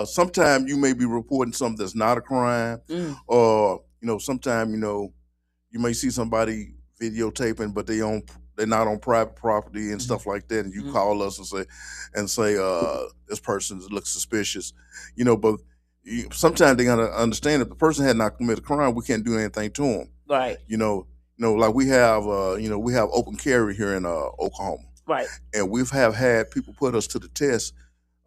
Sometimes you may be reporting something that's not a crime, or sometimes you may see somebody videotaping, but they're not on private property and stuff like that, and you call us and say this person looks suspicious, but sometimes they gotta understand if the person had not committed a crime, we can't do anything to them. Right. Like we have open carry here in Oklahoma. Right. And we've had people put us to the test.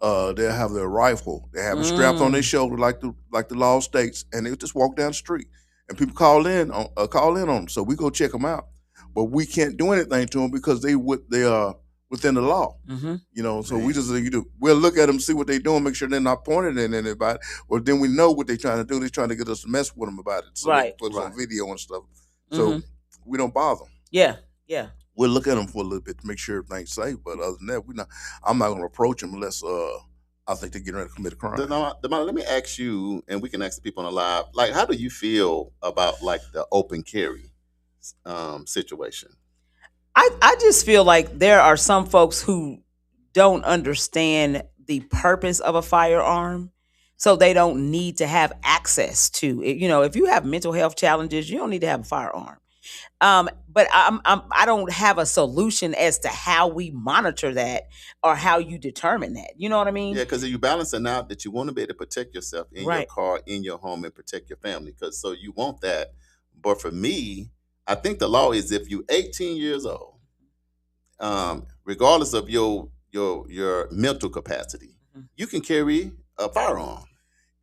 They'll have their rifle, they have it strapped on their shoulder like the law states, and they just walk down the street, and people call in on them. So we go check them out. But we can't do anything to them because they are within the law. So we just we'll look at them, see what they're doing, make sure they're not pointing at anybody. Well, then we know what they're trying to do. They're trying to get us to mess with them about it. So they put us on video and stuff. So we don't bother them. Yeah. We'll look at them for a little bit to make sure everything's safe. But other than that, I'm not going to approach them unless I think they're getting ready to commit a crime. Damali, let me ask you, and we can ask the people on the live, like, how do you feel about like the open carry situation? I just feel like there are some folks who don't understand the purpose of a firearm, so they don't need to have access to it. If you have mental health challenges, you don't need to have a firearm. But I don't have a solution as to how we monitor that or how you determine that. You know what I mean? Yeah, because you're balancing out that you want to be able to protect yourself in your car, in your home, and protect your family. So you want that. But for me, I think the law is if you're 18 years old, regardless of your mental capacity, you can carry a firearm.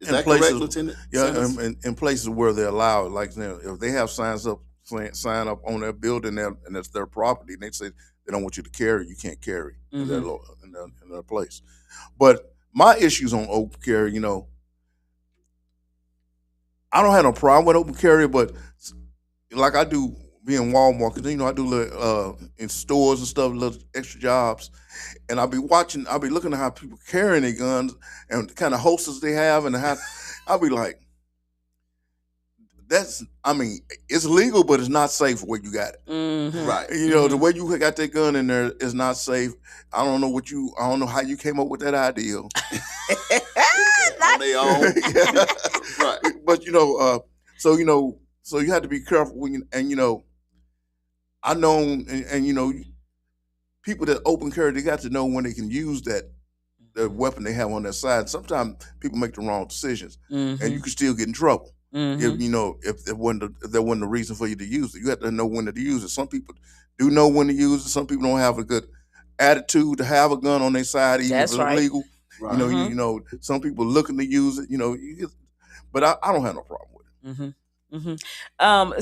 Is that correct, Lieutenant? Yeah, in places where they're allowed, like if they have sign up on their building and it's their property, and they say they don't want you to carry, you can't carry in their place. But my issues on open carry, I don't have no problem with open carry, but like I do being Walmart, because I do in stores and stuff, little extra jobs, and I'll be looking at how people carrying their guns and the kind of holsters they have, and I'll be like, it's legal, but it's not safe where you got it. Right. The way you got that gun in there is not safe. I don't know how you came up with that idea. On their own. Right. But so you have to be careful when I know, and people that open carry, they got to know when they can use the weapon they have on their side. Sometimes people make the wrong decisions, and you can still get in trouble. If there wasn't a reason for you to use it, you have to know when to use it. Some people do know when to use it. Some people don't have a good attitude to have a gun on their side, even if it's illegal. Right. Some people looking to use it. But I don't have no problem with it.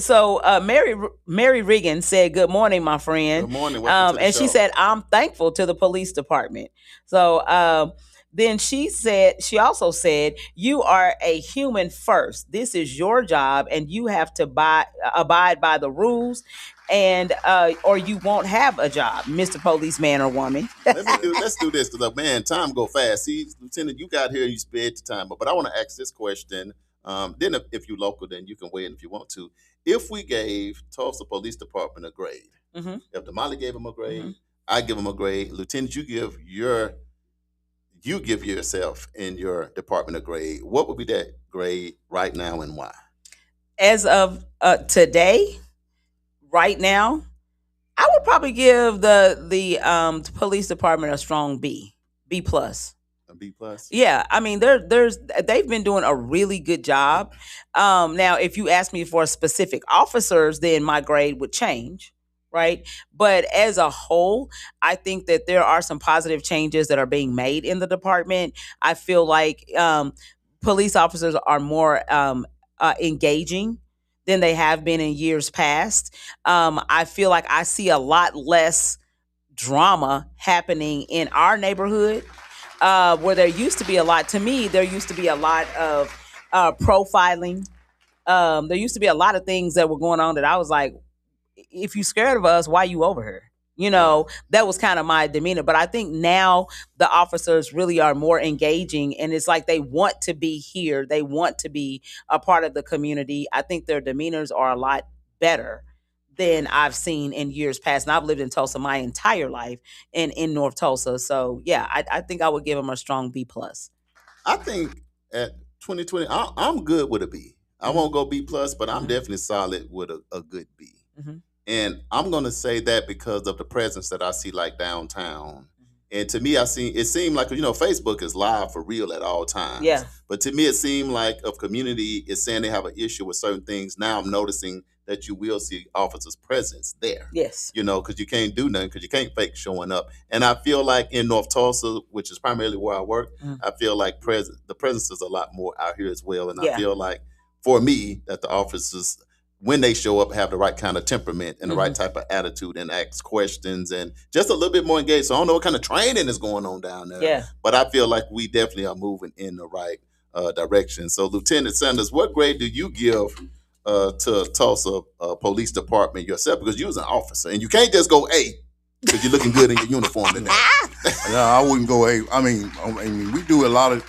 So Mary Regan said, "Good morning, my friend." Good morning. And she said, "I'm thankful to the police department." So Then she also said, you are a human first. This is your job, and you have to abide by the rules, and or you won't have a job, Mr. Policeman or woman. Let's do this, because man, time go fast. See, Lieutenant, you got here, you spared the time, but I want to ask this question. Then if you're local, then you can weigh in if you want to. If we gave Tulsa Police Department a grade, if Damali gave him a grade, I give him a grade. Lieutenant, you give yourself and your department a grade. What would be that grade right now, and why? As of today, right now, I would probably give the police department a strong B plus. A B plus. Yeah, I mean they've been doing a really good job. Now, if you ask me for specific officers, then my grade would change, right? But as a whole, I think that there are some positive changes that are being made in the department. I feel like police officers are more engaging than they have been in years past. I feel like I see a lot less drama happening in our neighborhood, where there used to be a lot. To me, there used to be a lot of profiling. There used to be a lot of things that were going on that I was like, if you're scared of us, why you over here? That was kind of my demeanor. But I think now the officers really are more engaging, and it's like they want to be here. They want to be a part of the community. I think their demeanors are a lot better than I've seen in years past. And I've lived in Tulsa my entire life in North Tulsa. So yeah, I think I would give them a strong B plus. I think at 2020, I'm good with a B. I won't go B plus, but I'm definitely solid with a good B. And I'm going to say that because of the presence that I see like downtown. And to me, it seemed like, Facebook is live for real at all times. Yeah. But to me, it seemed like if community is saying they have an issue with certain things, now I'm noticing that you will see officers' presence there. Yes. Because you can't do nothing, because you can't fake showing up. And I feel like in North Tulsa, which is primarily where I work, I feel like the presence is a lot more out here as well. And I feel like, for me, that the officers, when they show up, have the right kind of temperament and the right type of attitude, and ask questions and just a little bit more engaged. So I don't know what kind of training is going on down there. Yeah. But I feel like we definitely are moving in the right direction. So Lieutenant Sanders, what grade do you give to Tulsa Police Department yourself? Because you was an officer, and you can't just go A because you're looking good in your uniform today. No, I wouldn't go A. I mean, we do a lot of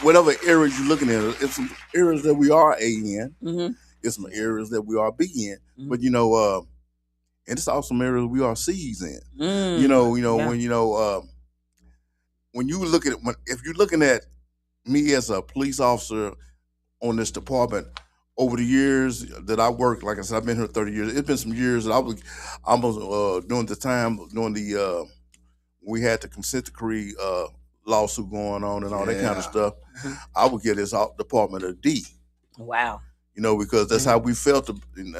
whatever areas you're looking at. It's some areas that we are A in. It's some areas that we are B in. But and it's also some areas we are C's in. When you look at if you're looking at me as a police officer on this department, over the years that I worked, like I said, I've been here 30 years. It's been some years that I was almost during the we had the consent decree lawsuit going on and all that kind of stuff. I would give this department a D. Wow. Because that's how we felt, and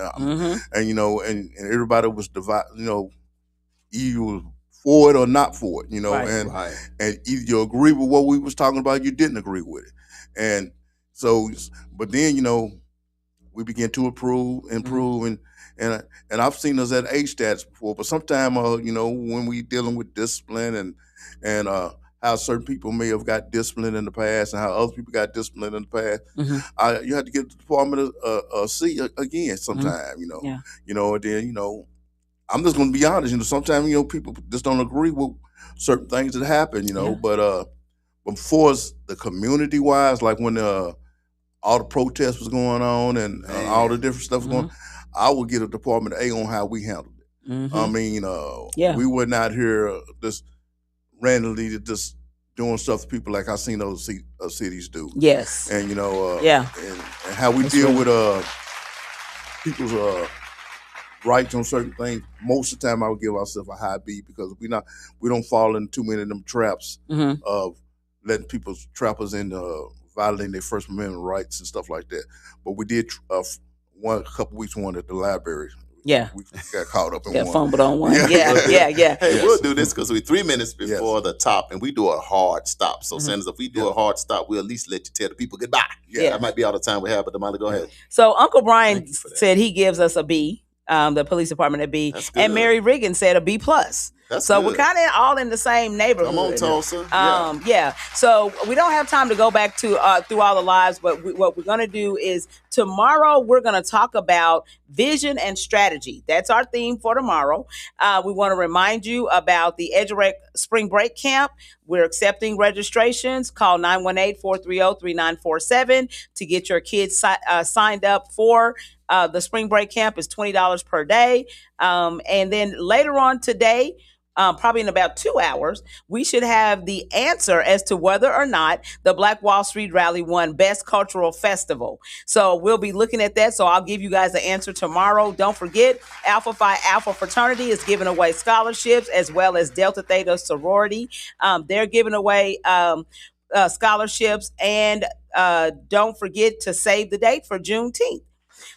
everybody was divided. Either for it or not for it. And either you agree with what we was talking about, you didn't agree with it, and so. But then we began to improve, and I've seen us at A stats before. But sometimes when we dealing with discipline and how certain people may have got disciplined in the past and how other people got disciplined in the past. You have to give the department a C again sometime, and then, I'm just going to be honest, sometimes, people just don't agree with certain things that happen, but for us, the community wise, like when all the protests was going on and all the different stuff was going on, I would give the department an A on how we handled it. I mean, we were not here just randomly just doing stuff to people like I seen those cities do. Yes. And and how we deal with people's rights on certain things. Most of the time, I would give ourselves a high B because we don't fall into too many of them traps of letting people trap us into violating their First Amendment rights and stuff like that. But we did a couple weeks one at the library. Yeah. We got caught up in one. Fumbled on one. Yeah. Hey, we'll do this because we're 3 minutes before the top, and we do a hard stop. So, Sanders, if we do a hard stop, we'll at least let you tell the people goodbye. That might be all the time we have, but Damali, go ahead. So, Uncle Brian said he gives us a B, the police department a B, and Mary Riggin said a B plus. That's so good. we're kind of all in the same neighborhood. Come on, Tulsa. Yeah. So we don't have time to go back to through all the lives, but what we're going to do is tomorrow we're going to talk about vision and strategy. That's our theme for tomorrow. We want to remind you about the EduRec Spring Break Camp. We're accepting registrations. Call 918-430-3947 to get your kids signed up for the Spring Break Camp. Is $20 per day. And then later on today, probably in about 2 hours, we should have the answer as to whether or not the Black Wall Street Rally won Best Cultural Festival. So we'll be looking at that. So I'll give you guys the answer tomorrow. Don't forget, Alpha Phi Alpha Fraternity is giving away scholarships, as well as Delta Theta Sorority. They're giving away scholarships. And don't forget to save the date for Juneteenth.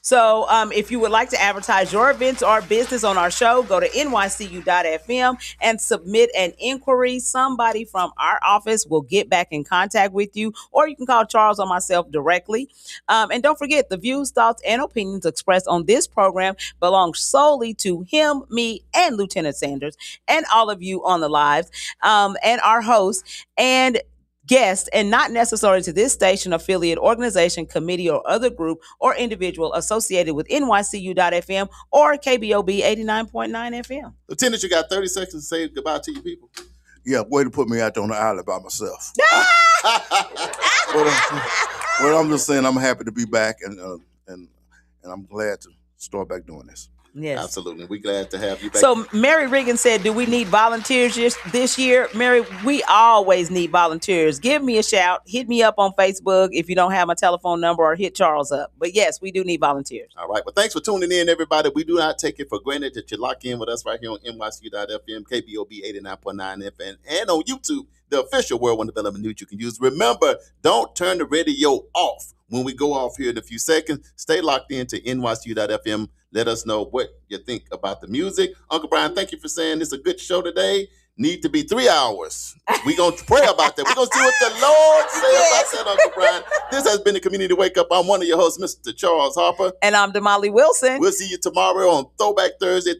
So if you would like to advertise your events or business on our show, go to nycu.fm and submit an inquiry. Somebody from our office will get back in contact with you, or you can call Charles or myself directly. And don't forget, the views, thoughts, and opinions expressed on this program belong solely to him, me, and Lieutenant Sanders, and all of you on the lives, and our hosts, and guest, and not necessary to this station, affiliate, organization, committee, or other group or individual associated with NYCU.FM or KBOB 89.9 FM. Lieutenant, you got 30 seconds to say goodbye to your people. Yeah, way to put me out there on the island by myself. But I'm just saying, I'm happy to be back, and I'm glad to start back doing this. Yes. Absolutely. We're glad to have you back. So Mary Regan said, do we need volunteers this year? Mary, we always need volunteers. Give me a shout. Hit me up on Facebook if you don't have my telephone number, or hit Charles up. But yes, we do need volunteers. All right. Well, thanks for tuning in, everybody. We do not take it for granted that you lock in with us right here on NYCU.FM, KBOB 89.9 FM, and on YouTube, the official World One Development News you can use. Remember, don't turn the radio off. When we go off here in a few seconds, stay locked in to NYCU.FM. Let us know what you think about the music. Uncle Brian, thank you for saying this is a good show today. Need to be 3 hours. We're going to pray about that. We're going to see what the Lord says about that, Uncle Brian. This has been the Community Wake Up. I'm one of your hosts, Mr. Charles Harper. And I'm Damali Wilson. We'll see you tomorrow on Throwback Thursday,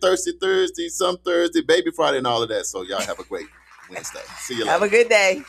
Some Thursday, Baby Friday, and all of that. So y'all have a great Wednesday. See you later. Have a good day.